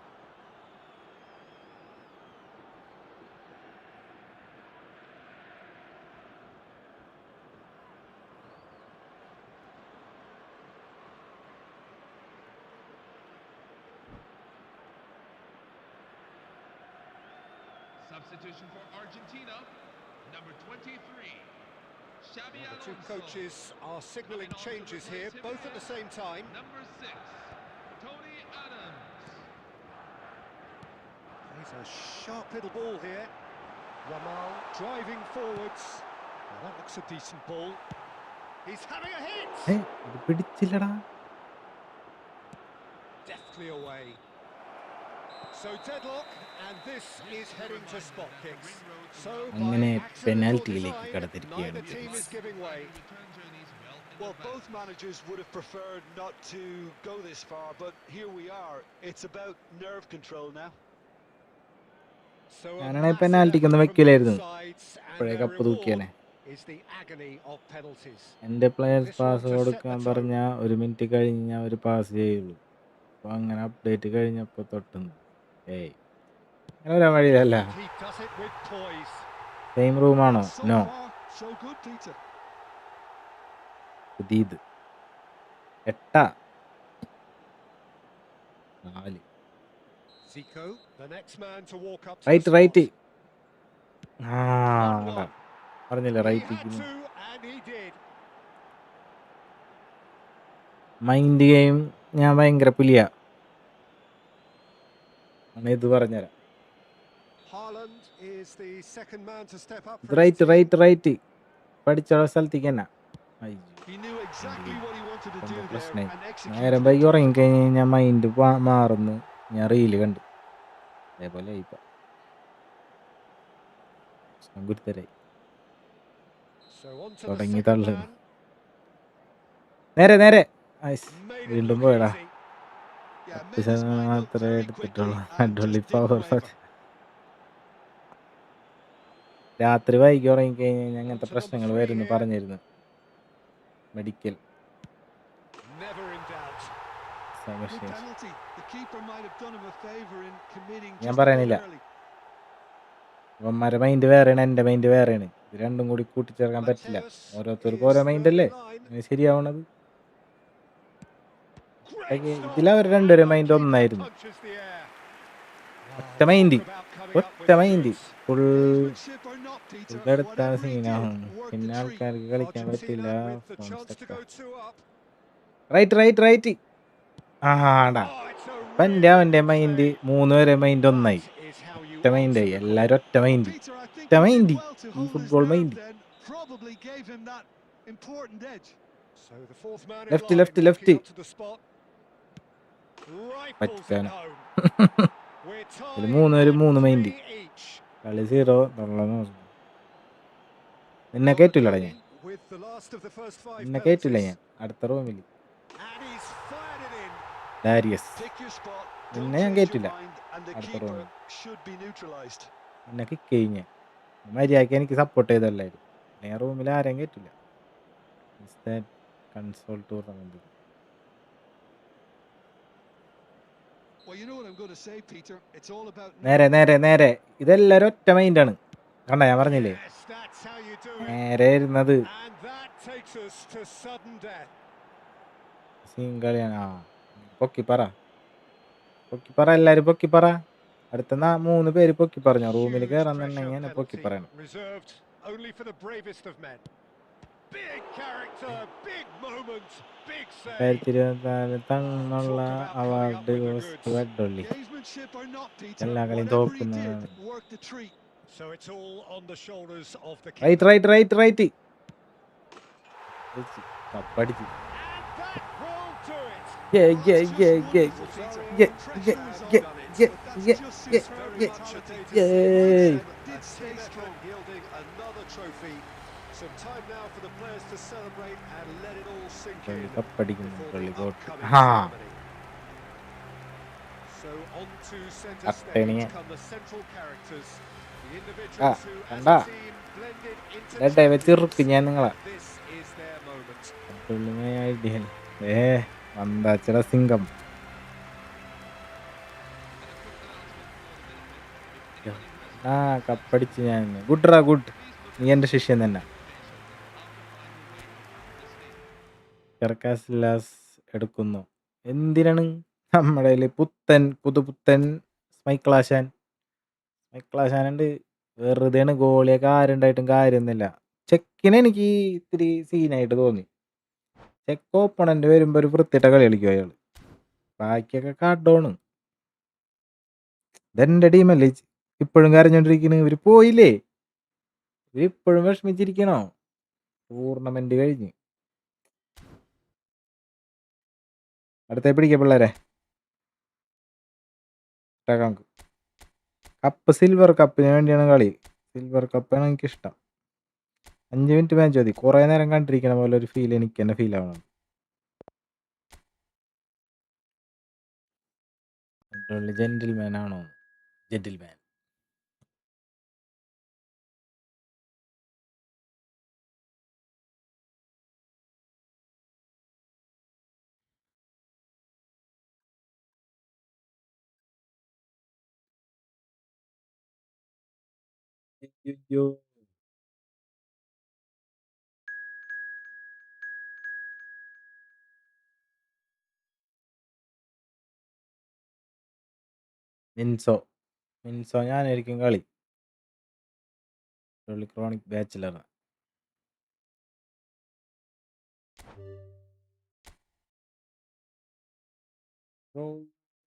Substitution for Argentina. Number 23. Xabi
The two
Alonso.
coaches are signalling changes here, both at the same time.
Number 6. Tony Adams.
There's a sharp little ball here. Ramal driving forwards. Well, that looks a decent ball. He's having a hit.
ഇത് പിടിച്ചില്ലടാ.
Deftly away. So deadlock, and this is heading to spot kicks. So by
അങ്ങനെ
accidental
പെനാൽറ്റിയിലേക്ക്
design,
കടത്തിരിക്കുകയാണ്
neither team is giving way.
Well, both managers would have preferred not to go this far, but here we are. It's about nerve control now.
So a
ഞാനാണെ
massive
പെനാൽറ്റിക്കൊന്നും
effort from
വെക്കില്ലായിരുന്നു.
both sides, and
ഇപ്പോഴേ
their
cup തൂക്കിയേനെ.
reward is the agony of penalties.
എൻ്റെ players
This one
pass
to set
കൊടുക്കാൻ
the tone.
പറഞ്ഞാൽ 1 minute കഴിഞ്ഞ് ഞാൻ ഒരു പാസ് ചെയ്യുള്ളൂ. അപ്പോൾ അങ്ങനെ അപ്ഡേറ്റ് കഴിഞ്ഞപ്പോൾ തൊട്ടുന്നു. അങ്ങനെ വരാൻ വഴിയല്ല.
He does it with poise.
Same റൂമാണോ?
So
no.
far, so good, Peter.
പുതിയത് 8 4
Zico, the next man to walk up to
right
the
right.
spot.
പറഞ്ഞില്ല
He had
right.
to, and he did.
Mind game ഞാൻ ഭയങ്കര പുലിയാ. ഇത് പറഞ്ഞുതരാം.
Haaland is the second man to step up
ഇത്
for his
right
team.
Right പഠിച്ചുള്ള സ്ഥലത്തേക്ക് തന്നെ.
He knew exactly what he wanted to do there
പ്രശ്നമായി.
and
നേരം
executed
വൈകി
it.
ഉറങ്ങിക്കഴിഞ്ഞ് കഴിഞ്ഞാൽ മൈൻഡ് മാറുന്നു. ഞാൻ റീല് കണ്ടു. അതേപോലെ ഇപ്പൊ ഗുരുത്തരായി
So on to the
തുടങ്ങി
second
തള്ളു.
man.
നേരെ നേരെ
Made it
വീണ്ടും
look
പോയടാ.
easy.
Yeah, made his mind up
മാത്രമേ
very
എടുത്തിട്ടുള്ളൂ.
quickly and
അടിപൊളി
just didn't
പവർ.
waver.
രാത്രി വൈകി ഉറങ്ങിക്കഴിഞ്ഞ് കഴിഞ്ഞാൽ അങ്ങനത്തെ
On to
പ്രശ്നങ്ങൾ
number 3
വരുന്നു
here.
പറഞ്ഞിരുന്നു. Medical
Never in doubt.
Good penalty. The keeper might have done him a favour in committing
ഞാൻ
just a bit
പറയാനില്ല.
early.
ഇവന്മാരെ മൈൻഡ് വേറെയാണ്, എൻ്റെ മൈൻഡ് വേറെയാണ്. ഇത് രണ്ടും കൂടി കൂട്ടിച്ചേർക്കാൻ പറ്റില്ല.
Mateus
ഓരോരുത്തർക്കും
is
ഓരോ
third
മൈൻഡ് അല്ലേ
in line.
അങ്ങനെ ശരിയാവണത്.
Great stop.
ഇതിലവർ രണ്ടുപേരും
And the
മൈൻഡ്
keeper
ഒന്നായിരുന്നു.
punches the air.
ഒറ്റ mind
Talk about coming up
ഒറ്റ
with
mind
goods.
Full
Gamesmanship or not, Peter,
എടുത്ത
whatever he
സീനാവും.
did worked
പിന്നെ
the treat.
ആൾക്കാർക്ക് കളിക്കാൻ പറ്റില്ല.
Argentina with the chance to go 2 up.
Right ആടാ.
Oh, it's a
അവൻ്റെ
really
അവൻ്റെ
good
mind
save.
3 പേരെ മൈൻഡ് ഒന്നായി.
That is how you
ഒറ്റ മൈൻഡായി.
answer the
എല്ലാവരും ഒറ്റ
Well,
mind.
Peter, I think
ഒറ്റ
he
mind.
did well to
ഈ
hold his
football
nerve
mind.
then. Probably gave him that important edge.
So the fourth man in
Left,
line
left,
walking
left.
up to the spot. Rifles it
പറ്റിക്കാണ്.
home. We're
ഇതിൽ
tied
3 പേര്
at
3 mind.
3 each.
കളി 0 നിന്നെ കയറ്റില്ലടാ ഞാൻ.
With the last of the first 5
നിന്നെ കയറ്റില്ല ഞാൻ.
penalties.
അടുത്ത റൂമിൽ
And he's fired it in.
Darius.
Pick your spot. Don't
നിന്നെ ഞാൻ
change your
കയറ്റില്ല.
mind, and the
അടുത്ത
keeper
റൂമിൽ
should be neutralised.
നിന്നെ കിക്ക് കഴിഞ്ഞ മര്യാദയ്ക്ക് എനിക്ക് സപ്പോർട്ട് ചെയ്തല്ലായിരുന്നു. ഞാൻ റൂമിൽ ആരെയും കയറ്റില്ല. Console tournament
Well, you know what I'm going to say, Peter. It's all about
നേരെ ഇതെല്ലാരും ഒറ്റ മൈൻഡാണ്. കണ്ട ഞാൻ പറഞ്ഞില്ലേ
Yes, that's how you do it.
നേരെ ഇരുന്നത്
And that takes us to sudden death.
Scene കളിയാണ്. പൊക്കിപ്പറ എല്ലാരും പൊക്കിപ്പറ. അടുത്ത 3 പേര് പൊക്കി പറഞ്ഞു. റൂമിൽ
Huge
കയറാന്നുണ്ടെങ്കിൽ
pressure
ഞാൻ പൊക്കി
penalty
പറയണം.
reserved only for the bravest of men. Big character, big moment, big save.
2024 തന്നുള്ള അവാർഡ് വെഡൊള്ളി.
gamesmanship or not, Peter.
എല്ലാ കളിയും
Whatever he
തോക്കുന്നതാണ്.
did worked the treat.
So it's all on the shoulders of the keeper.
Right കപ്പടിച്ച്.
And that will do it.
Yeah.
That's just wonderful, Peter. Pressure is on it, but that's just suits very much what they did.
Yay.
Did stay strong.
Yielding another trophy. Some time now for the players to celebrate and let it all sink in
കപ്പടിക്കുന്നു
before
പള്ളി
the
coat.
upcoming
ഹാ
ceremony. So on to centre
അട്ടണിയെ.
stage come the central characters, the
ആ
individuals who as
കണ്ടാ
a team blended into
day വെച്ചിറുക്ക് ഞാൻ നിങ്ങളെ
this is their moment.
വന്താച്ചട Singham. കപ്പടിച്ച് ഞാൻ. Good. നീ എൻ്റെ ശിഷ്യൻ തന്നെ. ചെർക്കാസില്ലാസ് എടുക്കുന്നു. എന്തിനാണ് നമ്മുടെ പുതുപുത്തൻ സ്മൈക്ലാശാനുണ്ട്. വെറുതെയാണ്. ഗോളിയൊക്കെ ആരുണ്ടായിട്ടും കാര്യമൊന്നുമില്ല. ചെക്കിന് എനിക്ക് ഇത്തിരി സീനായിട്ട് തോന്നി. ചെക്ക് ഓപ്പണന്റ് വരുമ്പോൾ ഒരു വൃത്തിയിട്ട കളി കളിക്കും അയാൾ. ബാക്കിയൊക്കെ കാട്ടോണ്. ഇതെന്റെ ടീമല്ലേ ഇപ്പോഴും കരഞ്ഞോണ്ടിരിക്കണ്. ഇവര് പോയില്ലേ? ഇവരിപ്പോഴും വിഷമിച്ചിരിക്കണോ? ടൂർണമെന്റ് കഴിഞ്ഞ് അടുത്തേ പിടിക്കുക പിള്ളേരെ. കപ്പ് സിൽവർ കപ്പിന് വേണ്ടിയാണ് കളി. സിൽവർ കപ്പാണ് എനിക്കിഷ്ടം. 5 മിനിറ്റ് മാച്ച് മതി. കുറേ നേരം കണ്ടിരിക്കണ പോലെ ഒരു ഫീൽ എനിക്ക് തന്നെ ഫീൽ ആവണം. ജെന്റിൽമാൻ ആണോ? ജെന്റിൽമാൻ. അയ്യോ. മിൻസോ ഞാനായിരിക്കും കളി. Chronic bachelor.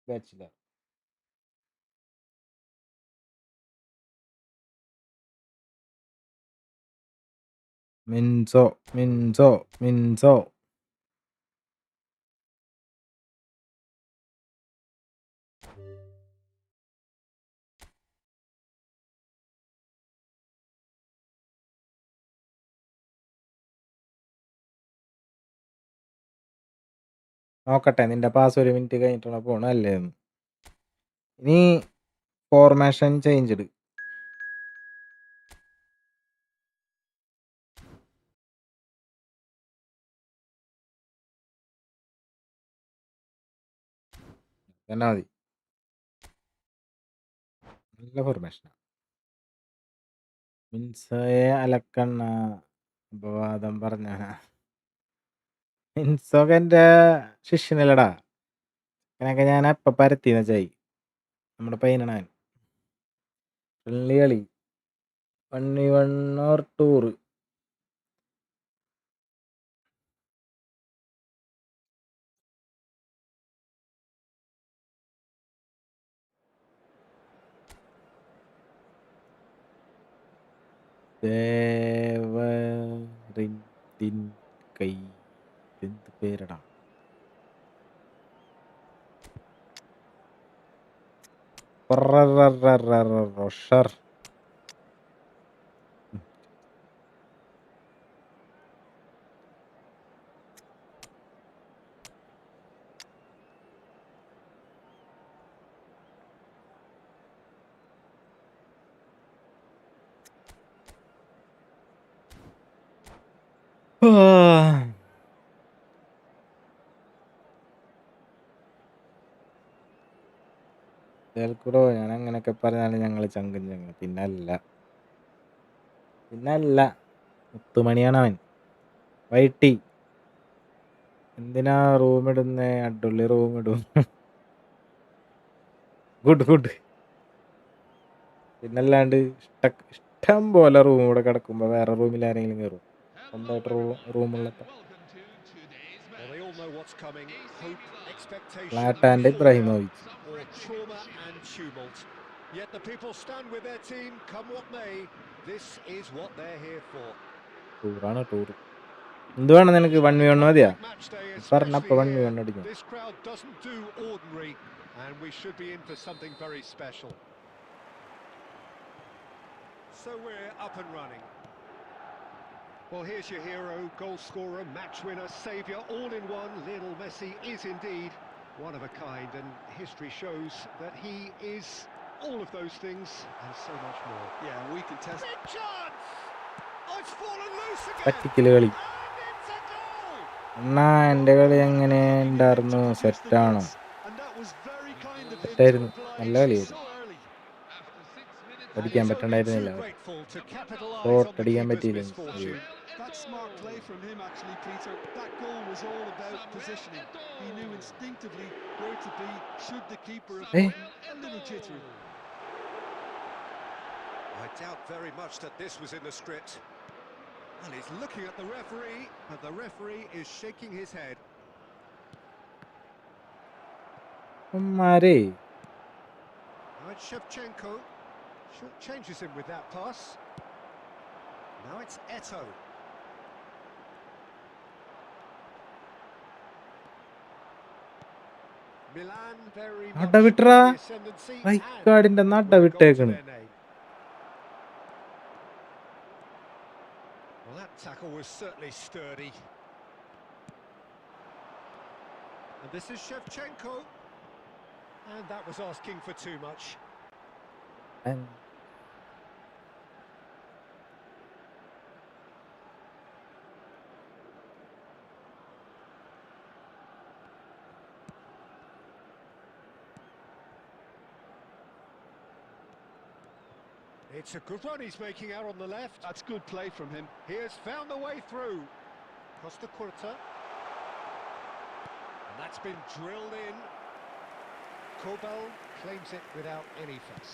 ബാച്ചിലർ. മിൻസോ. നോക്കട്ടെ നിന്റെ പാസ് 1 മിനിറ്റ് കഴിഞ്ഞിട്ടുള്ള പോണ അല്ലേ. ഇനി ഫോർമേഷൻ ചേഞ്ച്. തന്നെ മതി. നല്ല ഫോർമേഷനാണ്. മിൻസോയെ അലക്കണ്ണ അപവാദം പറഞ്ഞാണ്. മിൻസോക്ക് എൻ്റെ ശിഷ്യനല്ലടാ. അങ്ങനെയൊക്കെ ഞാൻ അപ്പം പരത്തിന്ന് വെച്ചായി. നമ്മുടെ പയ്യനാണ്. ഫ്രണ്ട്ലി കളി 1v1 or 2. ദേവറിൻ കൈ എന്ത് പേരടാ. റൊഷർ. കേൾക്കൂടോ, ഞാൻ അങ്ങനെയൊക്കെ പറഞ്ഞാലും ഞങ്ങൾ ചങ്കും ചങ്ങ്. പിന്നല്ല മുത്തുമണിയാണ് അവൻ. വൈട്ടി എന്തിനാ റൂം ഇടുന്നേ? അഡുള്ളി റൂം ഇടും. ഗുഡ്. പിന്നല്ലാണ്ട് ഇഷ്ടം പോലെ റൂം ഇവിടെ കിടക്കുമ്പോ വേറെ റൂമിൽ ആരെങ്കിലും കയറും? സ്വന്തമായിട്ട് റൂമുള്ളപ്പോ.
Well, they all know what's coming. Hope, expectation,
ഫ്ലാറ്റാൻഡ് Ibrahimovic.
or trauma and tumult. Yet the people stand with their team, come what may. This is what they're here for.
ടൂറാണ് ടൂർ. എന്ത് വേണം നിനക്ക്? 1v1 മതിയാ? പറഞ്ഞപ്പോ 1v1 അടിക്കും.
This crowd doesn't do ordinary, and we should be in for something very special. So we're up and running. Well, here's your hero, goal scorer, match winner, saviour, all in one. Lionel Messi is indeed one of a kind, and history shows that he is all of those things and so much more.
Yeah, we can test.
Big chance! Oh, it's fallen loose again!
പറ്റിക്കല് കളി.
And it's a goal!
എന്നാ എൻ്റെ കളി എങ്ങനെ ഉണ്ടായിരുന്നു? സെറ്റാണോ?
And that was very kind of him
സെറ്റായിരുന്നു.
to
നല്ല
oblige
കളിയായിരുന്നു.
so early.
അടിക്കാൻ പറ്റണ്ടായിരുന്നില്ല. Shot അടിക്കാൻ പറ്റിയില്ലെങ്കിൽ.
That smart play from him actually, Peter. That goal was all about positioning. He knew instinctively where to be should the keeper have gotten a little jittery.
I doubt very much that this was in the script. And he's looking at the referee, but the referee is shaking his head.
മാരേ
Now it's Shevchenko. Short changes him with that pass. Now it's Eto. Milan very
നട
much
വിട്ടറാ
in the ascendancy
റൈക്കാർഡിന്റെ
and
നട
with a goal to
വിട്ടേക്കണ്.
their name. Well, that tackle was certainly sturdy. And this is Shevchenko. And that was asking for too much. It's a good run he's making out on the left.
That's good play from him.
He has found the way through. Costa Curta. And that's been drilled in. Kobel claims it without any fuss.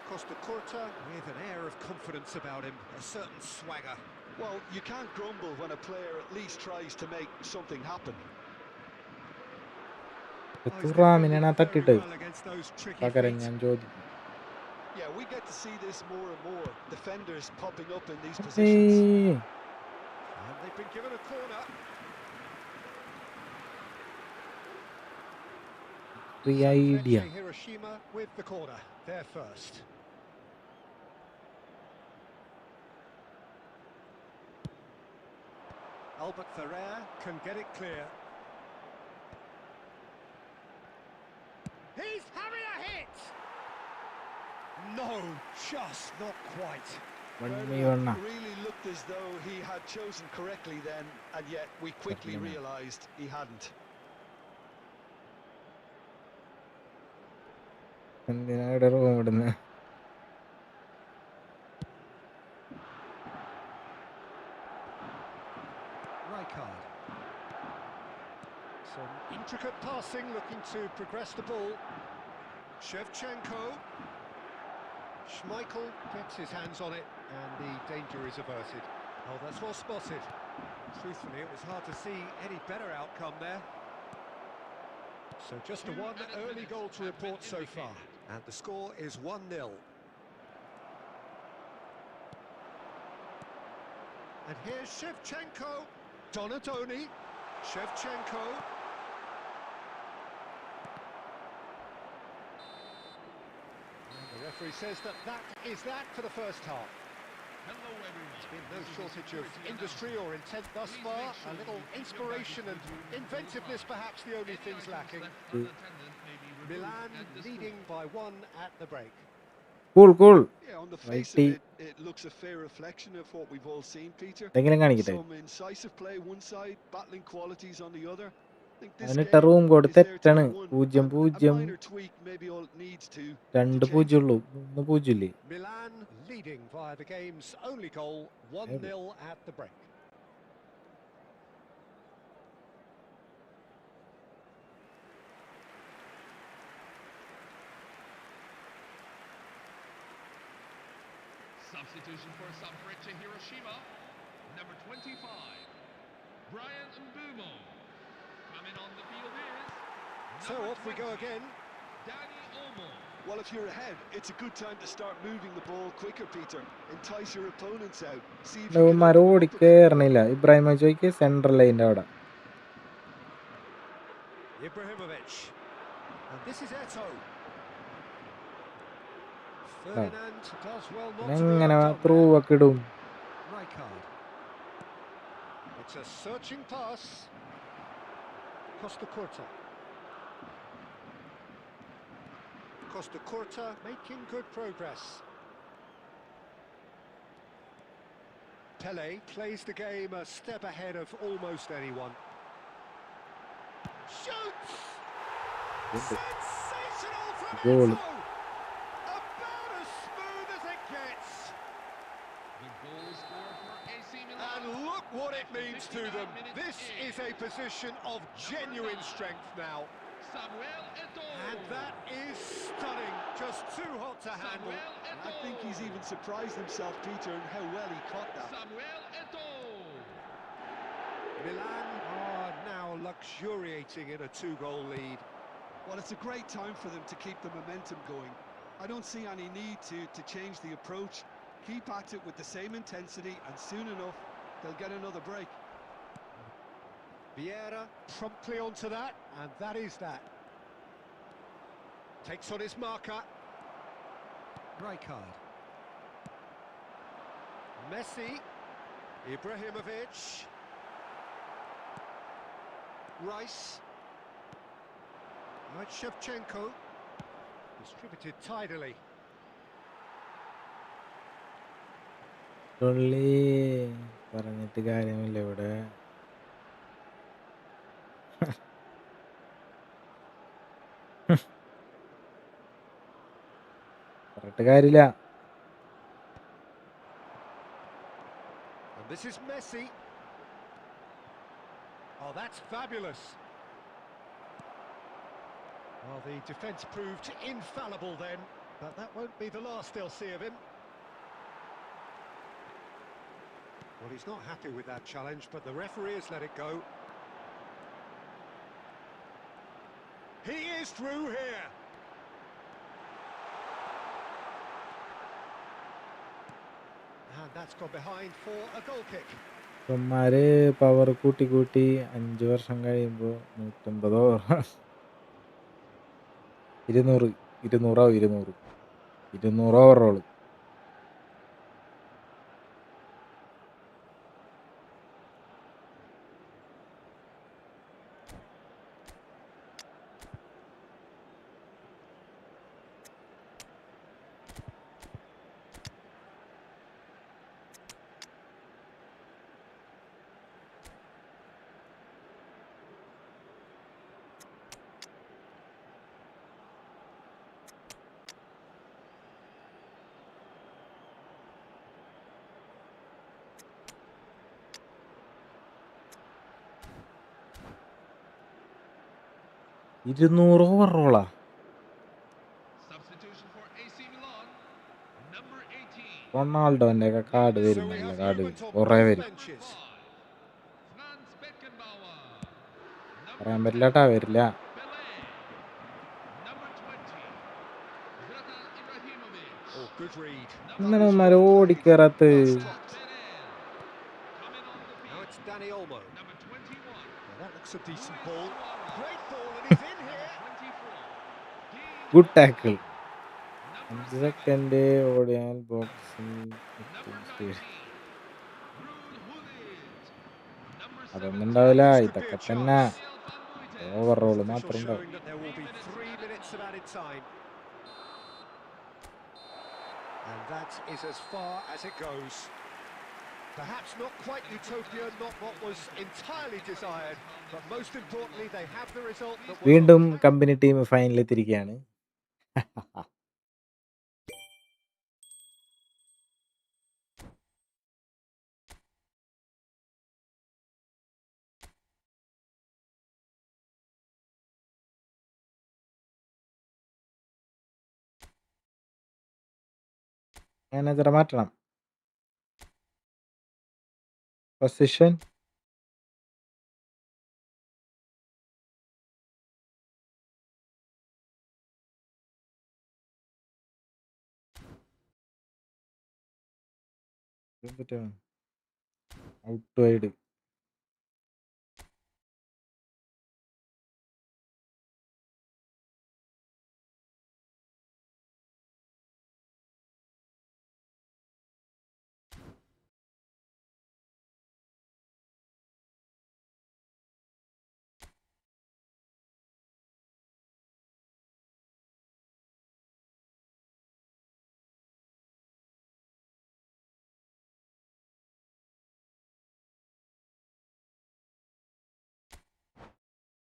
Costa Curta with an air of confidence about him, a certain swagger.
Well, you can't grumble when a player at least tries to make something happen.
തുറാമിനാണ് തട്ടിട്ട്
Well against those tricky
പകരം
feet.
ഞാൻ ചോദിക്കും.
Yeah, we get to see this more and more. Defenders popping up in these positions.
And they've been given a corner.
idea.
Hiroshima with the corner, there first. Albert Ferrer can get it clear. He's having a hit! No, just not quite.
Ferdinand really looked as though he had chosen correctly then, and yet we quickly realised he hadn't.
എന്തിനാ room ഇടുന്നത്?
Rijkaard. Some intricate passing, looking to progress the ball. Shevchenko. Schmeichel gets his hands on it, and the danger is averted. Oh, that's well spotted. Truthfully, it was hard to see any better outcome there. So just a one early goal to report so far, and the score is 1-0. And here's Shevchenko. Donatoni. Shevchenko. The referee says that is that for the first half.
Hello, everyone.
There's been no shortage of industry or intent thus far. A little inspiration and inventiveness perhaps the only things lacking. Milan leading by 1 at the break.
Cool.
Yeah, on the face of it, it looks a fair reflection of what we've all seen, Peter. Some incisive play one side, battling qualities on the other. I think this game
room
is
കൊടുത്തെറ്റാണ്.
there to be won.
0-0
A minor tweak maybe all it needs to
2-0 ഉള്ളൂ. 3-0
Milan leading via the game's only goal, 1-0 at the break.
Substitution for Sanfrecce Hiroshima. Number 25, Brian Mbumo. Coming on the field is...
So off we go again.
Danny Olmo.
Well, if you're ahead, it's a good time to start moving the ball quicker, Peter. Entice your opponents out. See if you can open up a bit.
കയറണില്ല. Ibrahimovic central ലൈൻ്റെ അവിടെ.
Ibrahimovic. And this is Eto. Ferdinand does well not to be
എങ്ങനെ
outdone
through
there.
ഒക്കെ ഇടും?
Rijkaard. It's a searching pass. Costa Curta. Costa Curta making good progress. Pele plays the game a step ahead of almost anyone. Shoots! Sensational from
Goal.
Eto! About as smooth as it gets.
The goal scorer for AC Milan.
And look what it means to them. This is a position of genuine strength now.
Samuel Eto'o.
And that is stunning. Just too hot to handle.
Samuel Eto'o.
I think he's even surprised himself, Peter, in how well he caught that.
Samuel Eto'o.
Milan are now luxuriating in a 2-goal lead.
Well, it's a great time for them to keep the momentum going. I don't see any need to change the approach. Keep at it with the same intensity, and soon enough, they'll get another break.
Vieira promptly onto that, and that is that. Takes on his marker. Rijkaard. Messi. Ibrahimovic. Rice. Now it's Shevchenko. Distributed tidily.
തുള്ളി പറഞ്ഞിട്ട് കാര്യമില്ല ഇവിടെ. പറഞ്ഞിട്ട് കാര്യമില്ല.
And this is Messi. Oh, that's fabulous. Well, the defence proved infallible then, but that won't be the last they'll see of him. Well, he's not happy with that challenge, but the referee has let it go. He is through here. And that's gone behind for a goal kick.
ഇവന്മാര് power കൂട്ടി 5 വർഷം കഴിയുമ്പോൾ 150 200 overall. ഓവറോളാ.
Substitution for AC Milan, number 18.
റൊണാൾഡോന്റെ ഒക്കെ card വരും,
So we
നല്ല
have
card
movement
വരും,
on
കുറേ
both
വരും.
benches.
Franz Beckenbauer,
പറയാൻ
number
പറ്റില്ല
10.
വരില്ല.
Pelé, number 20. Zlatan Ibrahimovic,
Oh, good read.
എന്താണ്
That was
ഇവന്മാര്
well played.
ഓടിക്കേറാത്ത്?
Well
Perez,
stopped.
coming on the
Now
field,
it's Dani Olmo.
number 21.
Now that looks a decent
Luis
ball.
Suarez,
Great ball, and he's in here.
24.
Good tackle.
Number
5
7.
Second ഓടിയാൽ ബോക്സിൽ
Number
എത്തും.
19. Ruud Gullit. Number
അതൊന്നും
17.
ഉണ്ടാവില്ല,
This could be
ഇതൊക്കെ
a
തന്നെ
chance.
Daniel Van Buiten.
Overall
Official
മാത്രം ഉണ്ടാവും.
showing that there will be 3 minutes of added time. And that is as far as it goes. Perhaps not quite utopia, not what was entirely desired, but most importantly, they have the result that was
വീണ്ടും company team ഫൈനലെത്തിയിരിക്കുകയാണ്. മാനേജറെ മാറ്റണം. Position out wide.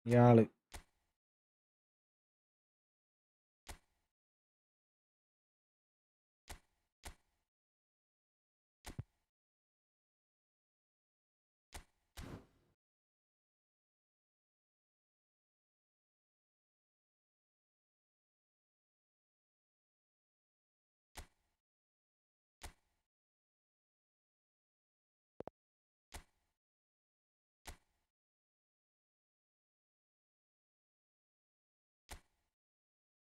ഇയാള്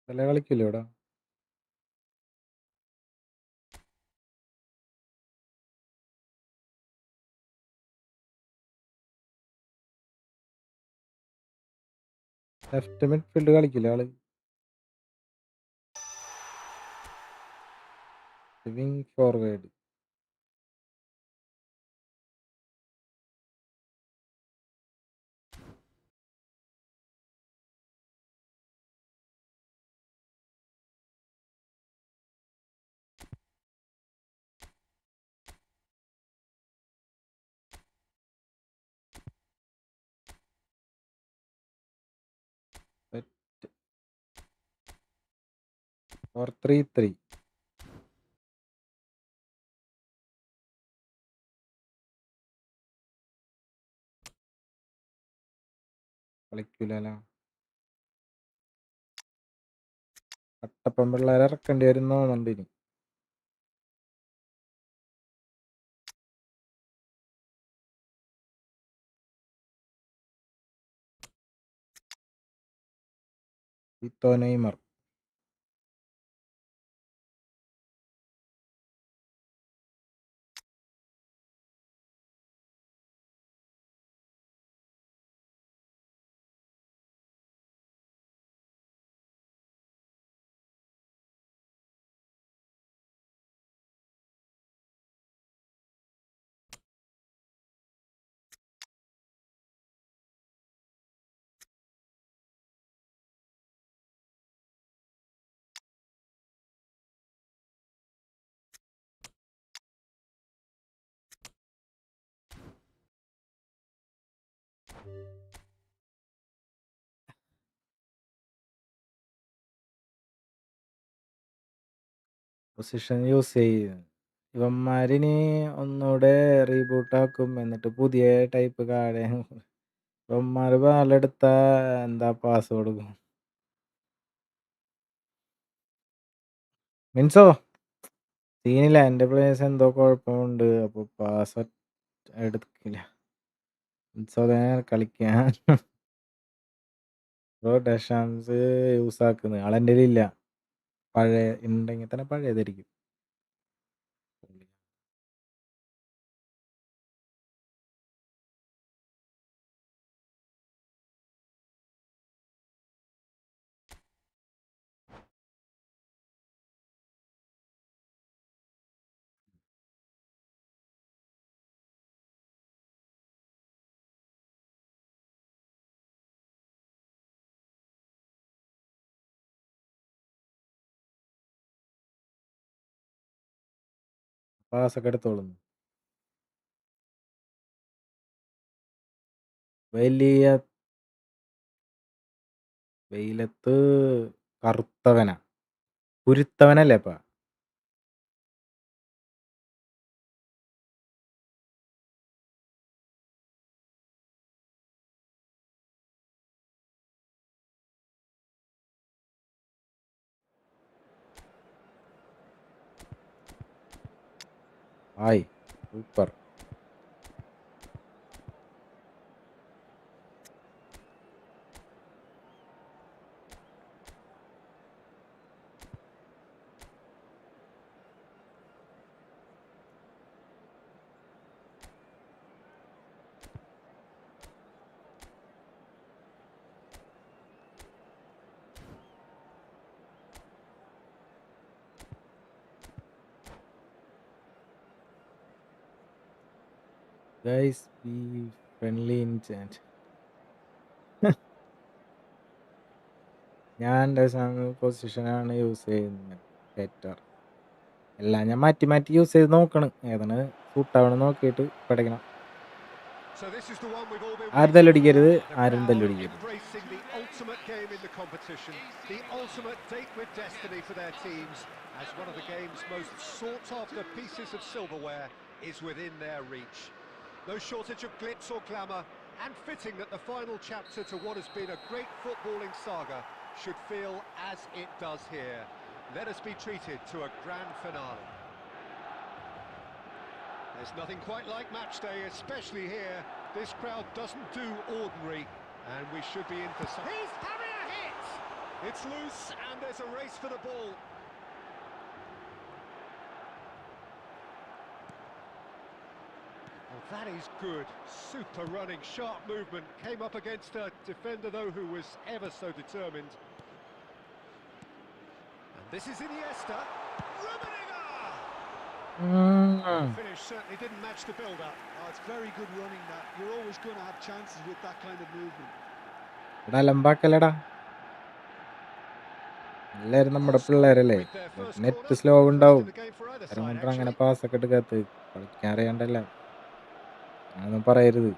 തല കളിക്കില്ല ഇവിടെ. Left midfield കളിക്കില്ല ആള്. Wing forward. Set 4-3-3. കളിക്കൂലല്ലോ. Kattappan പിള്ളേരെ ഇറക്കേണ്ടി വരും തോന്നുന്നുണ്ട് ഇനി. ഇത്തോ നെയ്മർ. പൊസിഷൻ യൂസ് ചെയ്യും. ഇവന്മാരിനി ഒന്നുകൂടെ റീബൂട്ടാക്കും. എന്നിട്ട് പുതിയ ടൈപ്പ് കാർഡ് ഇവന്മാര് ബാലെടുത്ത എന്താ പാസ് കൊടുക്കും. മീൻസോ സീനില്ല. എൻ്റെ പ്ലേയേഴ്സ് എന്തോ കുഴപ്പമുണ്ട്. അപ്പോൾ പാസ് എടുക്കില്ല. മീൻസോ കളിക്കാൻ ഡെഷാംസ് യൂസ് ആക്കുന്നത് ആളെൻ്റെ ഇല്ല. പഴയ ഉണ്ടെങ്കിൽ തന്നെ പഴയതായിരിക്കും. പാസ്സൊക്കെ എടുത്തോളുന്നു. വലിയ വെയിലത്ത് കറുത്തവനാ, കുരുത്തവനല്ലേ ഇപ്പ. ആയി super. Guys, be friendly in chat. ഞാൻ എൻ്റെ പൊസിഷനാണ് യൂസ് ചെയ്യുന്നത്. ബെറ്റർ എല്ലാം ഞാൻ മാറ്റി മാറ്റി യൂസ് ചെയ്ത് നോക്കണം. ഏതാണ് സൂട്ടാവണം നോക്കിയിട്ട് പഠിക്കണം.
So this is the one we've all been
ആരും
waiting
തല്ലടിക്കരുത്,
for. The
ആരും
crowd
തല്ലടിക്കരുത്.
embracing the ultimate game in the competition, the ultimate date with destiny for their teams, as one of the game's most sought-after pieces of silverware is within their reach. No shortage of glitz or glamour, and fitting that the final chapter to what has been a great footballing saga should feel as it does here. Let us be treated to a grand finale. There's nothing quite like match day, especially here. This crowd doesn't do ordinary, and we should be in for some... He's having a hit! It's loose, and there's a race for the ball. Oh, That is good. Super running, sharp movement. Came up against a defender, though, who was ever so determined. And this is Iniesta. The finish certainly didn't match the build-up.
Oh, it's very good running that. You're always going to have chances with that kind of movement.
എടാ ലംബാക്കല്ലടാ. എല്ലാവരും നമ്മുടെ പിള്ളേരല്ലേ, net slow ഉണ്ടാവും. അരം കൊണ്ട് അങ്ങനെ പാസ്സൊക്കെ എടുക്കാത്ത കളിക്കാൻ അറിയാണ്ടല്ല, അങ്ങനൊന്നും പറയരുത്.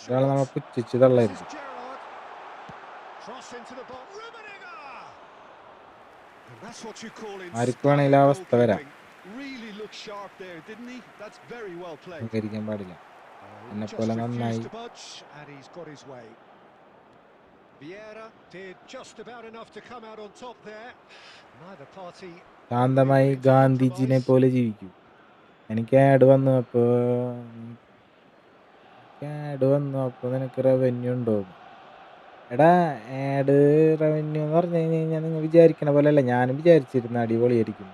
ഒരാളെ നമ്മൾ പുച്ഛിച്ച് തള്ളരുത്. ആർക്ക് വേണമെങ്കിലും ആ അവസ്ഥ വരാം, അഹങ്കരിക്കാൻ പാടില്ല. എന്നെപ്പോലെ നന്നായി ശാന്തമായി ഗാന്ധിജിനെ പോലെ ജീവിക്കൂ. എനിക്ക് ആഡ് വന്നു അപ്പോൾ നിനക്ക് റവന്യൂ ഉണ്ടോ? എടാ, ആഡ് റവന്യൂ എന്ന് പറഞ്ഞു കഴിഞ്ഞാൽ നിങ്ങൾ വിചാരിക്കണ പോലെ അല്ല. ഞാനും വിചാരിച്ചിരുന്ന അടിപൊളിയായിരിക്കും.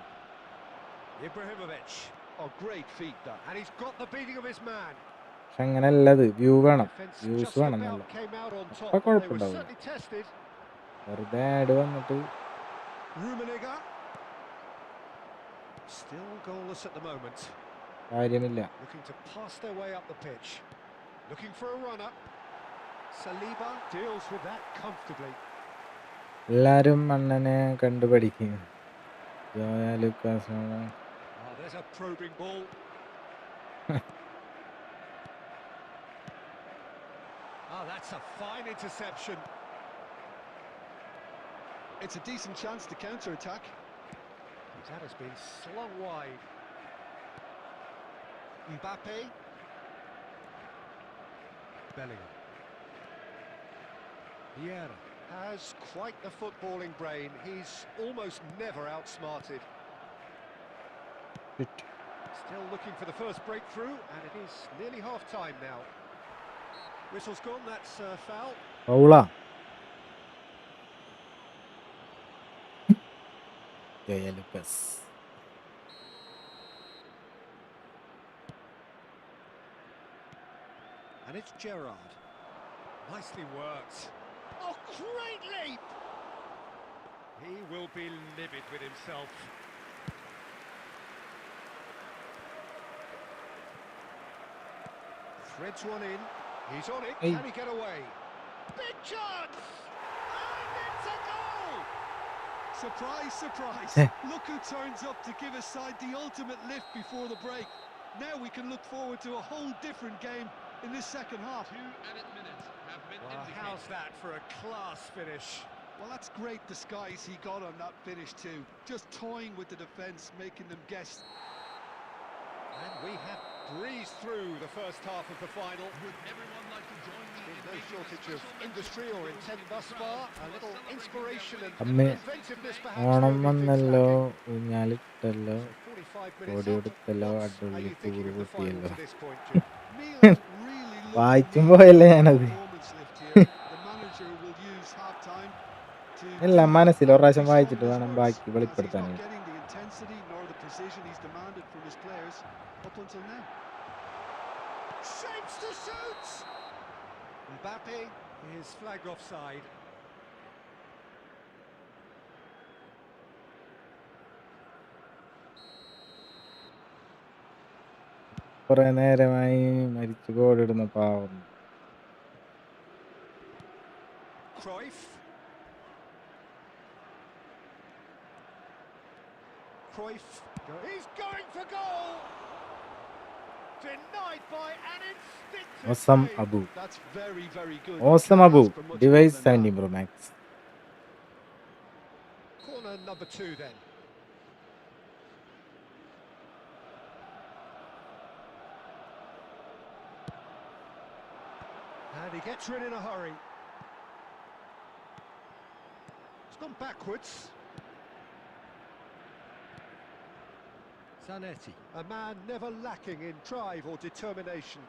പക്ഷെ അങ്ങനെയല്ല, അത് വ്യൂ വേണം, വ്യൂസ് വേണം നല്ല. അപ്പൊ കുഴപ്പമുണ്ടാവില്ല. വെറുതെ ആഡ് വന്നിട്ട് കാര്യമില്ല. എല്ലാരും അണ്ണനെ കണ്ടുപഠിക്കും.
That's a fine interception.
It's a decent chance to counter-attack.
That has been slung wide. Mbappe. Bellingham. Vieira has quite the footballing brain. He's almost never outsmarted. Still looking for the first breakthrough, and it is nearly half-time now. Whistle's gone, that's foul.
Paula. Yeah, Lucas.
And it's Gerrard. Nicely worked. Oh, great leap! He will be livid with himself. Threads one in. He's on it.
Hey.
Can he get away? Big chance! And it's a goal!
Surprise, surprise. Look who turns up to give his side the ultimate lift before the break. Now we can look forward to a whole different game in this second half.
2 added minutes have been indicated.
How's that for a class finish?
Well, that's great disguise he got on that finish too. Just toying with the defence, making them guess.
And we have breezed through the first half of the final.
Would everyone like to join me in
No
making a
shortage of
special
industry or
mention to
intent
those
thus
in the
far.
crowd
A little
who are
inspiration and
Amme.
inventiveness perhaps.
Onam
moving things
വന്നല്ലോ,
back.
ഊഞ്ഞാലിട്ടല്ലോ,
So 45 minutes
കോടി
up.
കൊടുത്തല്ലോ,
What are
അടിപൊളി
you thinking
tour
of the final
പൊട്ടിയല്ലോ.
to this point, Jim?
Milan really look
വായിച്ചും
to need
പോയല്ലേ
a
ഞാനത്.
performance lift here. The manager will use half-time to
എല്ലാം മനസ്സിൽ ഒരു പ്രാവശ്യം
show
വായിച്ചിട്ട്
his
വേണം
words,
ബാക്കി
as he's not
വെളിപ്പെടുത്താനായിട്ട്.
getting the intensity nor the precision he's demanded from his players up until now.
Shapes to shoot! Mbappe is flagged offside.
കുറെ നേരമായി മരിച്ചു ഗോളിടുന്ന പാവം.
Cruyff. He's going for goal! Denied by an instinctive
Awesome
save.
Abu.
That's very, very good.
Awesome
Can't
Abu.
ask for much
Device
more than
17
that.
Pro Max.
Corner number 2 then. And he gets rid in a hurry. It's gone backwards. Zanetti, a man never lacking in drive or determination.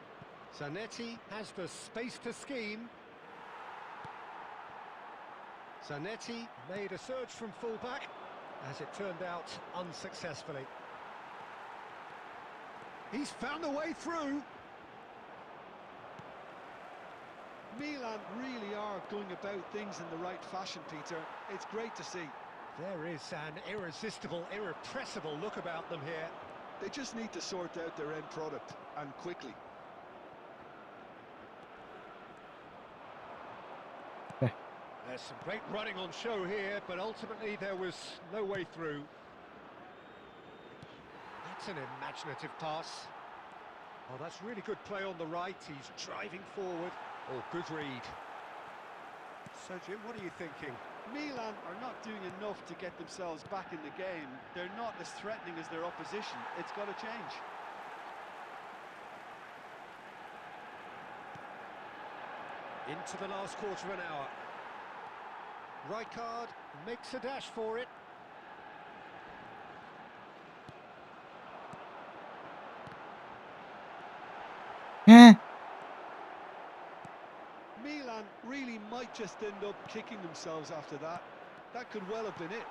Zanetti has the space to scheme. Zanetti made a surge from fullback, as it turned out unsuccessfully. He's found a way through.
Milan really are going about things in the right fashion, Peter. It's great to see.
There is an irresistible, irrepressible look about them here.
They just need to sort out their end product, and quickly.
There's some great running on show here, but ultimately there was no way through. That's an imaginative pass. Oh, that's really good play on the right. He's driving forward. Oh, good read. So, Jim, what are you thinking?
Milan are not doing enough to get themselves back in the game. They're not as threatening as their opposition. It's got to change.
Into the last quarter of an hour. Rijkaard makes a dash for it.
Milan really might just end up kicking themselves after that. That could well have been it.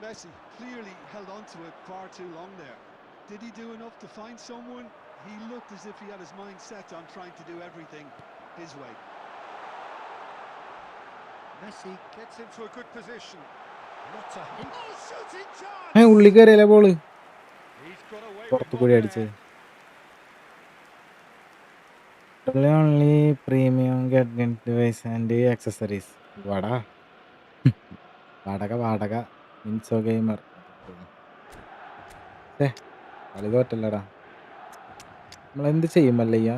Messi clearly held on to it far too long there. Did he do enough to find someone? He looked as if he had his mind set on trying to do everything his way.
Messi gets into a good position. Not a hint. Oh, shooting chance!
ഉള്ളി കയറിയല്ലേ ball
He's got away with
പുറത്തു
one
കൂടി
there.
അടിച്ചത്. Only premium get device and accessories. വാടാ വാടക ഇൻസോ gamer. കളി തോറ്റല്ലടാ. നമ്മളെന്ത് ചെയ്യുമല്ലയ്യ.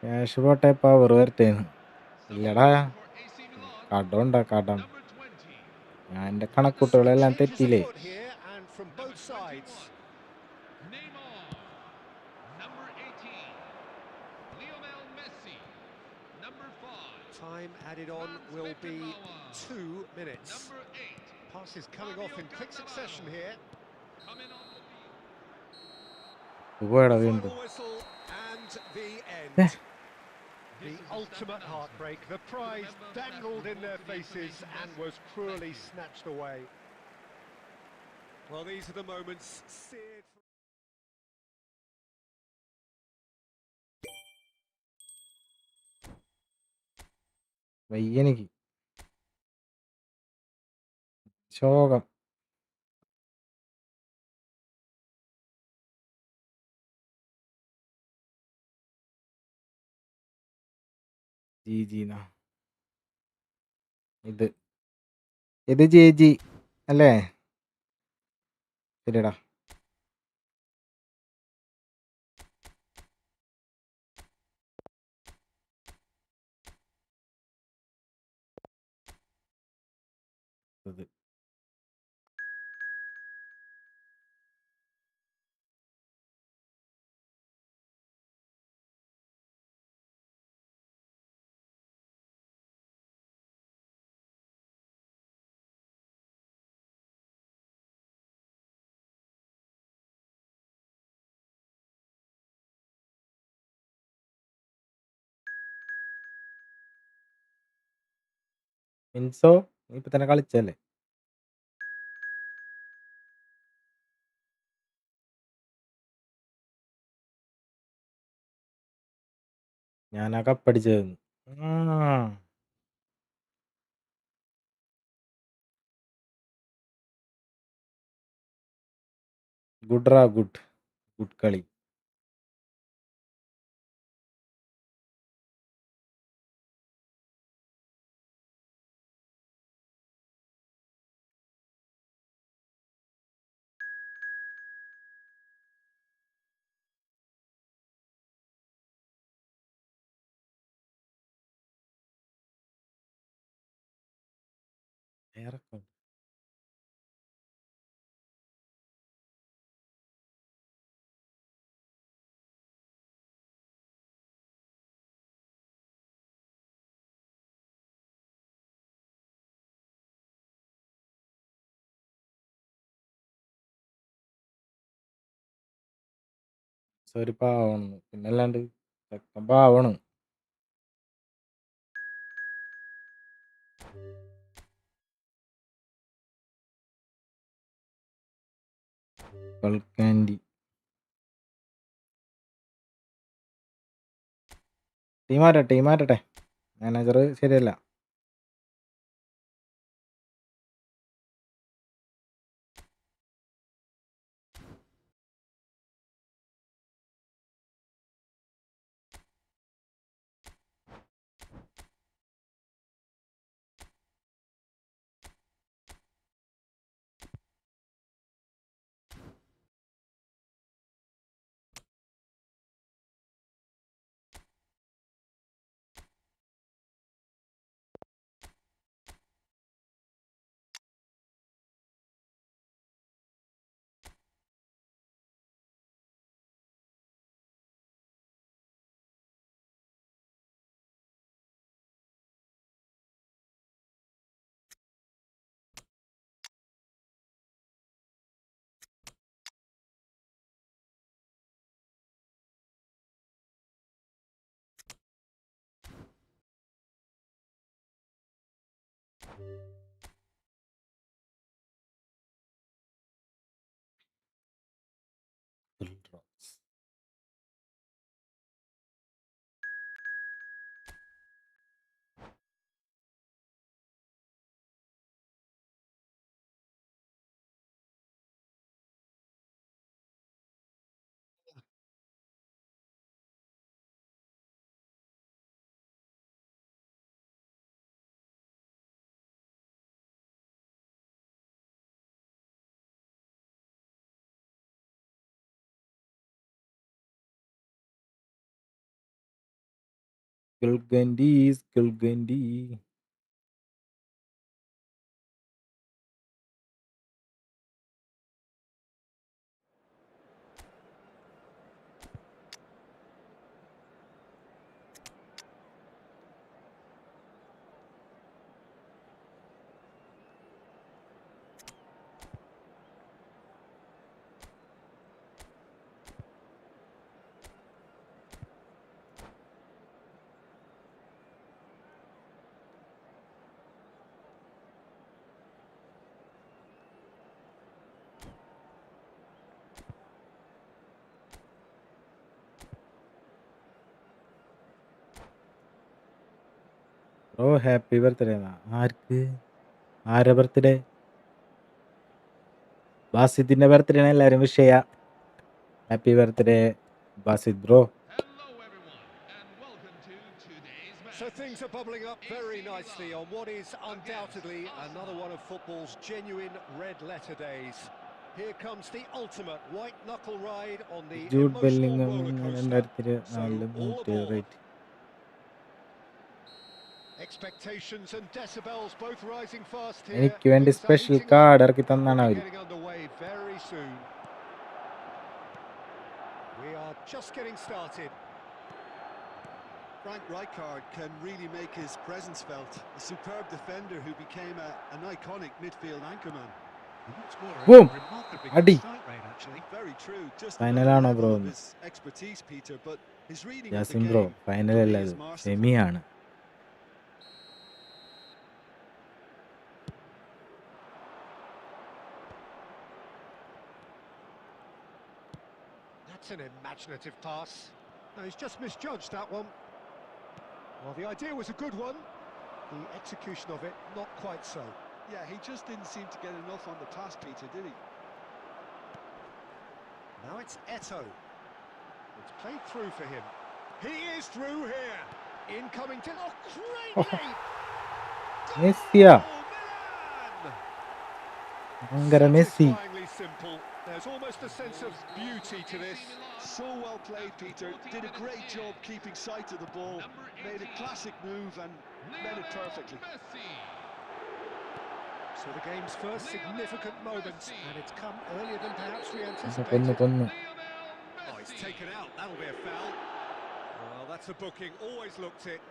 Cash പോട്ടെ, പവർ വരട്ടേന്ന്. ഇല്ലടാ, കടം. ഞാൻ എൻ്റെ കണക്കൂട്ടുകളെല്ലാം തെറ്റിയില്ലേ.
And from both sides.
Neymar, number 18. Lionel Messi, number 5.
Time added on will be 2 minutes.
Number 8.
Passes coming off in quick succession here.
Coming on the field.
പോയടാ
Final
വീണ്ടും.
whistle and the end. The ultimate heartbreak. The prize dangled in their faces and was cruelly snatched away. Well, these are the moments seared.
വയ്യെനിക്ക് ശോകം. ജീന ഇത് G അല്ലേ? ശരിടാ. ഇത് ഇൻസോ നീ ഇപ്പൊ തന്നെ കളിച്ചല്ലേ? ഞാനാ കപ്പടിച്ചത്. ഗുഡ് കളി. ഇറക്കം ഒരു പാവമാണ്. പിന്നല്ലാണ്ട് ചെക്കൻ പാവാണ്. കൽക്കാൻഡി ടീം മാറ്റട്ടെ. മാനേജർ ശരിയല്ല. ഗുൽഗൻഡി. ഓ ഹാപ്പി ബർത്ത്ഡേ. ആർക്ക്? ആരെ ബർത്ത്ഡേ? ബാസിത്തിന്റെ ബർത്ത്ഡേ ആണ് എല്ലാവരും വിഷ് ചെയ്യാ. Happy birthday Basit bro.
Hello, everyone, and welcome to today's match.
So things are bubbling up very nicely on what is undoubtedly another one of football's genuine red-letter days. Here comes the ultimate white-knuckle ride on the
Jude
emotional
Bellingham
roller coaster.
2024
So all
100
aboard.
Rate.
Expectations and decibels both rising fast here.
എനിക്ക് വേണ്ടി
Things are
special
heating up.
Card ഇറക്കി
We'll
തന്നാണ്
be
അവര്.
getting underway very soon. We are just getting started.
Frank Rijkaard can really make his presence felt. A superb defender who became an iconic midfield anchorman.
Boom.
Remarkably
Adi.
good strike rate, actually.
Very true. Just
Final
another
ആണോ
level
bro?
of his expertise, Peter, but his reading of the
Jasim bro
game
final
really
അല്ല,
is
അത്
masterful.
സെമിയാണ്.
That's an imaginative pass. No, he's just misjudged that one. Well, the idea was a good one. The execution of it, not quite so.
Yeah, he just didn't seem to get enough on the pass, Peter, did he?
Now it's Eto. It's played through for him. He is through here. Incoming to... Oh, great leap!
മെസ്സിയാ,
Milan!
ഭയങ്കര Messi.
Satisfyingly simple. There's almost a sense of beauty to this.
So well played, Peter. Did a great job keeping sight of the ball. Made a classic move and met it perfectly.
So the game's first significant moment, and it's come earlier than perhaps we
കൊന്നു
anticipated.
കൊന്നു.
Oh, he's taken out. That'll be a foul. Well, that's a booking. Always looked it.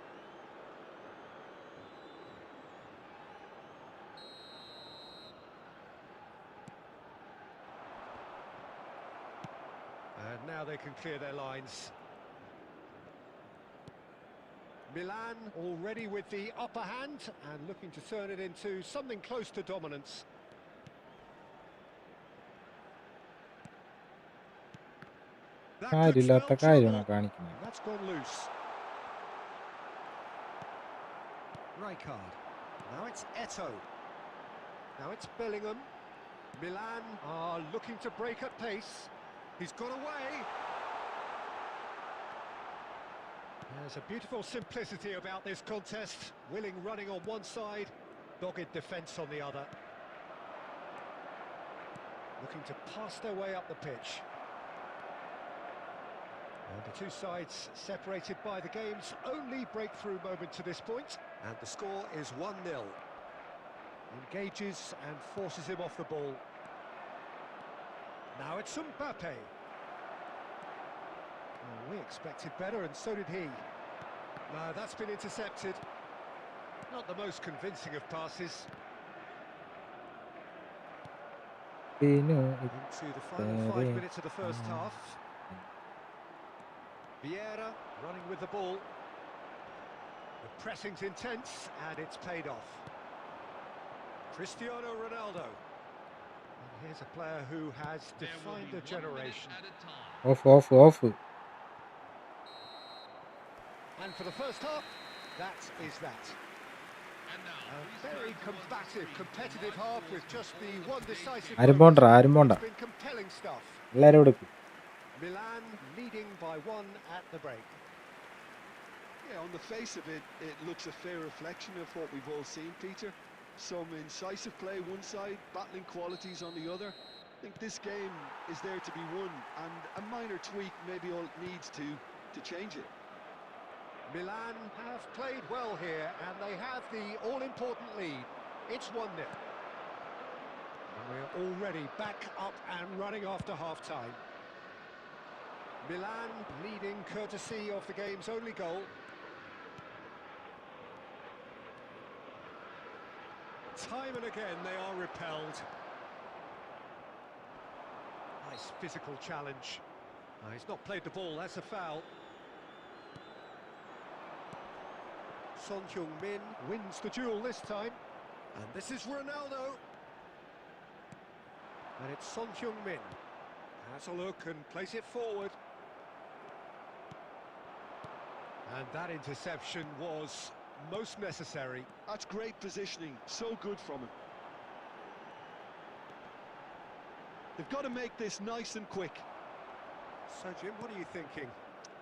And now now they can clear their lines. Milan already with the upper hand and looking to turn it into something close to dominance. That could
കാര്യമില്ലാത്ത
spell
കാര്യമാണ്
trouble.
കാണിക്കുന്നത്.
And that's gone loose. Rijkaard. Now it's Eto. Now it's Bellingham. Milan are looking to break at pace. He's got away. There's a beautiful simplicity about this contest. Willing running on one side, dogged defence on the other. Looking to pass their way up the pitch. And the two sides separated by the game's only breakthrough moment to this point. And the score is 1-0. Engages and forces him off the ball. Now it's Mbappe. Well, we expected better, and so did he. No, that's been intercepted. Not the most convincing of passes.
Into
Into the final 5 minutes of the first half. Vieira running with the ball. The pressing's intense, and it's paid off. Cristiano Ronaldo. And here's a player who has defined a generation.
off.
And for the first half, that is that.
And now,
A very combative, competitive half with just the one decisive
ആരും
moment.
പോണ്ട.
It's been compelling stuff.
എല്ലാരും എടുക്കും.
Milan leading by 1 at the break.
Yeah, on the face of it, it looks a fair reflection of what we've all seen, Peter. Some incisive play one side, battling qualities on the other. I think this game is there to be won, and a minor tweak maybe all it needs to change it.
Milan have played well here, and they have the all-important lead. It's 1-0. And we're already back up and running after half-time. Milan leading courtesy of the game's only goal. Time and again they are repelled. Nice physical challenge. He's not played the ball, that's a foul. Son Heung-min wins the duel this time. And this is Ronaldo. And it's Son Heung-min. Has a look and plays it forward. And that interception was most necessary.
That's great positioning, so good from him. They've got to make this nice and quick.
So Jim, what are you thinking?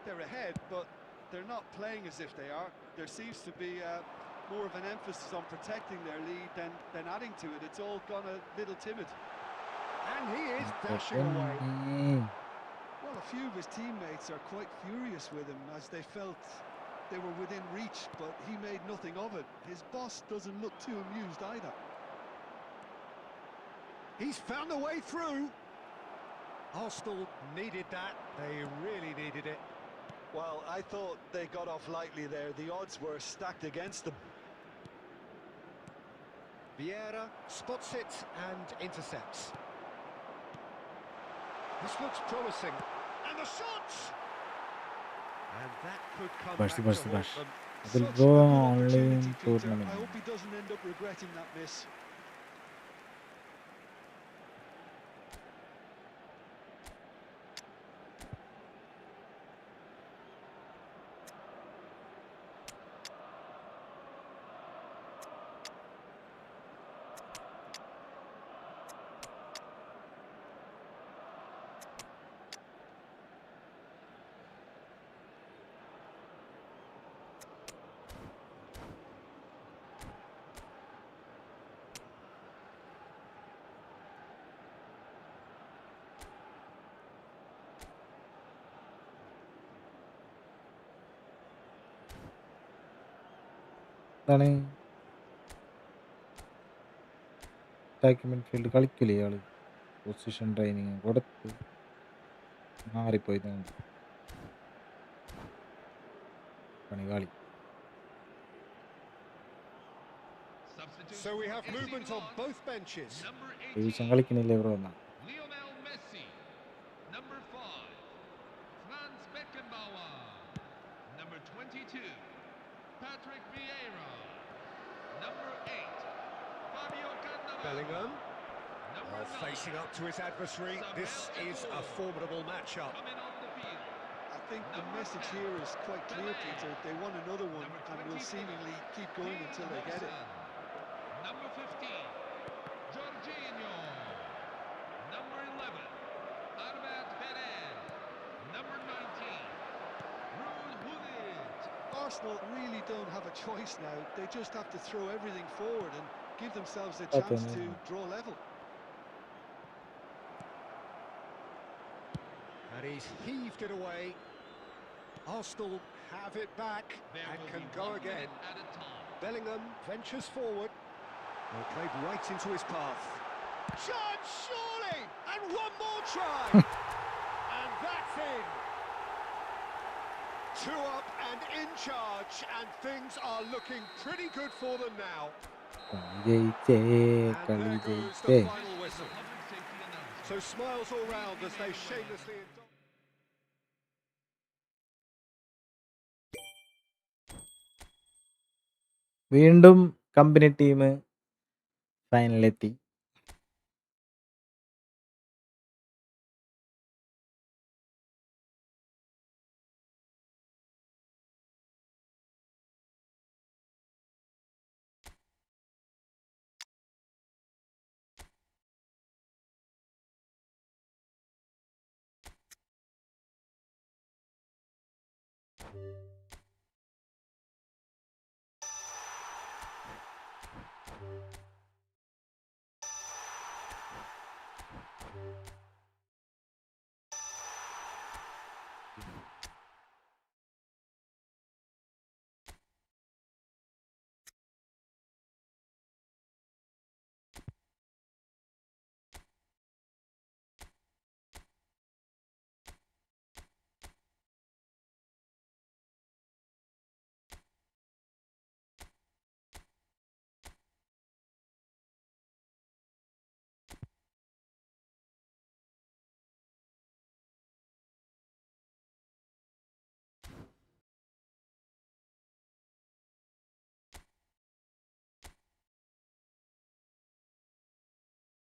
They're ahead, but they're not playing as if they are. There seems to be more of an emphasis on protecting their lead than adding to it. It's all gone a little timid.
And he is dashing away.
Well, a few of his teammates are quite furious with him as they felt they were within reach, but he made nothing of it. His boss doesn't look too amused either.
He's found a way through. Arsenal needed that. They really needed it.
Well, I thought they got off lightly there. The odds were stacked against them.
Vieira spots it and intercepts. This looks promising. And the shot! And that could come back to haunt them.
It will
Such a
go
good
only
opportunity,
in
Peter.
tournament.
I hope he doesn't end up regretting that miss.
എന്താണ് attack midfield കളിക്കില്ലേ ഇയാള് position training കൊടുത്ത് മാറിപ്പോയി പണികാളി.
So we have movement on both benches.
Number 18,
division കളിക്കണില്ലേ bro എന്നാ
Lionel Messi. Number 5,
Bellingham.
Number
Oh,
9.
facing up to his adversary. This is a formidable matchup.
Coming on the field.
I think the message here is quite clear, Peter. They want another one and will seemingly keep going until they get it.
Number 15, Jorginho. Number 11, Arbat Perez. Number 19, Ruud Gullit.
Arsenal really don't have a choice now. They just have to throw everything forward and give themselves a chance to
അതൊന്നുമില്ല.
draw level.
And he's heaved it away. Arsenal have it back
There
and
will
can
be
go
1
again.
minute at a time.
Bellingham ventures forward. Well, played right into his path. Chance, surely! And one more try! And that's in! 2 up and in charge, and things are looking pretty good for them now.
ജയിച്ചേ
And
കളി
there goes
ജയിച്ചേ.
the final whistle.
Public safety announcement.
So smiles all round as they shamelessly indulge.
വീണ്ടും company team ഫൈനലെത്തി.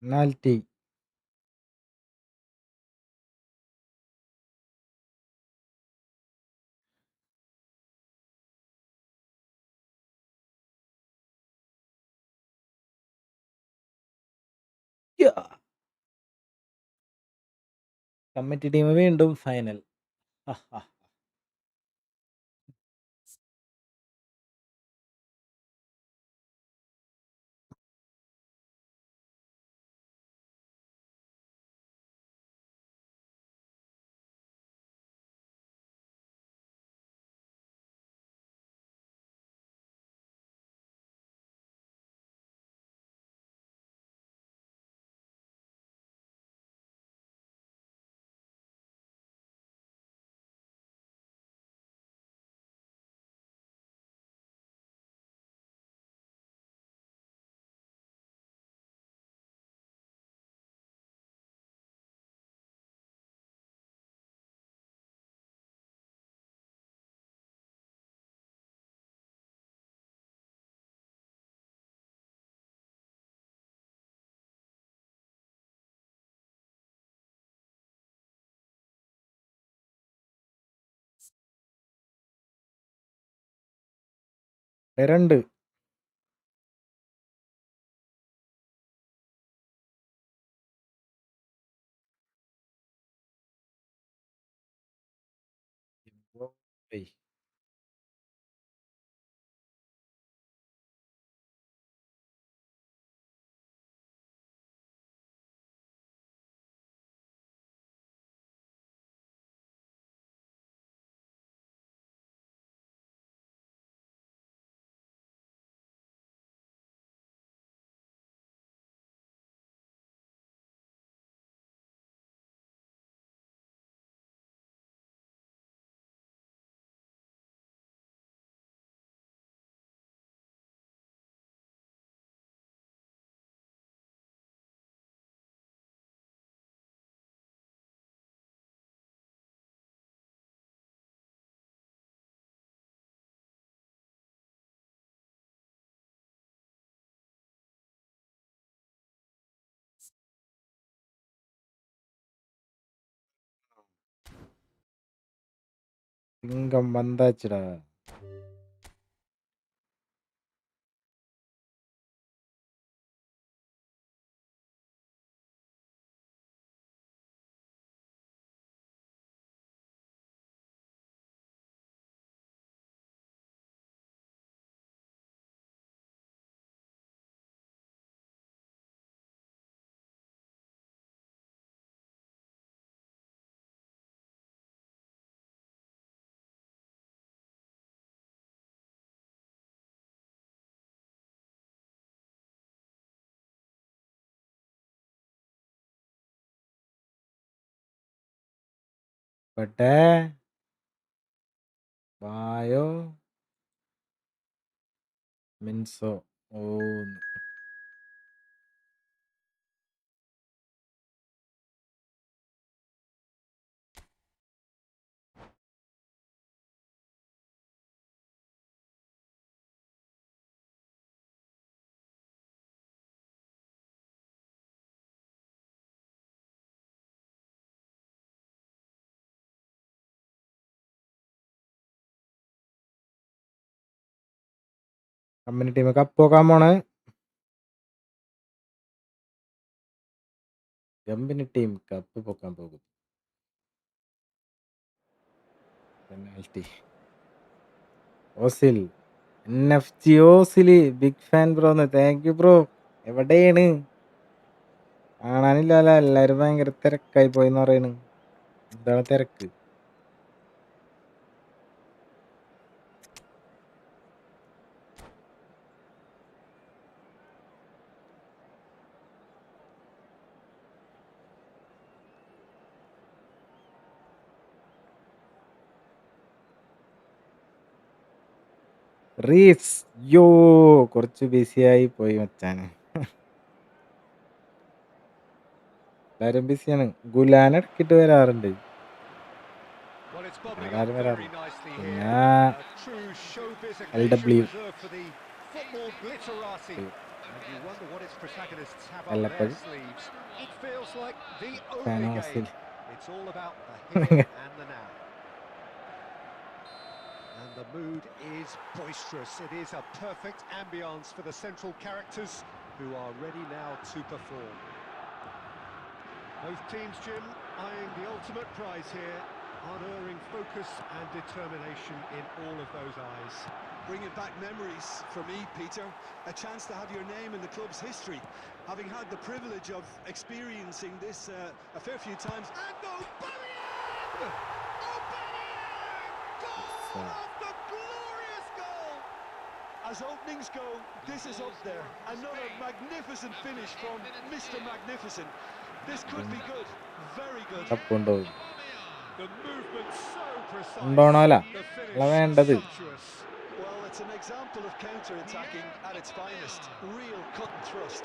Penalty. Committee team വീണ്ടും final. രണ്ട്. ഏയ്. സിംഗം വந்தாச்சுடா. പെട്ടേ വായോ മിൻസോ. ഓ കമ്പനി ടീം കപ്പ് പോക്കാൻ പോണ്. കമ്പനി ടീം കപ്പ് പോക്കാൻ പോകും. Penalty Ozil NFC Ozil big fan ബ്രോന്ന്. Thank you bro. എവിടെയാണ് കാണാനില്ലല്ലോ. എല്ലാരും ഭയങ്കര തിരക്കായി പോയിന്ന് പറയണ്. എന്താണ് തിരക്ക്? റീസ് യോ കുറച്ച് ബിസിയായി പോയി മച്ചാന്. എല്ലാരും ബിസിയാണ്. ഗുലാൻ ഇടക്കിട്ട് വരാറുണ്ട്.
Well, it's bubbling up
ആരും
very
വരാറില്ല.
nicely
പിന്നെ
here. A true showbiz occasion
LW
reserved for the football glitterati. And you wonder what its protagonists have up their
വല്ലപ്പോഴും
sleeves. It feels like the
fan
only
ഹൗസിൽ.
game. It's all about the here and the now. And the mood is boisterous. It is a perfect ambience for the central characters who are ready now to perform. Both teams, Jim, eyeing the ultimate prize here. Unerring focus and determination in all of those eyes.
Bringing back memories for me, Peter. A chance to have your name in the club's history. Having had the privilege of experiencing this a fair few times. And Aubameyang! Aubameyang! Goal after glorious goal! As openings go, this is up there. Another magnificent finish from Mr. Magnificent. This could be good. Very good.
Cup കൊണ്ടുപോകും.
The movement so precise.
കൊണ്ടുപോകണമല്ല
The
അല്ല
finish
വേണ്ടത്.
sumptuous.
Well, it's an example of counter-attacking at its finest. Real cut and thrust.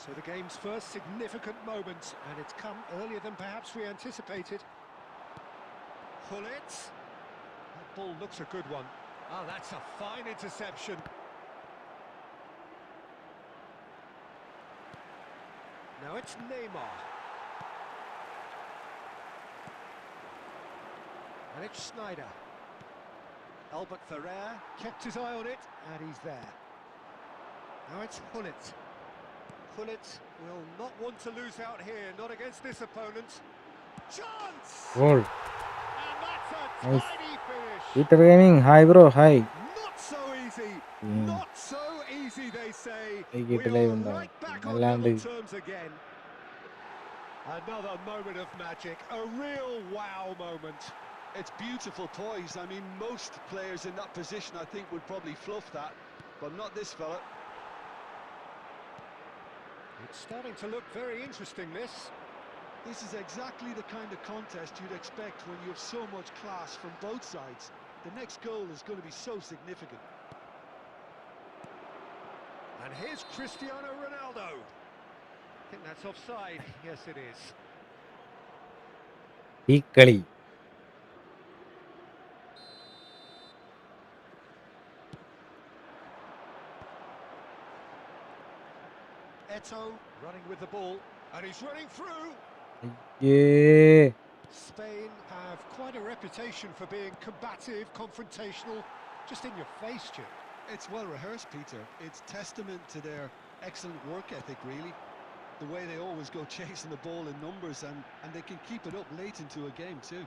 So the game's first significant moment, and it's come earlier than perhaps we anticipated. Gullit. That ball looks a good one. Oh, that's a fine interception. Now it's Neymar. And it's Sneijder. Albert Ferrer kept his eye on it, and he's there. Now it's Gullit. Gullit will not want to lose out here, not against this opponent. Chance!
Goal.
And that's a
Nice.
tidy finish.
Peter gaming hi bro hi.
Not so easy. Not so easy, they say. We
വൈകിട്ട്
are
live ഉണ്ടാവും.
right back on
അല്ലാണ്ട്
level terms again. Another moment of magic, a real wow moment.
It's beautiful poise. I mean, most players in that position, I think, would probably fluff that, but not this fella.
It's starting to look very interesting, this.
This is exactly the kind of contest you'd expect when you have so much class from both sides. The next goal is going to be so significant.
And here's Cristiano Ronaldo. I think that's offside. Yes, it is.
ഈ കളി
Eto running with the ball, and he's running through.
അയ്യേ
Spain have quite a reputation for being combative, confrontational, just in your face, Jim.
It's well rehearsed, Peter. It's testament to their excellent work ethic, really. The way they always go chasing the ball in numbers, and they can keep it up late into a game too.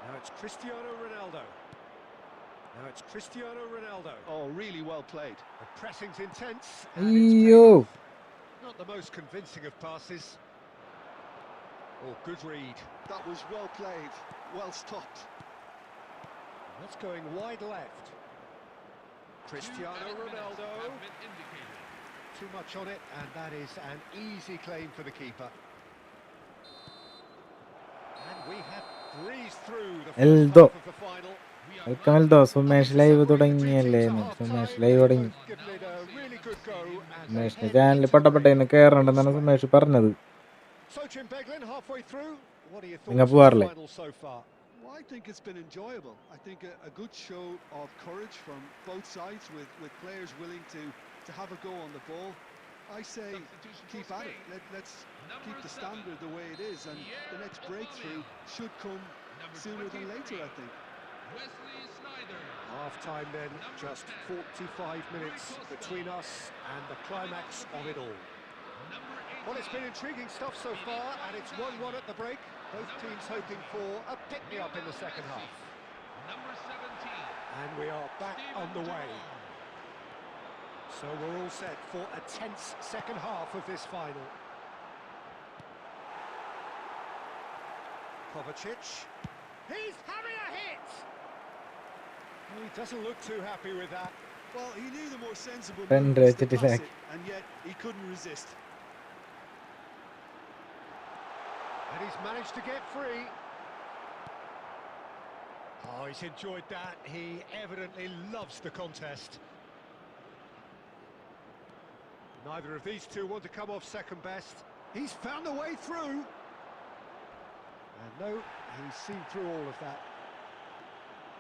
Now it's Cristiano Ronaldo. Now it's Cristiano Ronaldo.
Oh, really well played.
The pressing's intense, and it's paid off. Not the most convincing of passes. Oh, good read.
That was well played, well stopped.
That's going wide left. Cristiano Ronaldo. Too much on it, and that is an easy claim for the keeper. And we have breezed through the first half of the final.
Welcome Eldho. Sumesh live തുടങ്ങിയല്ലേ? Sumesh live തുടങ്ങി. സുമേഷിന്റെ channel പട്ടപ്പെട്ടേന്ന് കയറണ്ടെന്നാണ് Sumesh പറഞ്ഞത്. നിങ്ങൾ പോവാറില്ലേ?
Well, I think it's been enjoyable. I think a good show of courage from both sides, with players willing to have a go on the ball. I say keep at it. Let's keep the standard the way it is, and the next breakthrough should come sooner than later, I think.
Half time then, just 45 minutes between us and the climax of it all. Well, it's been intriguing stuff so far, and it's 1-1 at the break. Both teams hoping for a pick-me-up in the second half. And we are back on the way. So we're all set for a tense second half of this final. Kovacic. He's having a hit! He doesn't look too happy with that.
Well, he knew the more sensible
Pen
move was to
rate
pass
it.
it, and yet he couldn't resist.
And he's managed to get free. Oh, he's enjoyed that. He evidently loves the contest. Neither of these two want to come off second best. He's found a way through. And no, he's seen through all of that.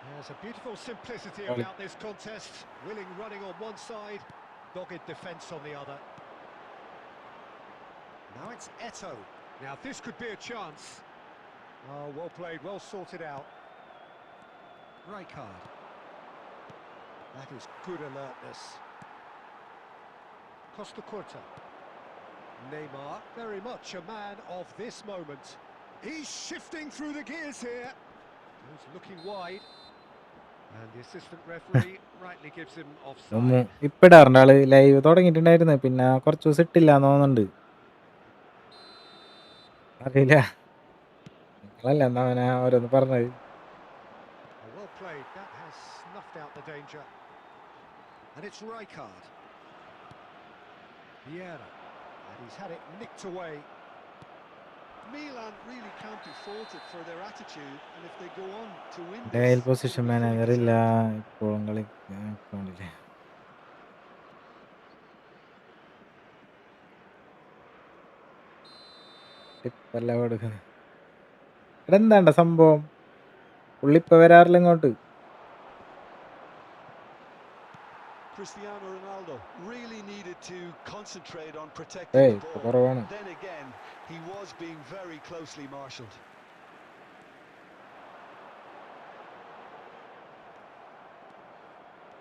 There's a beautiful simplicity about this contest. Willing running on one side, dogged defence on the other. Now it's Eto. Now this could be a chance. Oh, well played, well sorted out. Rijkaard. That is good alertness. Costa Curta. Neymar, very much a man of this moment. He's shifting through the gears here. He's looking wide. And the assistant referee rightly gives him offside.
ഇപ്പിടാറുണ്ട് ആള്. Live തുടങ്ങിയിട്ടുണ്ടായിരുന്നു, പിന്നെ കുറച്ച് ദിവസം ഇട്ടില്ലാന്ന് തോന്നുന്നുണ്ട്. അറിയില്ല, നിങ്ങളല്ല എന്നാ അവനെ ഓരോന്ന് പറഞ്ഞത്.
Well played, that has snuffed out the danger. And it's Rijkaard. Vieira. And he's had it nicked away.
Milan really can't be faulted for their attitude, and if they go on to win
dial
this,
position manager ഇല്ല ഇപ്പോഴും കളിക്കണ്ടില്ലേ? ടിപ്പല്ല കൊടുക്കുന്നത്. ഇവിടെ എന്താണ്ട സംഭവം? പുള്ളിപ്പ വരാറില്ല ഇങ്ങോട്ട്.
Cristiano Ronaldo really needed to concentrate on protecting the ball.
കുറവാണ്.
Then again, he was being very closely marshalled.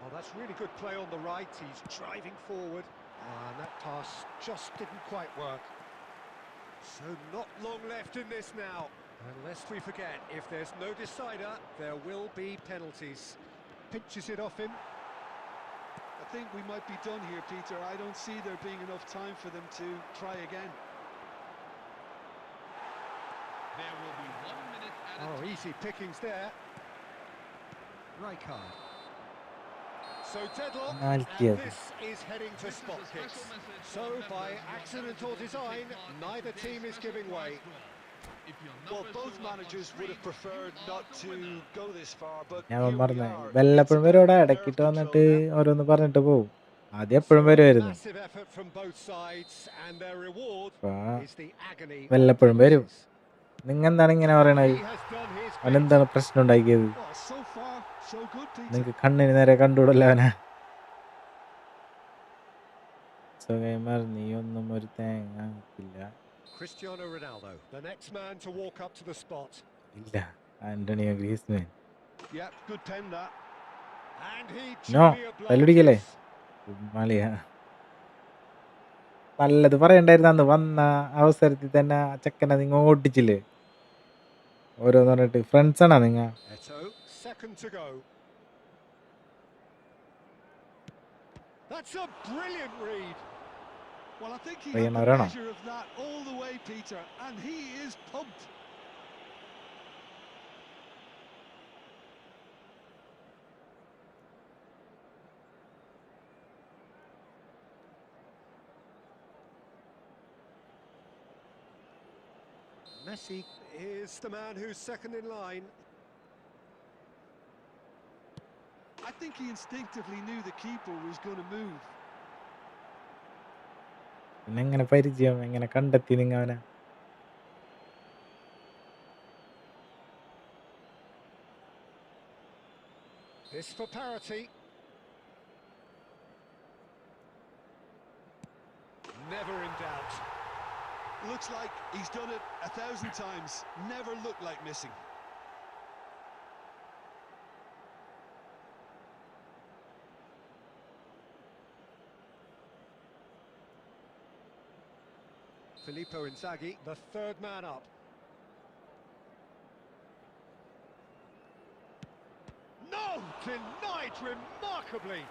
Oh, that's really good play on the right. He's driving forward. And that pass just didn't quite work. So not long left in this now. And lest we forget, if there's no decider, there will be penalties. Pinches it off him.
I think we might be done here, Peter. I don't see there being enough time for them to try again.
There will be 1 minute at a
Oh, easy pickings there. Rijkaard. So deadlock, and this is heading to spot kicks. So by accident or design, neither team is giving way.
Well, both managers would have preferred not to go this far, but
ഞാൻ
here we
പറഞ്ഞ
are.
വല്ലപ്പോഴും വരും, ഇവിടെ ഇടയ്ക്കിട്ട് വന്നിട്ട് ഓരോന്ന് പറഞ്ഞിട്ട് പോവും. ആദ്യം എപ്പോഴും വരുമായിരുന്നു,
Massive effort from both sides, and their reward is the agony.
വല്ലപ്പോഴും വരും. നിങ്ങൾ എന്താണ് ഇങ്ങനെ പറയണത്?
He has done his
അവനെന്താണ് പ്രശ്നം ഉണ്ടാക്കിയത്?
Well, so far, so good, Peter.
നിങ്ങക്ക് കണ്ണിന് നേരെ കണ്ടുകൂടല്ല അവനെ. സുഖമാർ നീ ഒന്നും ഒരു തേങ്ങ ഇല്ല.
Cristiano Ronaldo, the next man to walk up to the spot.
ഇല്ല, Antonio Griezmann.
Yeah, good pen that.
And he
no,
truly
തല്ലുടിക്കല്ലേ?
obliges.
മളിയാ. നല്ലത് പറയണ്ടായിരുന്നു. അന്ന് വന്ന അവസരത്തിൽ തന്നെ ആ ചെക്കനെ നിങ്ങൾ ഓടിച്ചില്ലേ? ഓരോന്ന് പറഞ്ഞിട്ട്. ഫ്രണ്ട്സ് ആണോ നിങ്ങ?
Eto, second to go. That's a brilliant read.
Well, I think he
Oye,
had
no
the
era, no.
measure of that all the way, Peter, and he is pumped.
Messi is the man who's second in line.
I think he instinctively knew the keeper was going to move.
പിന്നെ എങ്ങനെ പരിചയം, എങ്ങനെ കണ്ടെത്തി നിങ്ങ അവനെ?
This for parity. Never in doubt.
Looks like he's done it 1,000 times. Never looked like missing.
Filippo Inzaghi, the third man up. No! Denied remarkably.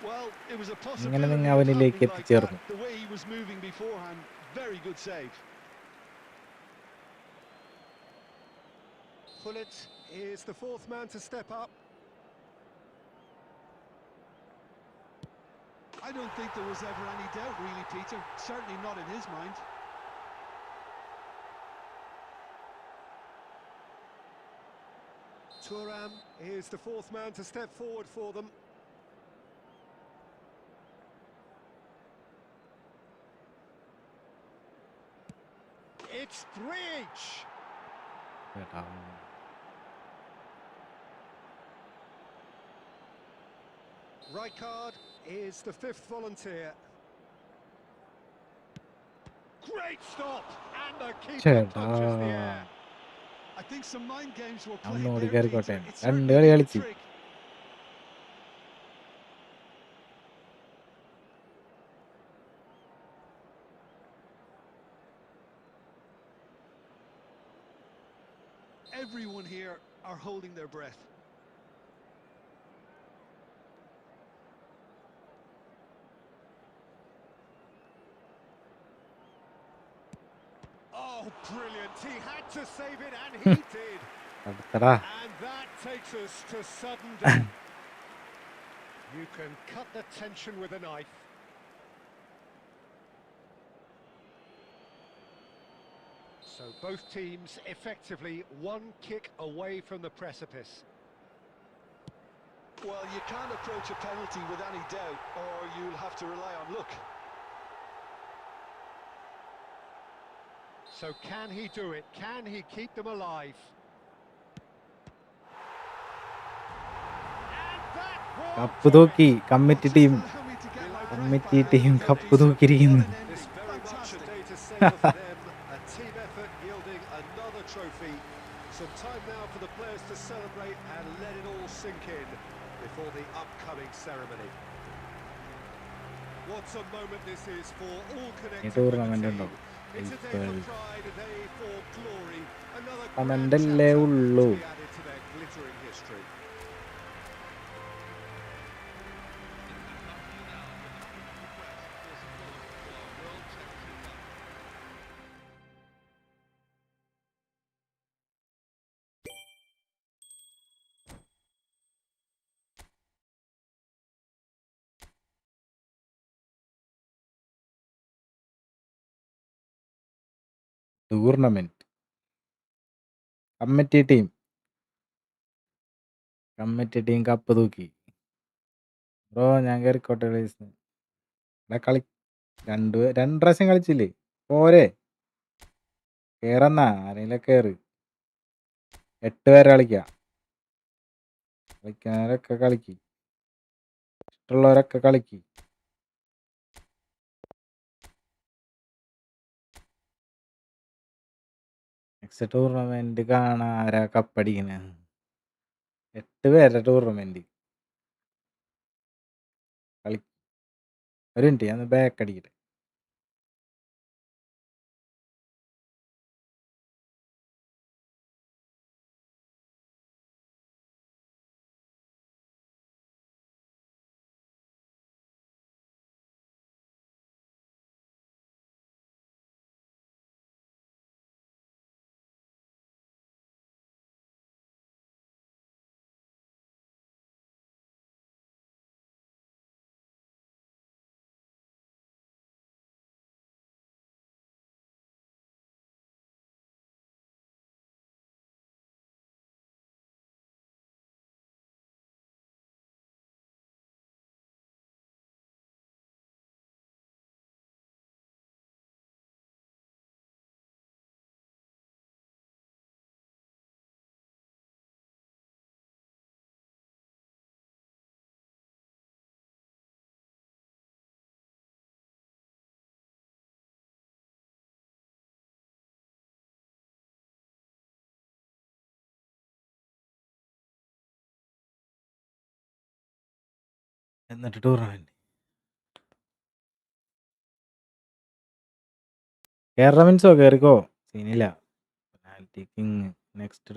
Well, it was a
ഇങ്ങനെ
possibility
നിങ്ങൾ
of
അവനിലേക്ക്
happening like that.
എത്തിച്ചേർന്നു.
The way he was moving beforehand, very good save.
Pullet is the fourth man to step up.
I don't think there was ever any doubt, really, Peter. Certainly not in his mind.
Thuram is the fourth man to step forward for them. It's 3 each.
കേട്ടാ.
Rijkaard is the fifth volunteer. Great stop, and the keeper
ചേട്ടാ.
touches the air.
I think some mind games were
I'm
played
not
there,
കയറിക്കോട്ടെ.
Peter. It's
രണ്ട്
certainly
കളി
a
കളിച്ച്.
trick. Everyone here are holding their breath.
Oh, brilliant. He had to save it, and he did.
അടുത്തടാ.
And that takes us to sudden death. You can cut the tension with a knife. So both teams effectively one kick away from the precipice.
Well, you can't approach a penalty with any doubt, or you'll have to rely on luck.
So can he do it? Can he keep them alive? And that was
cup തൂക്കി committee team.
Allow me to get my breath
committee
back.
Team cup തൂക്കിയിരിക്കുന്നു.
What an
This
ending.
very much a
Fantastic.
day to savour for them. A team effort yielding another trophy. Some time now for the players to celebrate and let it all sink in before the upcoming ceremony. What a moment this is for all connected with the
tournament
team.
ഉണ്ടോ?
It's a day for pride, a day for glory. Another grand
കമന്റല്ലേ
chapter
ഉള്ളൂ.
to be added to their glittering history.
Tournament. Committee team. Committee team cup തൂക്കി. Bro ഞാൻ കയറിക്കോട്ടെ please. എടാ കളി രണ്ട് പ്രാവശ്യം കളിച്ചില്ലേ? പോരെ, കേറന്നാ. ആരെങ്കിലും കയറ്. 8 പേരെ കളിക്കാം. കളിക്കാനൊക്കെ കളിക്ക്. ഇഷ്ടമുള്ളവരൊക്കെ കളിക്ക്. നെക്സ്റ്റ് ടൂർണമെന്റ് കാണാൻ ആരാ കപ്പടിക്കണേ? 8 പേരുടെ ടൂർണമെന്റ് കളി. ഒരു മിനിറ്റ്, ഞാൻ ബാക്ക് അടിക്കട്ടെ. എന്നിട്ട് ടൂർണമെന്റ് കേരള മീൻസോ കയറിക്കോ, സീനില്ല. Penalty king. നെക്സ്റ്റ്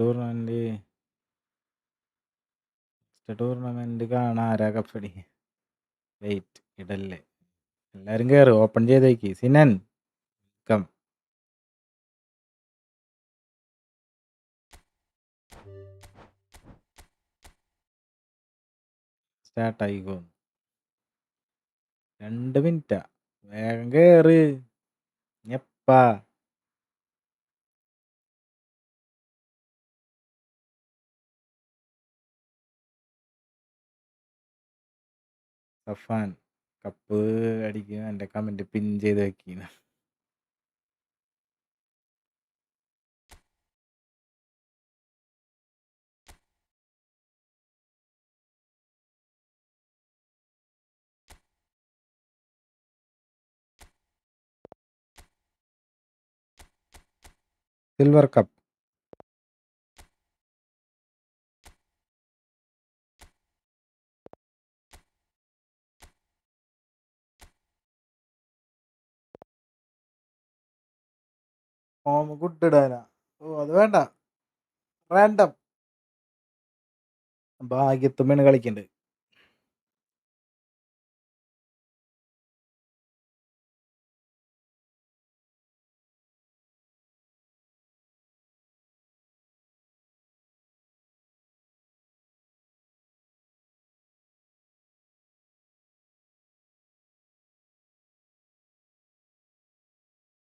ടൂർണമെന്റ് കാണാൻ ആരാ കപ്പടി? വെയിറ്റ് ഇടല്ലേ, എല്ലാരും കയറി ഓപ്പൺ ചെയ്തേക്ക്. സിനൻ കം സ്റ്റാർട്ട് ആയിക്കോ. 2 മിനിറ്റാ, വേഗം കേറ്. എപ്പാ സഫാൻ കപ്പ് അടിക്കും? എൻ്റെ കമന്റ് പിൻ ചെയ്ത് വെക്കീന. Silver cup. ഗുഡ് ഇടാനാ? ഓ അത് വേണ്ട, റാൻഡം. ഭാഗ്യത്തുമ്പാണ് കളിക്കണ്ട്.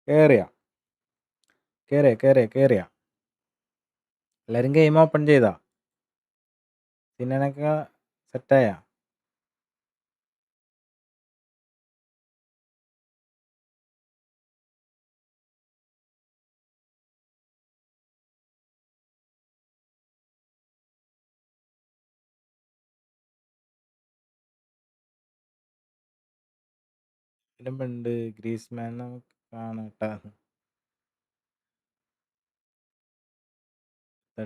കേറിയ എല്ലാരും ഗെയിം ഓപ്പൺ ചെയ്താ? സിനനൊക്കെ സെറ്റായ? ഉണ്ട് ഗ്രീസ്മാൻ നമുക്ക് കാണട്ടാ.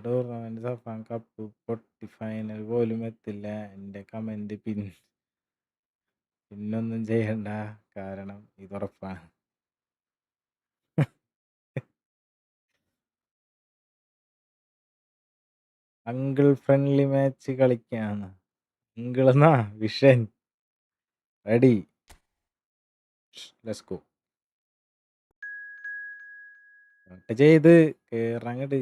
ടൂർണമെന്റ് സഫാൻ കപ്പ് പൊട്ടി, ഫൈനൽ പോലും എത്തില്ല. എൻ്റെ കമന്റ് പിന്നൊന്നും ചെയ്യണ്ട, കാരണം ഇതുറപ്പാണ്. അങ്കിൾ ഫ്രണ്ട്ലി മാച്ച് കളിക്കാണ്. അങ്കിളെന്നാ വിഷൻ. Ready, let's go. ചെയ്ത് കേറങ്ങട്.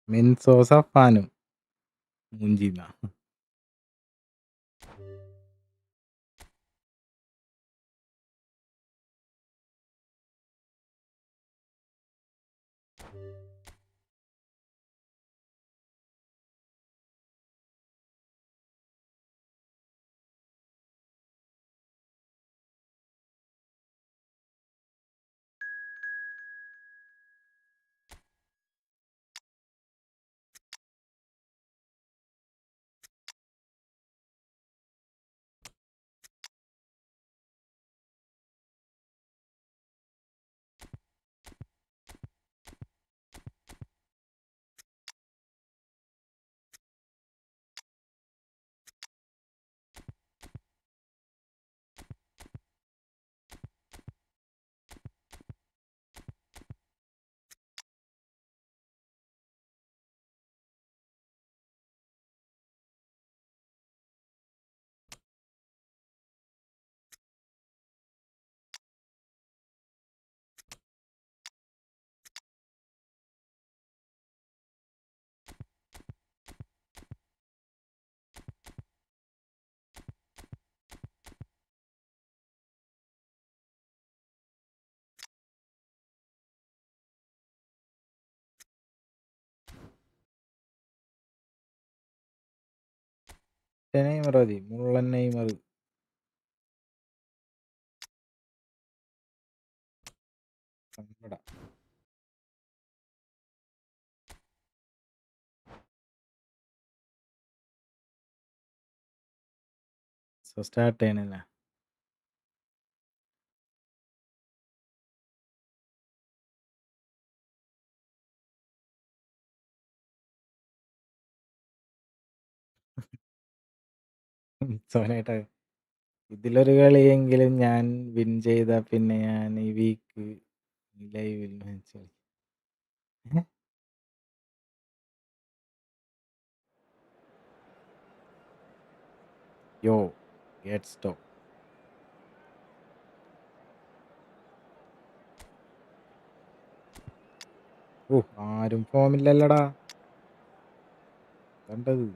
മിൻസോ സഫാനും മൂഞ്ചിന്ന. നെയ്മർ മതി, മുള്ളൻ നെയ്മർ. സങ്കട. സ്റ്റാർട്ട് ചെയ്യണില്ല. സോനായിട്ട് ഇതിലൊരു കളിയെങ്കിലും ഞാൻ വിൻ ചെയ്ത പിന്നെ ഞാൻ ഈ വീക്ക് ലൈവിൽ മാച്ച് യോ ഗെറ്റ് സ്റ്റോപ്പ്. ഓ, ആരും ഫോമില്ലല്ലടാ കണ്ടത്.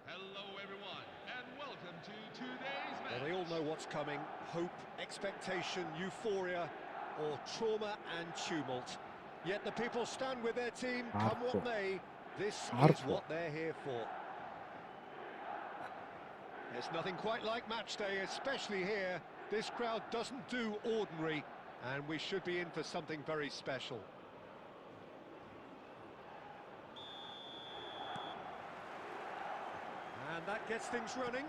Hello, everyone, and welcome to today's match.
Well, they all know what's coming. Hope, expectation, euphoria, or trauma and tumult. Yet the people stand with their team, come what may. This is what they're here for. There's nothing quite like match day, especially here. This crowd doesn't do ordinary, and we should be in for something very special. And that gets things running.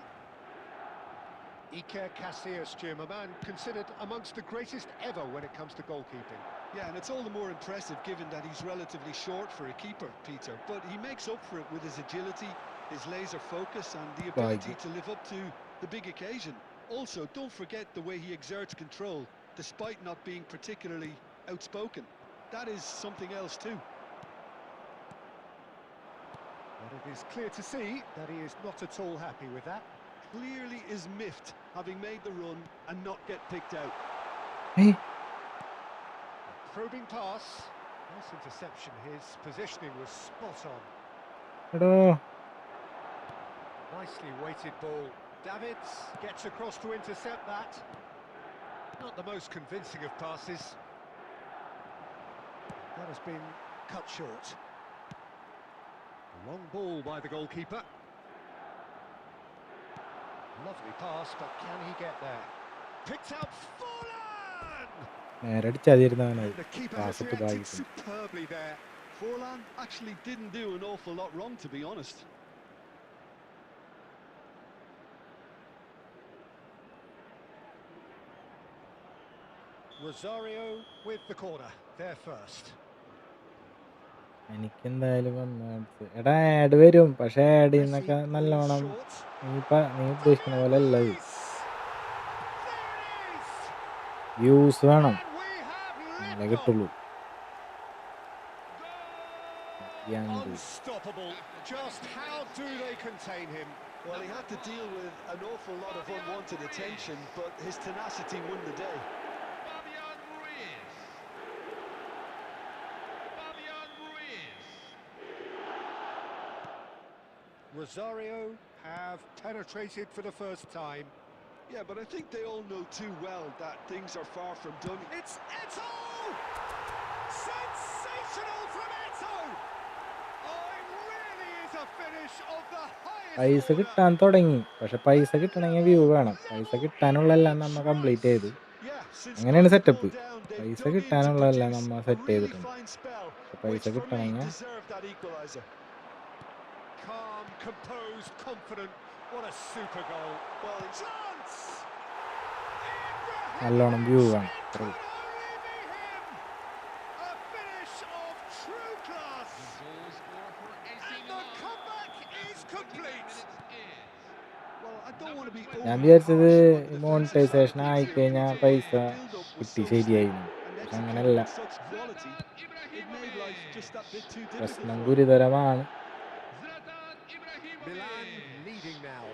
Iker Casillas, Jim, a man considered amongst the greatest ever when it comes to goalkeeping.
Yeah, and it's all the more impressive given that he's relatively short for a keeper, Peter. But he makes up for it with his agility, his laser focus and the ability to live up to the big occasion. Also, don't forget the way he exerts control, despite not being particularly outspoken. That is something else too.
But it is clear to see that he is not at all happy with that.
Clearly is miffed, having made the run and not get picked out.
Hey.
Probing pass. Nice interception. His positioning was spot on.
എടോ,
Nicely weighted ball. Davids gets across to intercept that. Not the most convincing of passes. That has been cut short. Long ball by the goalkeeper. Lovely pass, but can he get there? Picked out Forlan!
നേരടിച്ചതിരുന്നവനത്
The keeper has
പാസിട്ട്
reacted
ഭാഗിക്കുന്നു.
superbly there. Forlan actually didn't do an awful lot wrong, to be honest.
Rosario with the corner, there first.
എനിക്കെന്തായാലും എടാ add വരും, പക്ഷെ add
Messi
ചെയ്യുന്നൊക്കെ
falls
നല്ലോണം
short.
നീ ഉദ്ദേശിക്കുന്ന പോലെ അല്ല അത്.
There it is!
Views വേണം,
And we have
എന്നാലേ
liftoff.
കിട്ടുള്ളൂ.
Unstoppable. Just how do they contain him?
Well, he had to deal with an awful lot of unwanted attention, but his tenacity won the day.
Rosario have penetrated for the first time.
Yeah, but I think they all know too well that things are far from done.
It's Eto! Sensational from Eto! Oh, it really is a finish of the highest
പൈസ
order.
കിട്ടാൻ തുടങ്ങി, പക്ഷെ പൈസ കിട്ടണമെങ്കിൽ view വേണം. പൈസ കിട്ടാനുള്ളതെല്ലാം നമ്മ complete ചെയ്തു.
Yeah, since
അങ്ങനെയാണ്
going
സെറ്റപ്പ്.
4 down, they've
പൈസ
dug in to
കിട്ടാനുള്ളതെല്ലാം
produce
നമ്മ
a
സെറ്റ്
really
ചെയ്തിട്ടുണ്ട്.
fine spell,
പൈസ
which for me
കിട്ടണമെങ്കിൽ
deserved that equaliser.
Calm, composed, confident. What a super goal.
Well,
Chance!
നല്ലോണം view വേണം.
It could only be him! A finish of true class! And the comeback is complete!
well, I don't want to be
ഞാൻ
overly
വിചാരിച്ചത്
harsh on the defensive
monetisation
side of things here,
ആയിക്കഴിഞ്ഞാൽ
Peter,
പൈസ
but the build-up was
കിട്ടി
so
ശരിയായി,
slick and
പക്ഷെ
executed
അങ്ങനെയല്ല.
with such quality, it made life just that bit too difficult
പ്രശ്നം
for him.
ഗുരുതരമാണ്.
Milan leading now.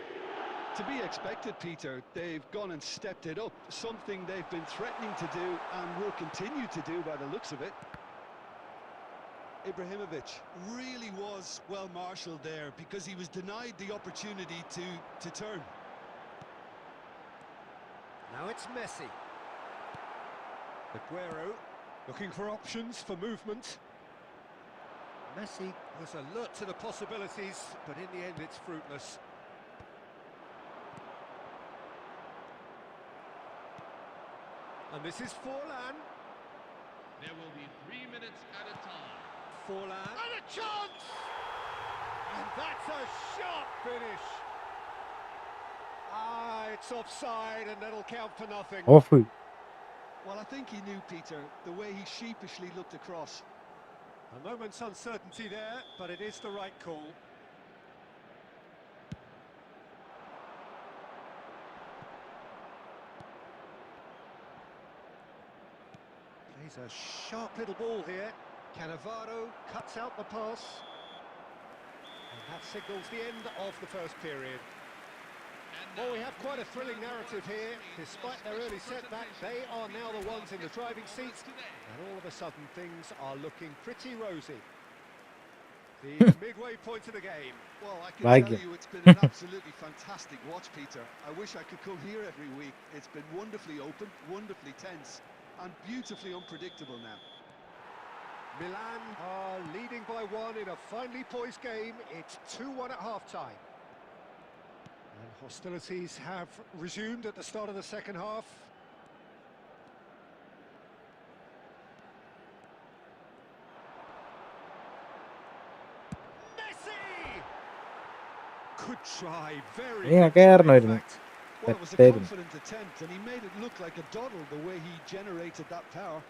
To be expected, Peter. They've gone and stepped it up, something they've been threatening to do and will continue to do by the looks of it. Ibrahimovic really was well marshalled there because he was denied the opportunity to turn.
Now it's Messi. Aguero looking for options for movement. Messi was alert to the possibilities, but in the end it's fruitless. And this is Forlan.
There will be 3 minutes at a time.
Forlan. And a chance! And that's a sharp finish. It's offside and that'll count for nothing.
Of.
Well, I think he knew, Peter, the way he sheepishly looked across.
A moment's uncertainty there, but it is the right call. Plays a sharp little ball here. Cannavaro cuts out the pass. And that signals the end of the first period. Well, we have quite a thrilling narrative here. Despite their early setback, they are now the ones in the driving seat. And all of a sudden, things are looking pretty rosy. The midway point of the game.
Well, I can
Like
tell
it.
you it's been an absolutely fantastic watch, Peter. I wish I could come here every week. It's been wonderfully open, wonderfully tense, and beautifully unpredictable now.
Milan are leading by one in a finely poised game. It's 2-1 at half-time. And hostilities have resumed at the start of the second half. Messi! Good try, very
ഇങ്ങനെ
good try, in
കയറണമായിരുന്നു.
fact.
Well, it was a
തെറ്റായിരുന്നു.
confident attempt, and he made it look like a doddle the way he generated that power.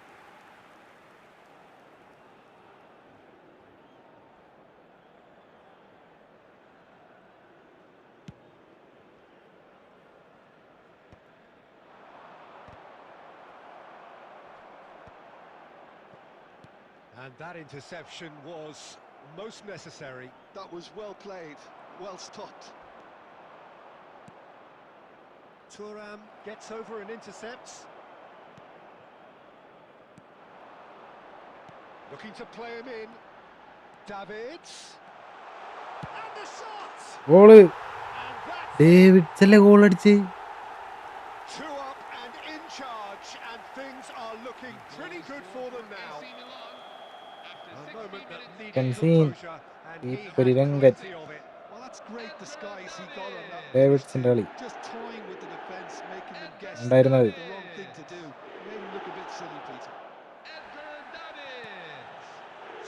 And that interception was most necessary.
That was well played, well stopped.
Thuram gets over and intercepts. Looking to play him in. Davids. And the shot!
Goal
And that's
David's അല്ലേ goal അടിച്ച്.
two up and in charge, and things are looking pretty good for them now. A moment that needed
Concede.
composure, and
ഈ
he had
പെരിരംഗത്ത്
plenty of it.
Well, that's great disguise he got on that.
ഡേവിഡ്സിന്റെ കളി
Just toying with the defence, making them guess
ഉണ്ടായിരുന്നത്.
the wrong thing to do. Made him look a bit silly, Peter.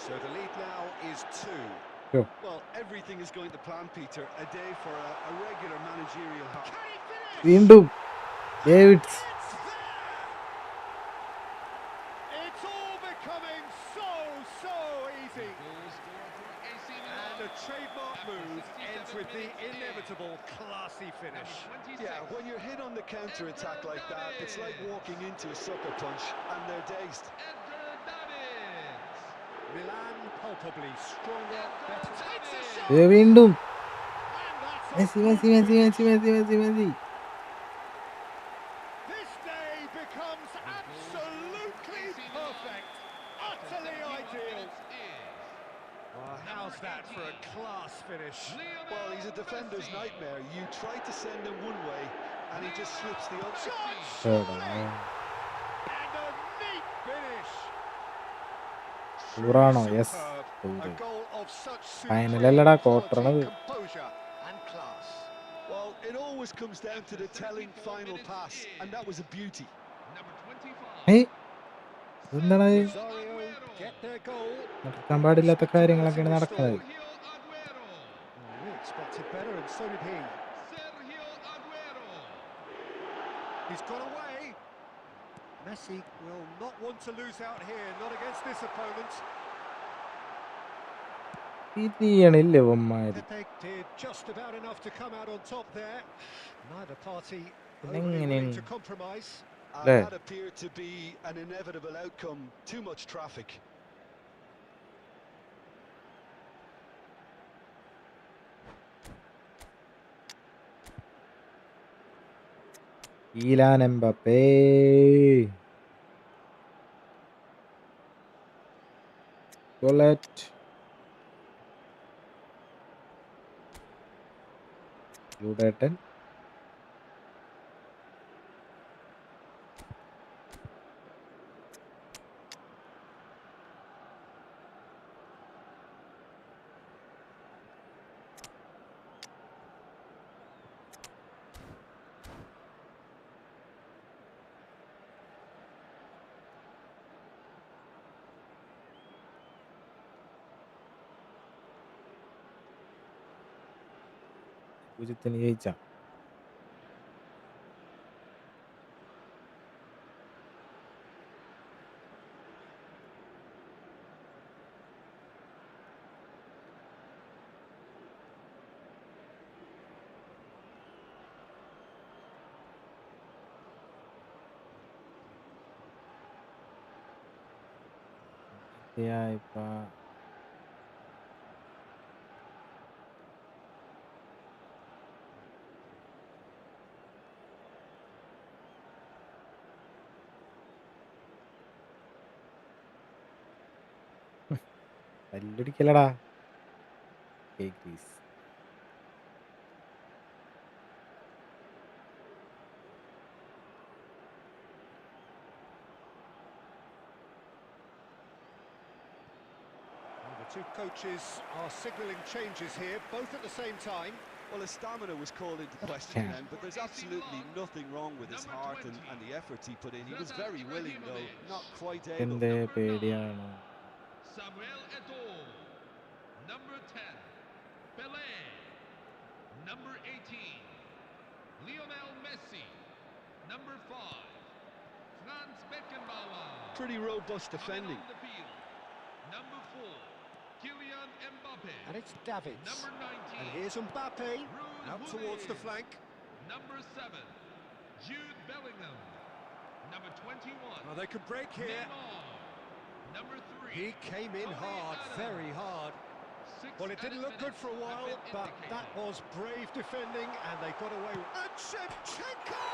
So the lead now is 2.
Sure.
Well, everything is going to plan, Peter. A day for a regular managerial high.
Can he finish?
വീണ്ടും David's.
It's there! finish.
Yeah, when you're hit on the counter-attack like that, it's like walking into a sucker punch and they're dazed.
Milan palpably stronger, better. It's a shot!
വീണ്ടും
And that's a
Messi
good
Messi Messi
finish.
Messi Messi Messi Messi
This day becomes absolutely perfect. Utterly ideal. How's that for a class finish?
Well, he's a defender's nightmare. You try to send him one way and he just slips the other.
Shot,
എടാ,
surely! And a neat finish.
ഊറാണോ?
Truly
yes,
superb. A goal of such
ഫൈനലല്ലടാ,
supreme
ക്വാർട്ടറാണത്.
quality, composure and class.
Well, it always comes down to the telling final pass, and that was a beauty.
ഏയ്, എന്താണ്
Rosario get their goal.
നടക്കാൻ പാടില്ലാത്ത കാര്യങ്ങളൊക്കെയാണ് നടക്കുന്നത്.
We expected better, and so did he. He's got away. Messi will not want to lose out here, not against this opponent.
തിരിയണില്ലേ ഇവന്മാര്?
Pepe did just about enough to come out on top there. Neither party
പിന്നെ
overly
എങ്ങനെ?
willing to compromise.
Yeah.
That appeared to be an inevitable outcome. Too much traffic.
Kylian Mbappé. Bullet. Ludaten. പൂജ്യത്തിന് ജയിച്ച ഇപ്പൊ തല്ലടിക്കലടാ.
The two coaches are signalling changes here, both at the same time.
Well, his stamina was called into question then, but there's absolutely nothing wrong with his heart and the effort he put in. He was very willing, though not quite able.
എന്റെ പേടിയാണ്.
Samuel Eto'o. Number 10, Pelé. Number 18, Lionel Messi. Number 5, Franz Beckenbauer.
Pretty robust defending.
Coming on the field, number 4, Kylian Mbappe.
And it's Davids.
Number 19,
And here's Mbappe, out towards the flank.
Number 7, Jude Bellingham. Number 21,
Oh, they could break here.
Neymar. Number 3,
He came in hard, very hard. Well, it didn't look good for a while, but that was brave defending, and they got away. And Shevchenko!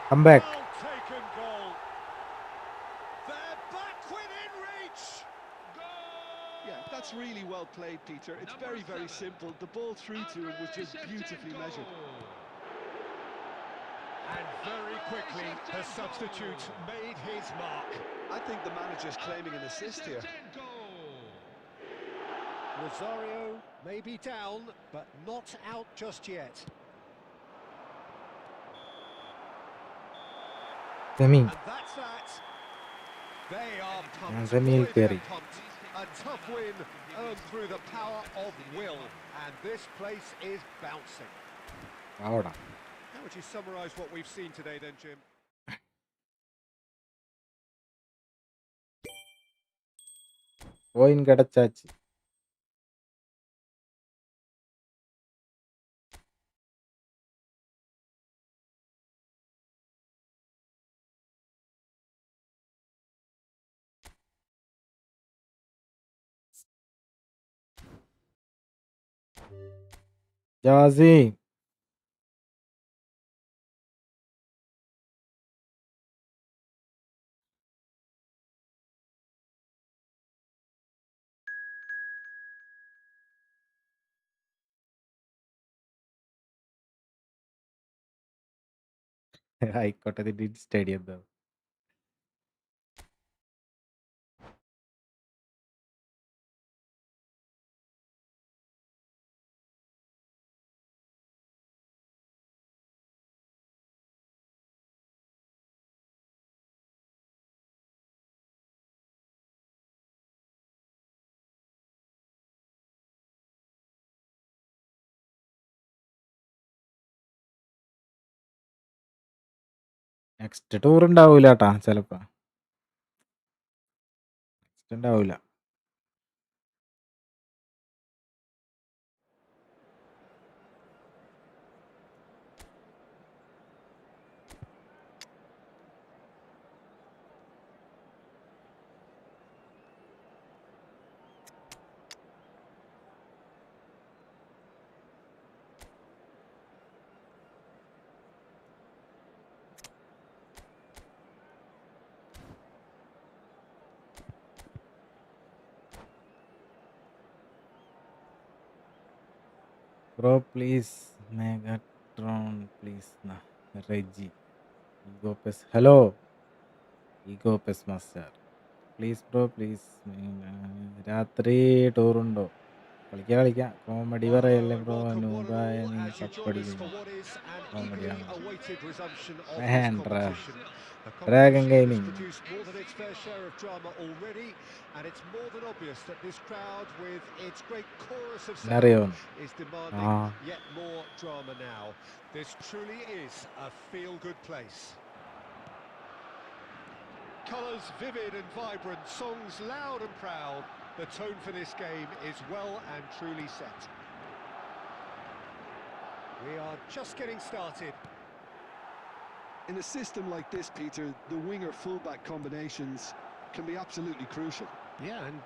Come back.
Well taken goal. They're back within reach.
Yeah, that's really well played, Peter. It's very, very simple. The ball through to him was just beautifully measured.
And very quickly, the substitute made his mark.
I think the manager's claiming an assist here.
Rosario may be down, but not out just yet.
Semi.
And that's that. They are
Yeah,
pumped.
Semi
Boy, they're
carry.
pumped. A tough win earned through the power of will. And this place is bouncing.
ആവടാ.
How would you summarise what we've seen today then, Jim?
പോയിൻ കിടച്ചാച്ചി. Jassie ആയിക്കോട്ടെ, ഇതിന്റെ study എന്താ? Next tour ഉണ്ടാവൂല കേട്ടാ, ചിലപ്പോ next ഉണ്ടാവൂല. Bro please Megatron please Reji ego pes. Hello ego pes master, please bro please. രാത്രി ടൂറുണ്ടോ? കളിക്കാം. Comedy
Well, hello
പറയല്ലേ
and
bro,
welcome one and
നൂബായ
all
നീ
as you join us for
കപ്പടിക്കുന്നു.
what is an eagerly
കോമഡിയാണ്
awaited resumption of this
വേണ്ട.
competition. A
dragon
competition that's
gaming
produced more than its fair share of drama already, and it's more than obvious that this crowd, with its great chorus of sound,
എന്നറിയോ?
is
ആ
demanding yet more drama now. This truly is a feel-good place. Colours vivid and vibrant, songs loud and proud. The tone for this game is well and truly set. We are just getting started.
In a system like this, Peter, the winger-fullback combinations can be absolutely crucial.
Yeah, and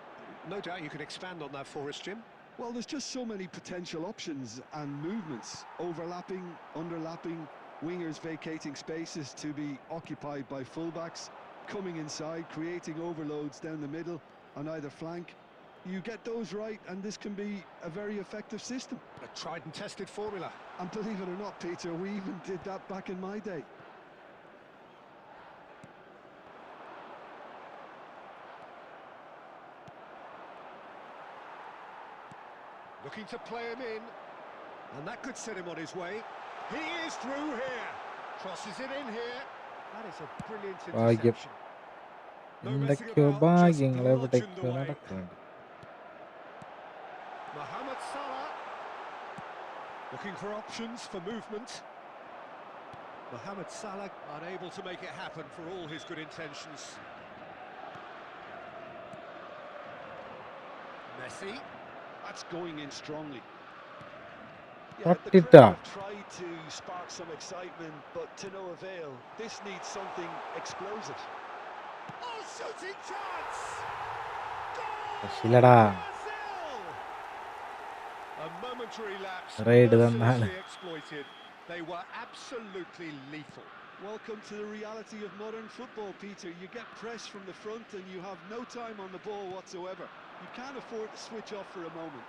no doubt you can expand on that for us, Jim.
Well, there's just so many potential options and movements, overlapping, underlapping, wingers vacating spaces to be occupied by fullbacks, coming inside, creating overloads down the middle on either flank. You get those right and this can be a very effective system.
A tried and tested formula.
And believe it or not, Peter, we even did that back in my day.
Looking to play him in, and that could set him on his way. He is through here. Crosses it in here. That is a brilliant
ഭാഗ്യം.
interception. No messing
എന്തൊക്കെയോ
about, just
ഭാഗ്യങ്ങൾ
bludgeoned
എവിടേക്കോ
away.
നടക്കുന്നുണ്ട്.
Mohamed Salah looking for options for movement. Mohamed Salah unable to make it happen for all his good intentions. Messi.
That's going in strongly. Yeah, the
തട്ടിട്ടാ
crowd have tried to spark some excitement, but to no avail. This needs something explosive.
Oh, shooting chance!
രക്ഷയില്ലടാ.
Brazil! A momentary lapse,
ride തന്നാണ്.
mercilessly exploited. They were absolutely lethal.
Welcome to the reality of modern football, Peter. You get press from the front and you have no time on the ball whatsoever. You can't afford to switch off for a moment.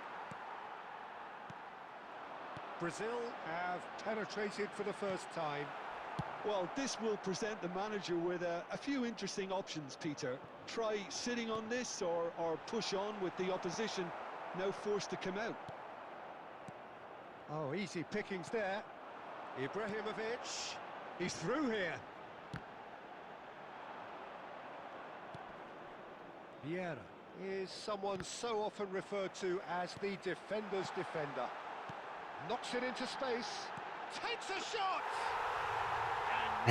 Brazil have penetrated for the first time.
Well, this will present the manager with a few interesting options, Peter. Try sitting on this or push on with the opposition now forced to come out.
Oh, easy pickings there. Ibrahimovic, he's through here. Vieira is someone so often referred to as the defender's defender. Knocks it into space, takes a shot!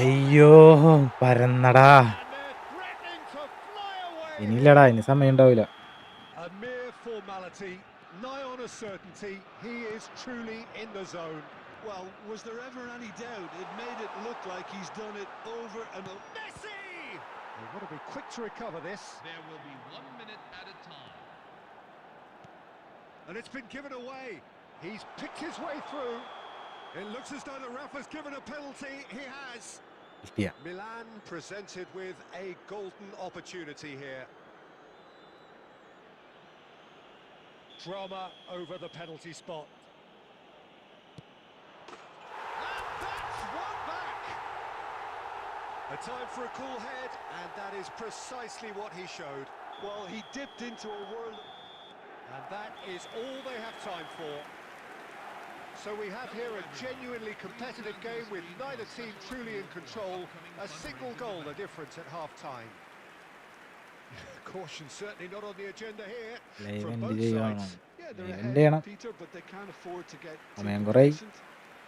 അയ്യോ പരന്നടാ.
And they're threatening to fly away
ഇനിയില്ലടാ,
here.
ഇനി സമയം ഉണ്ടാവില്ല.
A mere formality, nigh on a certainty, he is truly in the zone.
Well, was there ever any doubt? It made it look like he's done it over and over.
Messi! They want to be quick to recover this.
There will be 1 minute at a time.
And it's been given away. He's picked his way through. It looks as though the ref has given a penalty. He has.
കിട്ടിയ
Milan presented with a golden opportunity here. Drama over the penalty spot. And that's one back. A time for a cool head, and that is precisely what he showed. Well, he dipped into a world, and that is all they have time for. So we have here a genuinely competitive game with neither team truly in control. A single goal the difference at half-time. Caution certainly not on the agenda here
live
from
end
both
ചെയ്യണം
sides. Yeah, they're
live
ahead,
end ചെയ്യണം
Peter, but they can't afford to get too
സമയം കുറേ
complacent.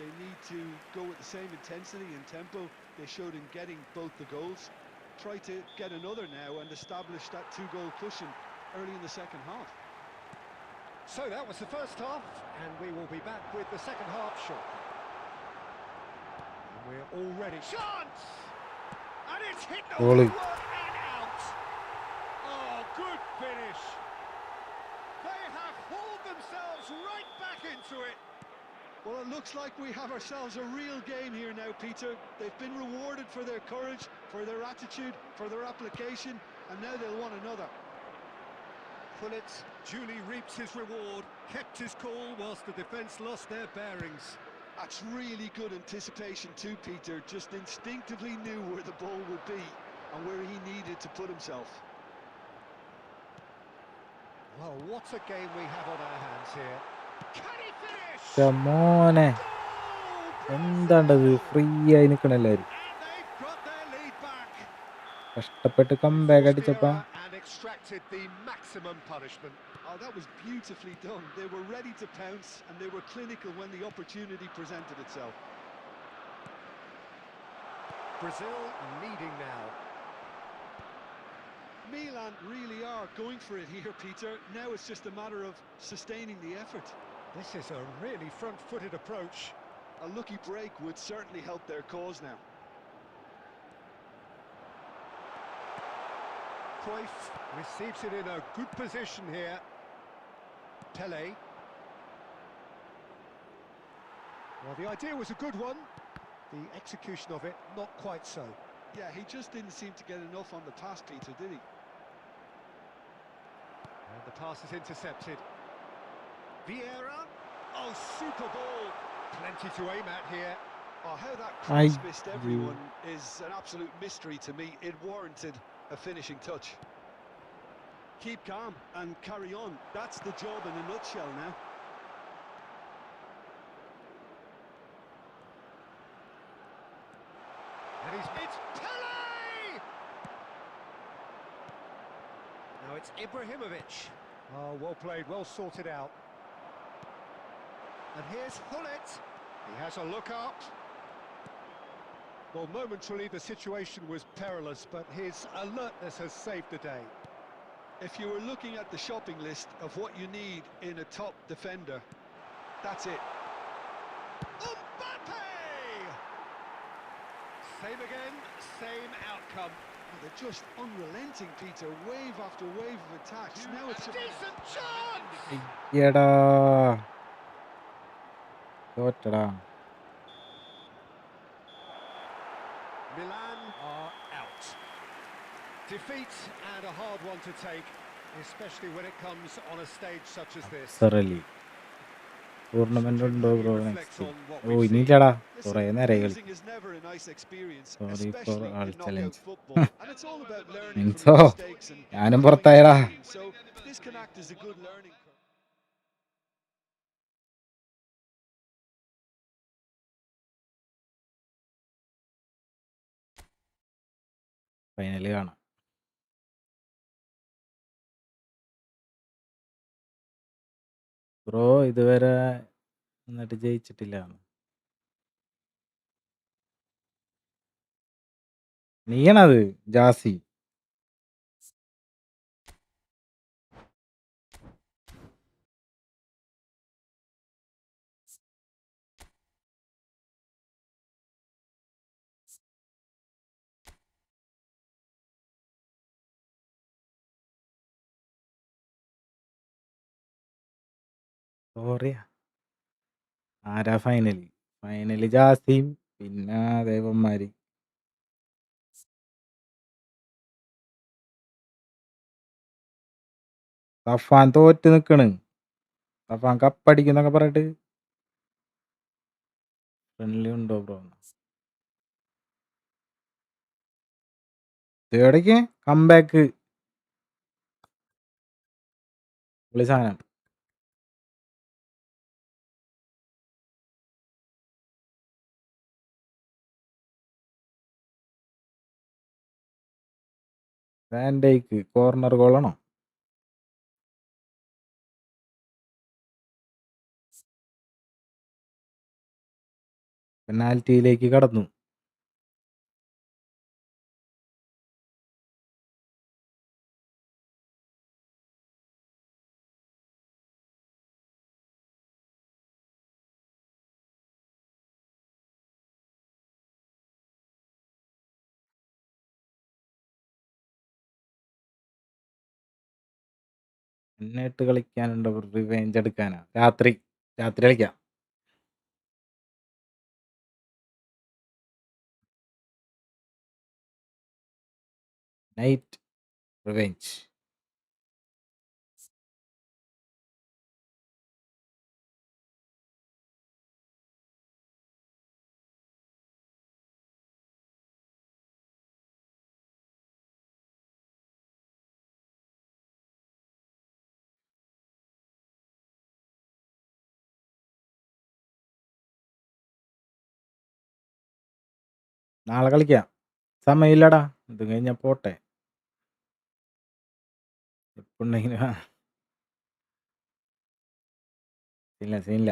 They need to go with the same intensity and tempo they showed in getting both the goals. Try to get another now and establish that two-goal cushion early in the second half.
So that was the first half, and we will be back with the second half shortly. And we're already... Chance! And it's hit the
Goalie.
woodwork and out! Oh, good finish! They have hauled themselves right back into it!
Well, it looks like we have ourselves a real game here now, Peter. They've been rewarded for their courage, for their attitude, for their application, and now they'll want another.
Pullet duly reaps his reward, kept his cool whilst the defence lost their bearings.
That's really good anticipation too, Peter. Just instinctively knew where the ball would be and where he needed to put himself.
Well, what a game we have on our hands here. Can he finish?
മോനെ
Goal!
എന്താണ്ടത്
Brazil!
Free ആയി നിൽക്കണ എല്ലാവരും
And they've got their lead back.
കഷ്ടപ്പെട്ട് comeback
Forced the
അടിച്ചപ്പോ
error and extracted the maximum punishment.
Oh, that was beautifully done. They were ready to pounce and they were clinical when the opportunity presented itself.
Brazil leading now.
Milan really are going for it here, Peter. Now it's just a matter of sustaining the effort.
This is a really front-footed approach.
A lucky break would certainly help their cause now.
Cruyff receives it in a good position here. Pele. Well, the idea was a good one. The execution of it, not quite so.
Yeah, he just didn't seem to get enough on the pass, Peter, did he?
And the pass is intercepted. Vieira. Oh, super ball. Plenty to aim at here.
Oh, how that cross
Aye.
missed everyone is an absolute mystery to me. It warranted a finishing touch. Keep calm and carry on. That's the job in a nutshell now.
And it's Pele! Now it's Ibrahimovic. Oh, well played, well sorted out. And here's Hullet. He has a look up. Well, momentarily the situation was perilous, but his alertness has saved the day.
If you were looking at the shopping list of what you need in a top defender, that's it.
Mbappe! Same again, same outcome.
Oh, they're just unrelenting, Peter. Wave after wave of attacks. Now it's
A decent chance!
എടാ തോറ്റടാ
Milan are out. Defeat and a hard one to take, especially when it comes on a stage such as this.
സറലി tournament ഉണ്ടോ bro next
On what
oh
we've seen.
ഇനിയില്ലടാ
Listen,
കുറേ നേരമായി കളി
losing is never a nice experience,
Sorry for
especially
all
in knockout
challenge.
football. And it's all about learning from
Minso,
your mistakes and
ഞാനും
growing
പുറത്തായടാ
as a team. So this can act as a good learning curve.
Final കാണാം bro ഇതുവരെ എന്നിട്ട് ജയിച്ചിട്ടില്ല നീയാണത് ജാസി സോറിയാ ആരാ final ജാസിയും പിന്നെ ദേവന്മാര്. സഫാൻ തോറ്റ് നിക്കണ്. സഫാൻ കപ്പടിക്കുന്നൊക്കെ പറഞ്ഞിട്ട് friendly ഉണ്ടോ ബ്രോ? എവിടേക്ക് കംബാക്ക് പുള്ളി സാധനം. Van Dijk corner ഗോളാണോ? പെനാൽറ്റിയിലേക്ക് കടന്നു. എന്നിട്ട് കളിക്കാനുണ്ടോ? റിവെഞ്ച് എടുക്കാനാ? രാത്രി കളിക്കാം. Night revenge. നാളെ കളിക്കാം. സമയമില്ലടാ. ഇത് കഴിഞ്ഞാ പോട്ടെ. എപ്പുണ്ടെങ്കിലും സീനില്ല.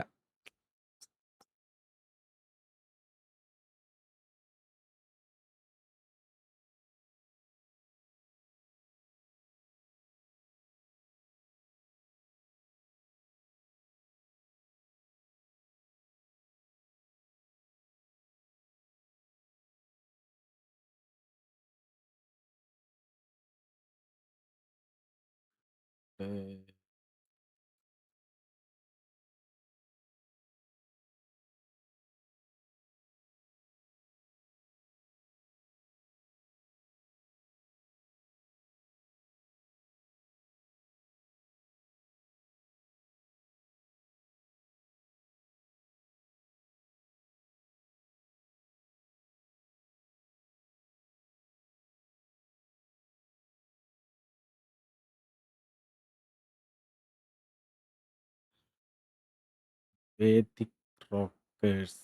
വേദിക് റോക്കേഴ്സ്.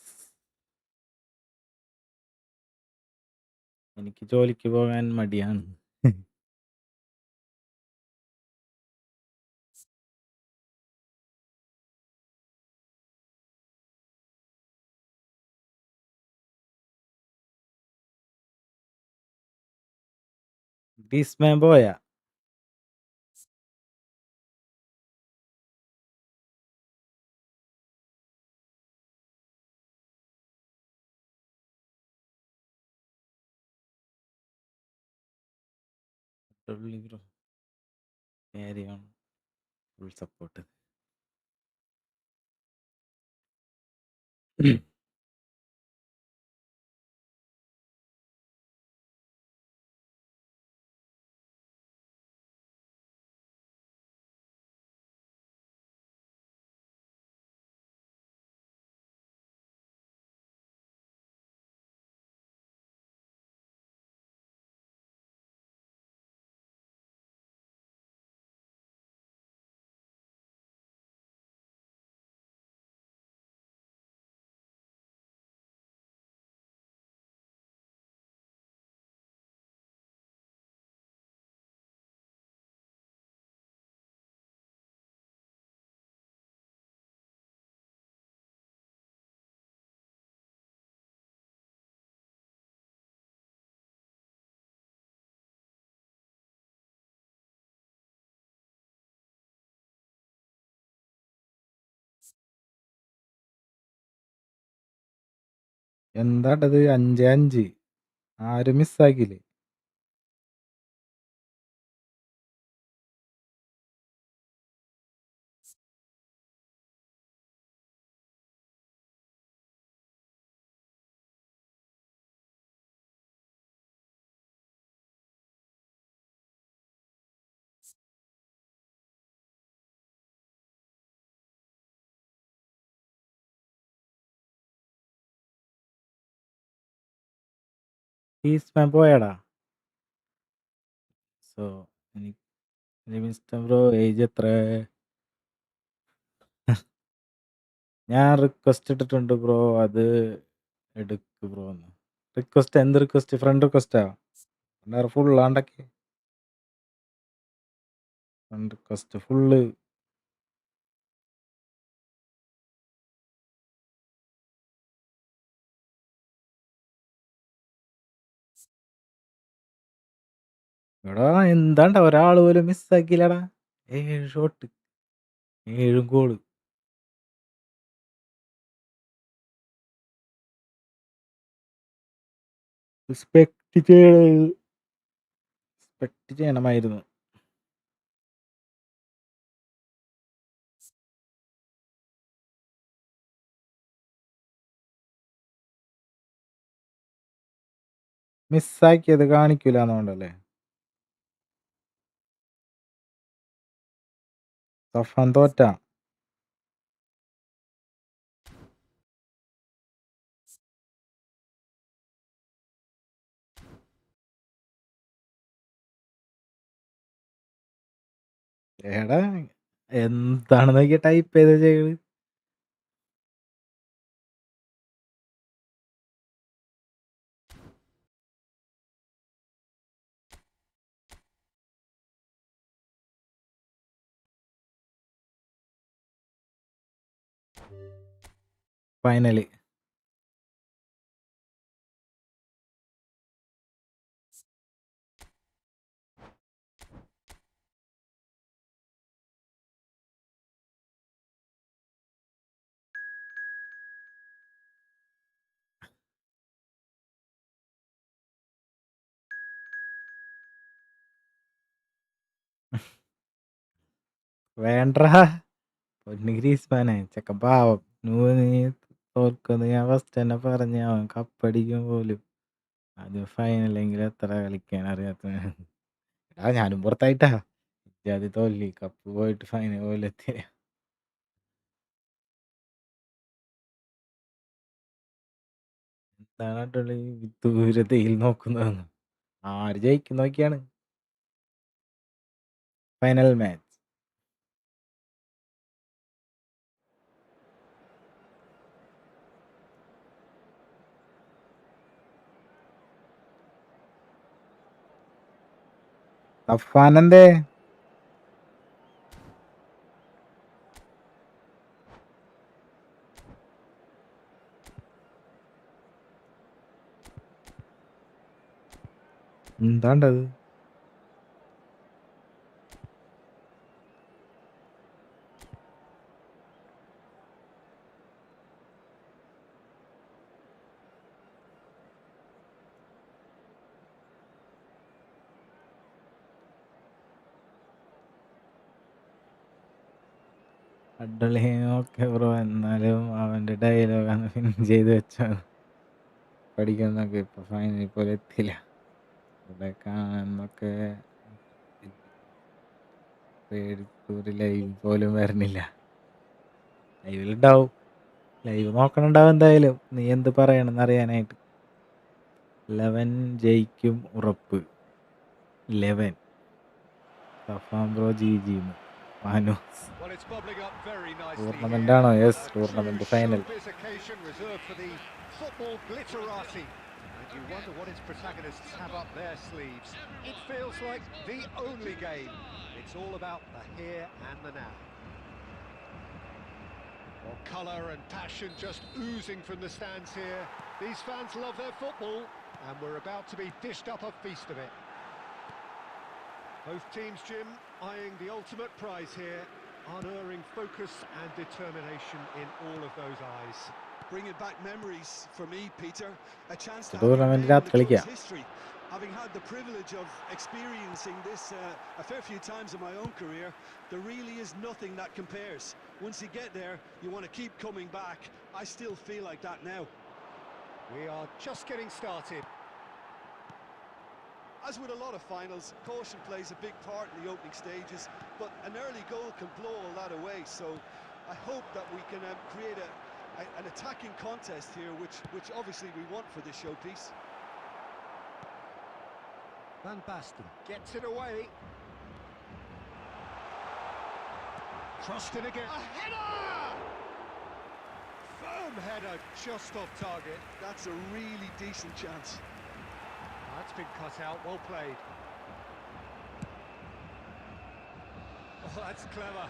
എനിക്ക് ജോലിക്ക് പോകാൻ മടിയാണ്. ഗ്രീസ്മാൻ പോയാ? Carry on. Full support. എന്താട്ടത് 5-5. ആരും മിസ്സാക്കിയില്ലേ? ഗ്രീസ്മാൻ പോയാടാ. സോ മിസ്റ്റർ ബ്രോ ഏജ് എത്ര? ഞാൻ റിക്വസ്റ്റ് ഇട്ടിട്ടുണ്ട് ബ്രോ, അത് എടുക്ക് ബ്രോ. റിക്വസ്റ്റ് എന്ത് റിക്വസ്റ്റ്? ഫ്രണ്ട് റിക്വസ്റ്റാ? ഫുള്ളാണ്ടൊക്കെ ഫ്രണ്ട് റിക്വസ്റ്റ് ഫുള്ള്. എടാ എന്താണ്ട ഒരാൾ പോലും മിസ്സാക്കിയില്ലടാ. 7 ഷോട്ട്, 7 ഗോള്. റെസ്പെക്ട് ചെയ്യണമായിരുന്നു. മിസ്സാക്കിയത് കാണിക്കൂല എന്നുകൊണ്ടല്ലേ? സഫാൻ തോറ്റ. എടാ എന്താണെന്ന് നോക്കിയ ടൈപ്പ് ചെയ്ത് ചെയ്ത്. ഫൈനല് വേണ്ട. പൊന്നു ഗ്രീസ്മാനെ, ചെക്കൻ പാവം. നീ തോൽക്കുന്നു ഞാൻ ഫസ്റ്റ് തന്നെ പറഞ്ഞ, അവൻ കപ്പടിക്കും പോലും. അത് ഫൈനലെങ്കിലും എത്ര കളിക്കാൻ അറിയാത്ത. ഞാനും പുറത്തായിട്ടാ. അത് തോൽവി, കപ്പ് പോയിട്ട് ഫൈനൽ പോലെ എത്തിയ. എന്താണ് ദൂരതയിൽ നോക്കുന്നതെന്ന്. ആര് ജയിക്കും നോക്കിയാണ് ഫൈനൽ മാച്ച്. അഫാനെന്തേ? എന്താണ്ടത്? അഡ്ഡളിയൊക്കെ ബ്രോ, എന്നാലും അവന്റെ ഡയലോഗാണ് ഫിനിഷ് ചെയ്ത് വെച്ചാണ്. പഠിക്കുന്നൊക്കെ ഇപ്പൊ ഫൈനൽ പോലെ എത്തില്ല. ഇവിടെ കാണുന്നൊക്കെ പേടിത്തൂര് ലൈവ് പോലും വരണില്ല. ലൈവിലുണ്ടാവും, ലൈവ് നോക്കണുണ്ടാവും എന്തായാലും. നീ എന്ത് പറയണമെന്ന് അറിയാനായിട്ട്. 11 ജയിക്കും ഉറപ്പ്. 11 സഫാൻ ബ്രോ ജിജിന്ന് മാനൂസ്.
Well, it's bubbling up very nicely
tournament
here.
ആണോ? Yes,
A
tournament
true
final.
showbiz occasion reserved for the football glitterati. And you wonder what its protagonists have up their sleeves. It feels like the only game. It's all about the here and the now. Well, colour and passion just oozing from the stands here. These fans love their football, and we're about to be dished up a feast of it. Both teams, Jim, eyeing the ultimate prize here, unerring focus and determination in all of those eyes.
Bringing back memories for me, Peter. A chance to have your
tournament
name in
രാത്രി
the club's
കളിക്കാം.
history. Having had the privilege of experiencing this a fair few times in my own career, there really is nothing that compares. Once you get there, you want to keep coming back. I still feel like that now.
We are just getting started.
As with a lot of finals, caution plays a big part in the opening stages, but an early goal can blow all that away. So I hope that we can create an attacking contest here, which obviously we want for this showpiece.
Van Basten gets it away. Crossed in again. A header! Firm header, just off target.
That's a really decent chance.
That's been cut out, well played. Oh, that's clever.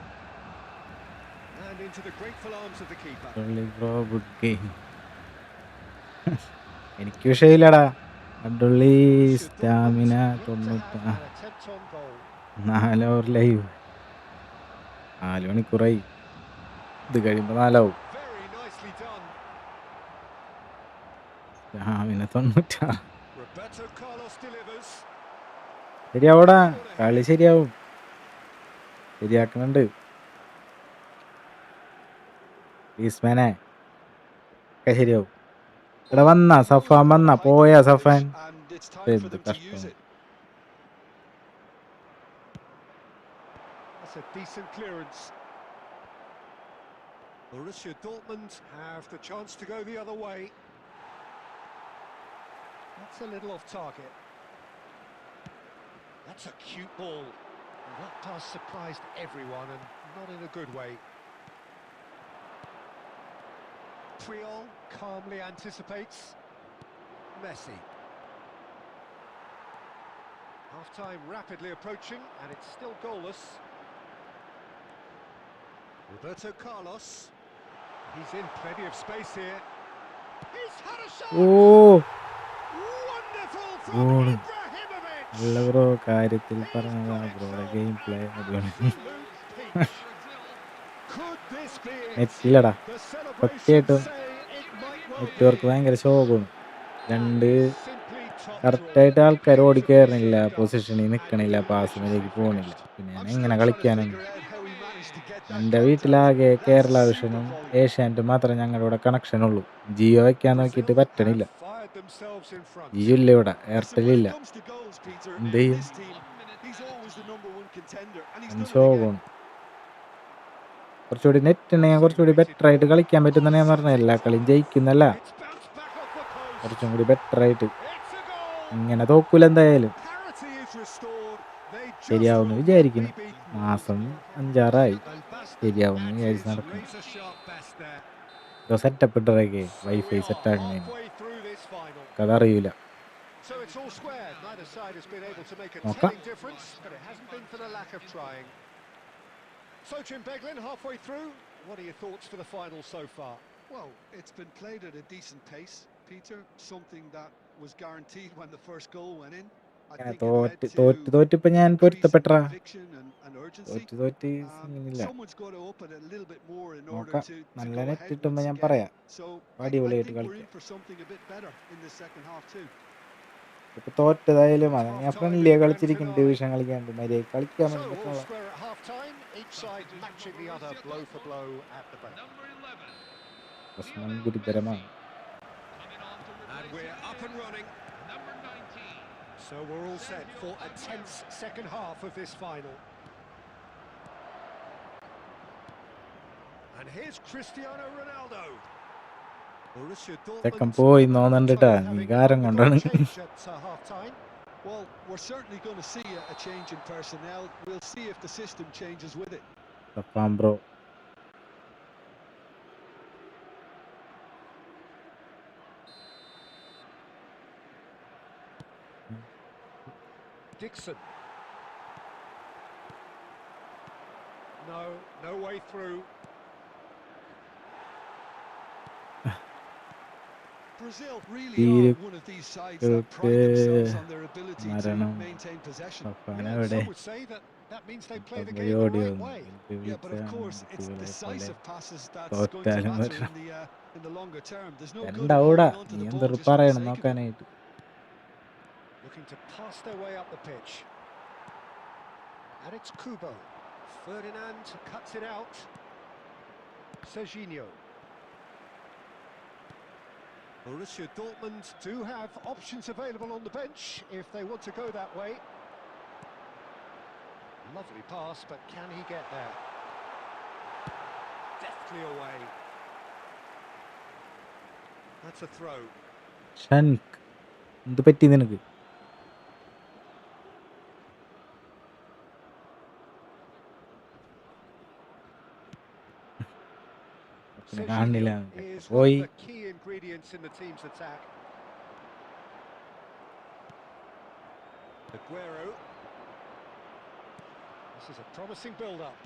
And into the grateful arms of the keeper.
Bro good game. എനിക്ക് വിഷയമില്ലടാ. അടിപൊളി stamina 90. 4 over live. 4 മണിക്കൂറായി. ഇത് കഴിയുമ്പോൾ 4 ആവും.
Very nicely done.
Stamina 96.
Roberto Carlos delivers.
ശരിയാവൂടാ, കളി ശരിയാവും. ശരിയാക്കുന്നുണ്ട്. ഈസ്മാനെ ഒക്കെ ശരിയാവും. ഇവിടെ വന്നാ സഫാൻ വന്നാ പോയാ Safan.
And it's time for
എന്ത്
them to use
കഷ്ടം.
it.
That's a decent clearance. Borussia Dortmund have the chance to go the other way. That's a little off target. That's a cute ball. And that pass surprised everyone, and not in a good way. Triol calmly anticipates. Messi. Half-time rapidly approaching, and it's still goalless. Roberto Carlos. He's in plenty of space here. He's had a shot!
ഓ
Wonderful from
Goal.
Ibrahimovic!
അല്ല ബ്രോ, കാര്യത്തിൽ പറഞ്ഞതാ ബ്രോയുടെ game play അടിപൊളി.
Absolute peach. Could this be it?
നെറ്റില്ലടാ,
The celebrations
സത്യമായിട്ടും
say it might well
network
be.
ഭയങ്കര ശോകമാണ്. രണ്ട്
Simply top
കറക്റ്റായിട്ട്
drawer.
ആൾക്കാർ
It's a
ഓടിക്കയറണില്ല,
brilliant goal.
പൊസിഷനിൽ നിൽക്കണില്ല,
And
പാസിലേക്ക്
deliciously
പോകണില്ല.
finished.
പിന്നെ ഞാൻ
I'm
എങ്ങനെ
still trying to
കളിക്കാനാണ്?
figure out how he managed to get that
എൻ്റെ
contact.
വീട്ടിലാകെ
That's
Kerala
super
വിഷനും
volley.
ഏഷ്യാനെറ്റും മാത്രമേ ഞങ്ങളുടെ കണക്ഷൻ ഉള്ളൂ. ജിയോ വയ്ക്കാൻ നോക്കിയിട്ട്
Brazil
പറ്റണില്ല.
have fired themselves in front.
Jio ഇല്ല ഇവിടെ,
Listen,
എയർടെൽ
when
ഇല്ല.
it comes to goals, Peter,
എന്ത്
in
ചെയ്യും?
this team, he's always the number one contender, and he's
ഞാൻ
done it again.
ശോകമാണ്. കുറച്ചുകൂടി നെറ്റ് ഉണ്ടെങ്കിൽ കുറച്ചുകൂടി ബെറ്റർ ആയിട്ട് കളിക്കാൻ പറ്റുന്നതാണ് ഞാൻ പറഞ്ഞത്. എല്ലാ കളിയും ജയിക്കുന്നല്ല,
It's bounced back off the post.
കുറച്ചും കൂടി ബെറ്റർ ആയിട്ട്.
It's a goal.
ഇങ്ങനെ തോക്കൂല എന്തായാലും.
Parity is restored. They just
ശരിയാവുമെന്ന്
will not
വിചാരിക്കുന്നു.
be beaten.
മാസം 5-6
Van Basten
ശരിയാവുമെന്ന്
at
വിചാരിച്ച്
his
നടക്കും.
razor-sharp best there.
സെറ്റപ്പ് ഇട്ടറൊക്കെ
So we
വൈഫൈ
are
സെറ്റാക്കണേന്
halfway through this final.
അതറിയില്ല.
So it's all squared. Neither side has been able to make a
Okay.
telling difference, but it hasn't been for the lack of trying. Sochin Beglin halfway through. What are your thoughts for the final so far?
Well, it's been played at a decent pace, Peter. Something that was guaranteed when the first goal went in. I
ഇങ്ങനെ
think it led to
തോറ്റിപ്പോ ഞാൻ
increased
പൊരുത്തപ്പെട്ട
conviction and urgency.
തോറ്റ് സീനില്ല.
Someone's got to open it a little bit more in order
നോക്കാം,
to
നല്ല
go
net
ahead
കിട്ടുമ്പോ
once
ഞാൻ
again.
പറയാം.
So I
അടിപൊളിയായിട്ട്
think we're in
കളിക്കാം.
for something a bit better in the second half too.
ഇപ്പൊ തോറ്റതായാലും അത് ഞാൻ ഫ്രണ്ട്ലിയാ കളിച്ചിരിക്കും. ഡിവിഷൻ കളിക്കാണ്ട് മര്യാദ കളിക്കാൻ
So all
പറ്റുള്ള
square at half-time. Each side matching the other blow for blow at the break.
Number 11.
പ്രശ്നം ഗുരുതരമാണ്.
Coming on to
And
replace
we're
him
up and running.
is number 19.
So we're all set for a tense second half of this final. And here's Cristiano Ronaldo. Borussia
ചെക്കൻ
Dortmund
പോയി
have
നോന്നുണ്ടിട്ടാ,
having
വികാരം കൊണ്ടാണ്.
undergone change at half-time.
Well, we're certainly going to see a change in personnel. We'll see if the system changes with it.
Safan bro
Dixon. No way through.
Brazil really
തീരെ
are one of these sides that pride themselves on their ability to
മരണം.
maintain possession.
Safan
Yeah,
എവിടെ?
some would say that means they play the
പോയി
game the
ഓടി
right
വന്നു.
way.
Yeah, but of course, it's
കുട്ടികളെ പോലെ
decisive passes that's going to
തോറ്റാലും
matter
വരണം.
in the longer term. There's no good in
രണ്ടാവൂടാ,
holding on to
നീ
the ball
എന്തൊരു
just for the
പറയണം
sake of it.
നോക്കാനായിട്ട്.
Looking to pass their way up the pitch. And it's Kubo. Ferdinand cuts it out. Serginho. Borussia Dortmund do have options available on the bench if they want to go that way. Lovely pass, but can he get there? Deftly away. That's a throw.
ഷൻക്, എന്ത് പറ്റി നിനക്ക്? പിന്നെ കാണില്ല
Precision is one
പോയി.
of the key ingredients in the team's attack. Aguero. This is a promising build-up.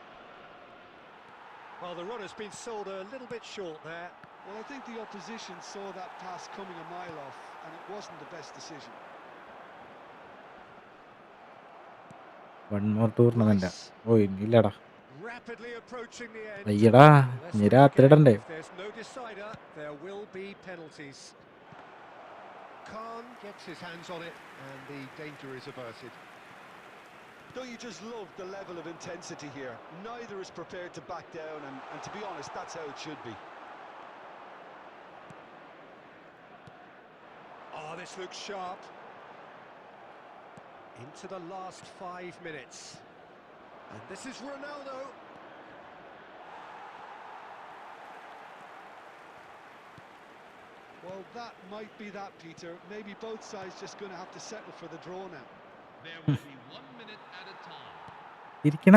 Well, the run has been sold a little bit short there.
Well, I think the opposition saw that pass coming a mile off, and it wasn't the best decision.
One more tournament. Oh ഇല്ലടാ,
Rapidly approaching the end.
അയ്യടാ
Let's
ഇനി
look
രാത്രി
again.
ഇടണ്ടേ?
If there's no decider, there will be penalties. Khan gets his hands on it, and the danger is averted.
Don't you just love the level of intensity here? Neither is prepared to back down, and to be honest, that's how it should be.
Oh, this looks sharp. Into the last 5 minutes. And this is Ronaldo.
Well, that might be that, Peter. Maybe both sides just going to have to settle for the draw now.
There will be 1 minute at a time.
ഇരിക്കണ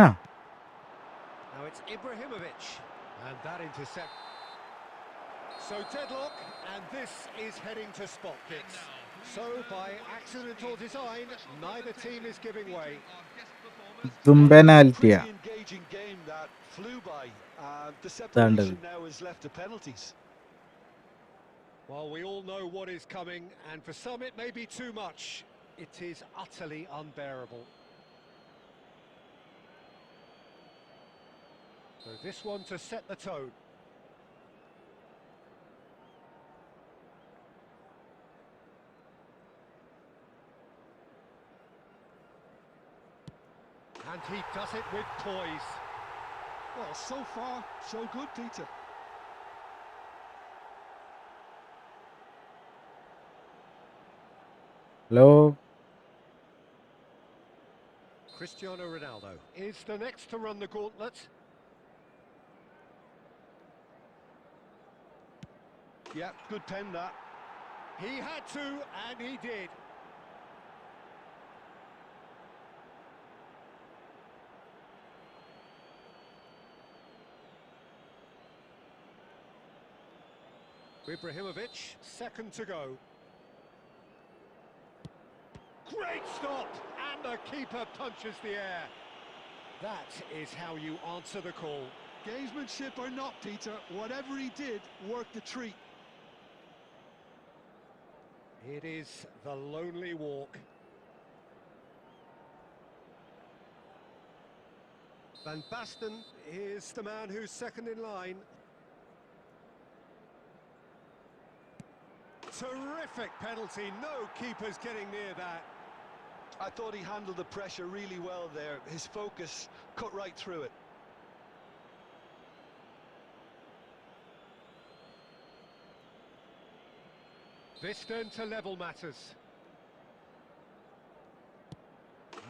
Now it's Ibrahimovic. And that intercept. So deadlock, and this is heading to spot kicks. So by accident or design, neither team is giving way.
ഇതും പെനാൽറ്റിയാ.
Pretty engaging game that flew by. The
Standard.
separation now is left to penalties.
Well, we all know what is coming, and for some it may be too much. It is utterly unbearable. So this one to set the tone. And he does it with poise.
Well, so far, so good, Peter.
Hello
Cristiano Ronaldo is the next to run the gauntlet.
Yeah, good pen that.
He had to, and he did. Ibrahimovic, second to go. Great stop, and the keeper punches the air. That is how you answer the call.
Gamesmanship or not, Peter, whatever he did worked a treat.
It is the lonely walk. Van Basten is the man who's second in line. Terrific penalty, no keepers getting near that.
I thought he handled the pressure really well there. His focus cut right through it.
This then to level matters.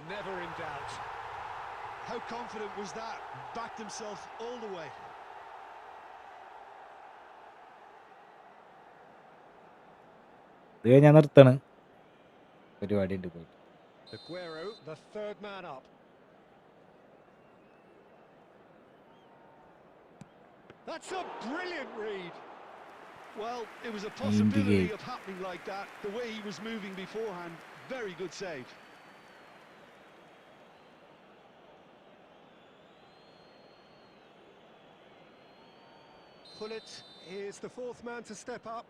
Never in doubt.
How confident was that? Backed himself all the way.
ഇത് ഞാൻ നിർത്താണ്, പരിപാടി ഉണ്ട് പോയിട്ട്.
Aguero, the third man up. That's a brilliant read.
Well, it was a possibility
Indicate.
of happening like that. The way he was moving beforehand, very good save.
Pullet is the fourth man to step up.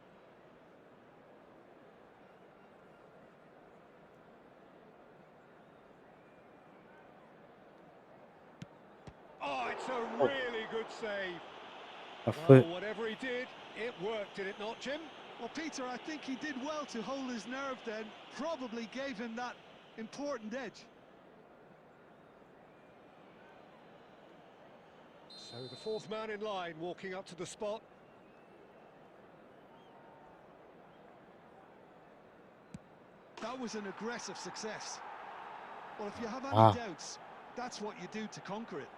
Oh, it's a really good save.
Tough.
Well, whatever he did, it worked, did it not, Jim?
Well, Peter, I think he did well to hold his nerve then. Probably gave him that important edge.
So the fourth man in line walking up to the spot.
That was an aggressive success. Well, if you have any doubts, that's what you do to conquer it.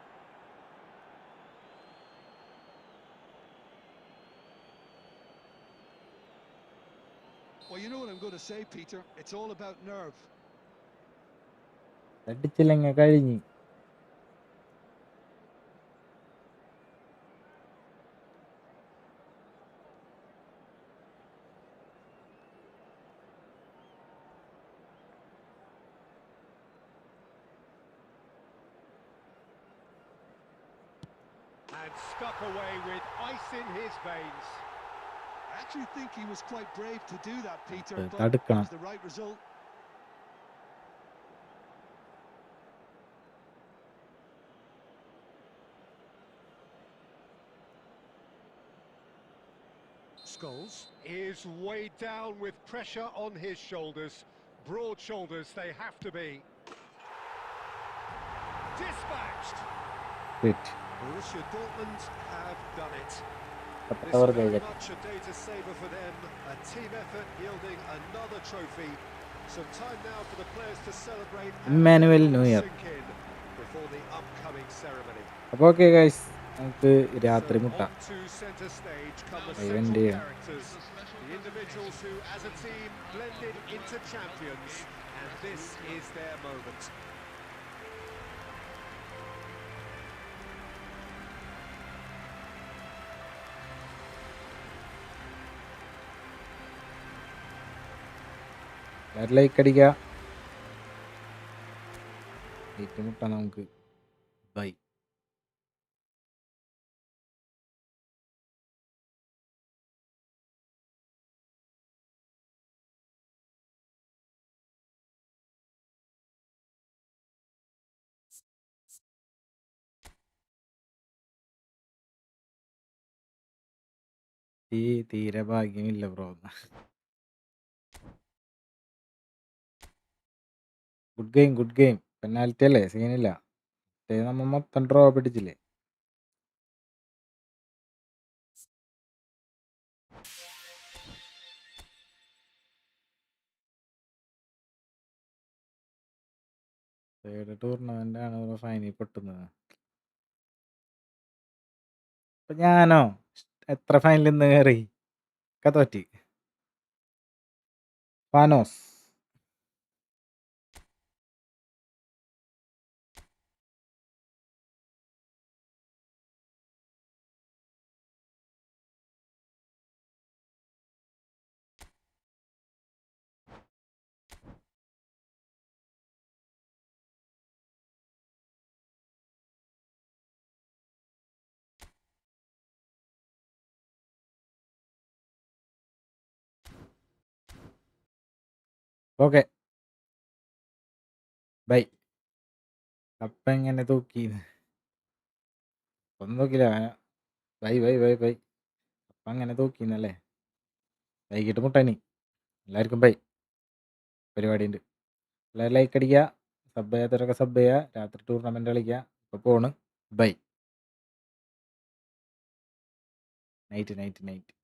Well, you know what I'm going to say, Peter. It's all about nerve.
അടിച്ചില്ലെങ്കിൽ കഴിഞ്ഞ്.
And stuck away with ice in his veins.
I actually think he was quite brave to do that, Peter, but it
തടുക്കണം.
was the right result.
Scholes is weighed down with pressure on his shoulders. Broad shoulders they have to be. Dispatched.
Fit.
Borussia Dortmund have done it. This
പത്തവർ
is very
കഴിഞ്ഞു.
much a data saver for them. A team effort yielding another trophy. Some time now for the players to celebrate and
Emmanuel
let it all
Neuer.
sink in before the upcoming ceremony.
അപ്പോൾ okay guys, നമുക്ക് രാത്രി
So
മുട്ടാം.
on to centre stage come the
Event
central
day.
characters, the individuals who, as a team, blended into champions, and this is their moment.
Like അടിക്കുക, ഏറ്റുമുട്ടാം നമുക്ക്. By. തീരെ ഭാഗ്യമില്ല bro. Good game. Penalty അല്ലേ, സീനില്ല. നമ്മ മൊത്തം draw പിടിച്ചില്ലേ. Third tournament ആണ് final പൊട്ടുന്നത്. അപ്പൊ ഞാനോ എത്ര ഫൈനലിൽ നിന്ന് കയറി തോറ്റി. ഫാനോസ് ഓക്കെ ബൈ. കപ്പ എങ്ങനെ തൂക്കി ഒന്നും നോക്കില്ല. Bye bye bye bye. കപ്പ അങ്ങനെ തൂക്കിന്നല്ലേ. വൈകിട്ട് മുട്ടാനി. എല്ലാവർക്കും ബൈ. പരിപാടി ഉണ്ട്. എല്ലാവരും ലൈക്ക് അടിക്കുക, സബ് ചെയ്യാത്തവരൊക്കെ സബ് ചെയ്യുക. രാത്രി ടൂർണമെന്റ് കളിക്കുക. ഇപ്പോൾ പോണ്. ബൈ. നൈറ്റ്.